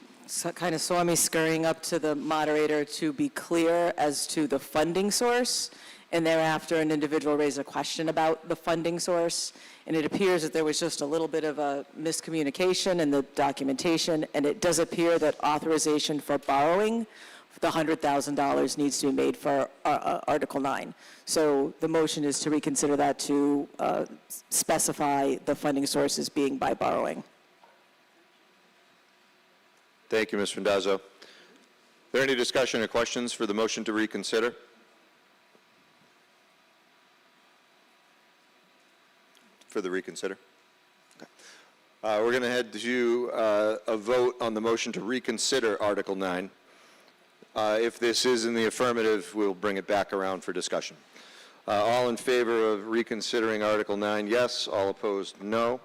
kind of saw me scurrying up to the moderator to be clear as to the funding source, and thereafter an individual raised a question about the funding source, and it appears that there was just a little bit of a miscommunication in the documentation, and it does appear that authorization for borrowing the $100,000 needs to be made for Article 9. So the motion is to reconsider that to specify the funding sources being by borrowing.
Thank you, Mr. Randazzo. Are there any discussion or questions for the motion to reconsider? For the reconsider? Okay. We're going to head to a vote on the motion to reconsider Article 9. If this is in the affirmative, we'll bring it back around for discussion. All in favor of reconsidering Article 9, yes. All opposed, no.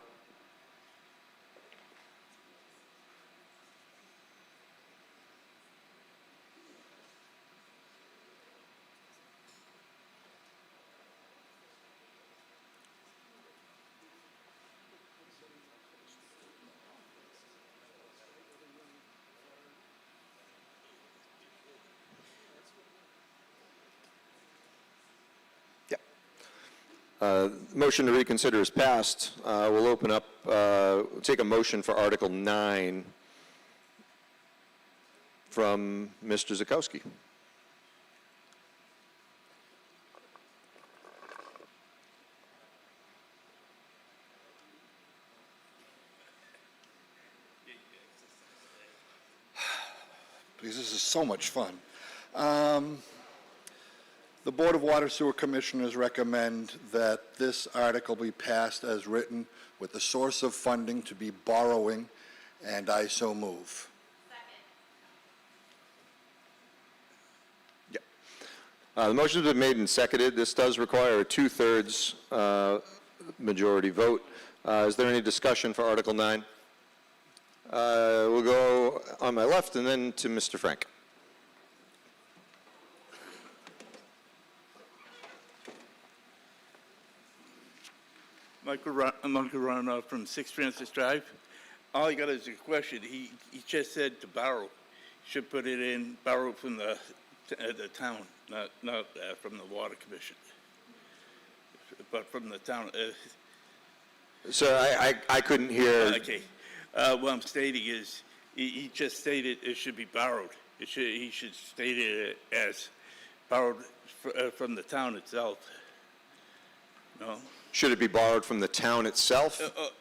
Motion to reconsider is passed. We'll open up, take a motion for Article 9 from Mr. Zukowski.
Please, this is so much fun. The Board of Water Sewer Commissioners recommend that this article be passed as written with the source of funding to be borrowing, and I so move.
Yeah. The motion has been made and seconded. This does require a 2/3 majority vote. Is there any discussion for Article 9? We'll go on my left and then to Mr. Frank.
Michael Ronoff from 6 Francis Drive. All I got is a question. He just said to borrow. Should put it in, borrow from the town, not from the Water Commission, but from the town.
Sir, I couldn't hear.
Okay. What I'm stating is, he just stated it should be borrowed. He should state it as borrowed from the town itself. No?
Should it be borrowed from the town itself?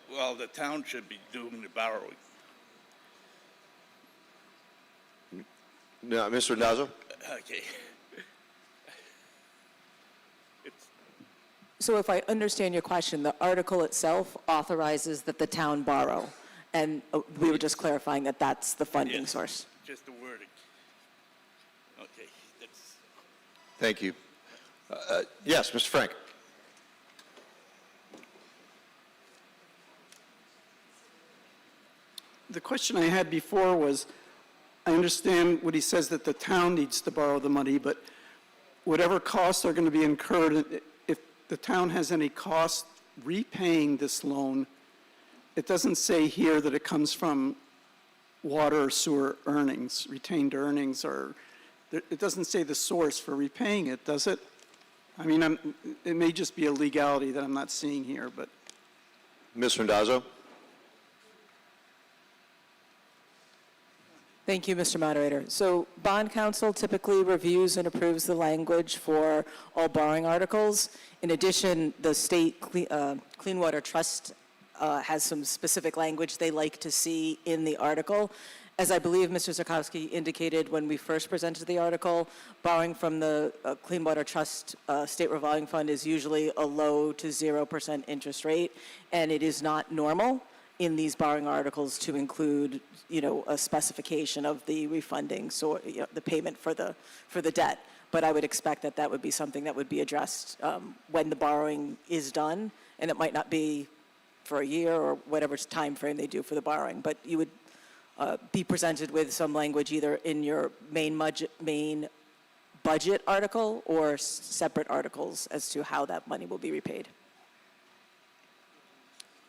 Well, the town should be doing the borrowing.
No, Mr. Randazzo?
Okay.
So if I understand your question, the article itself authorizes that the town borrow, and we were just clarifying that that's the funding source.
Just the wording. Okay.
Thank you. Yes, Mr. Frank.
The question I had before was, I understand what he says that the town needs to borrow the money, but whatever costs are going to be incurred, if the town has any cost repaying this loan, it doesn't say here that it comes from water or sewer earnings, retained earnings, or it doesn't say the source for repaying it, does it? I mean, it may just be a legality that I'm not seeing here, but.
Ms. Randazzo?
Thank you, Mr. Moderator. So bond counsel typically reviews and approves the language for all borrowing articles. In addition, the state Clean Water Trust has some specific language they like to see in the article. As I believe Mr. Zukowski indicated when we first presented the article, borrowing from the Clean Water Trust State Revolving Fund is usually a low to 0% interest rate, and it is not normal in these borrowing articles to include, a specification of the refunding, so the payment for the debt. But I would expect that that would be something that would be addressed when the borrowing is done, and it might not be for a year or whatever time frame they do for the borrowing. But you would be presented with some language either in your main budget article or separate articles as to how that money will be repaid.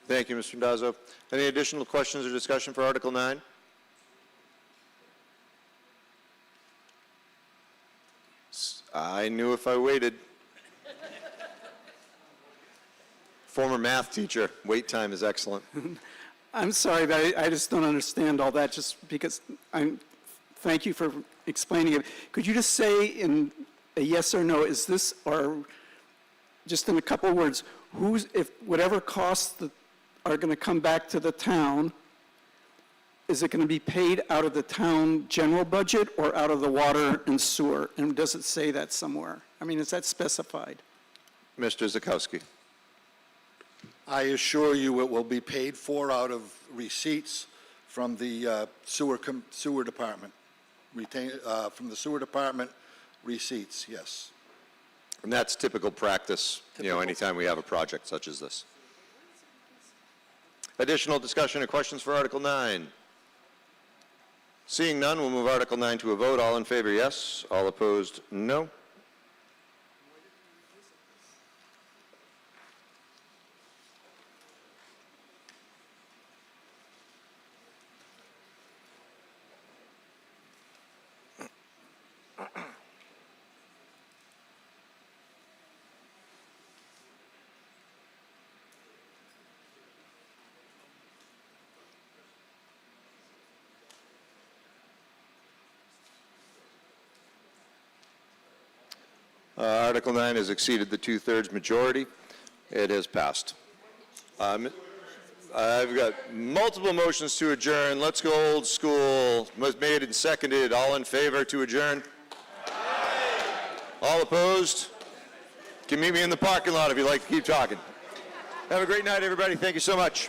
Thank you, Mr. Dazzo. Any additional questions or discussion for Article 9? I knew if I waited. Former math teacher, wait time is excellent.
I'm sorry, but I just don't understand all that, just because thank you for explaining it. Could you just say in a yes or no, is this, or just in a couple of words, if whatever costs that are going to come back to the town, is it going to be paid out of the town general budget or out of the water and sewer? And does it say that somewhere? I mean, is that specified?
Mr. Zakowski.
I assure you it will be paid for out of receipts from the sewer department. From the sewer department receipts, yes.
And that's typical practice, anytime we have a project such as this. Additional discussion or questions for Article 9? Seeing none, we'll move Article 9 to a vote. All in favor, yes. All opposed, no. Article 9 has exceeded the two-thirds majority. It has passed. I've got multiple motions to adjourn. Let's go old school. Was made and seconded. All in favor to adjourn? All opposed? You can meet me in the parking lot if you'd like to keep talking. Have a great night, everybody. Thank you so much.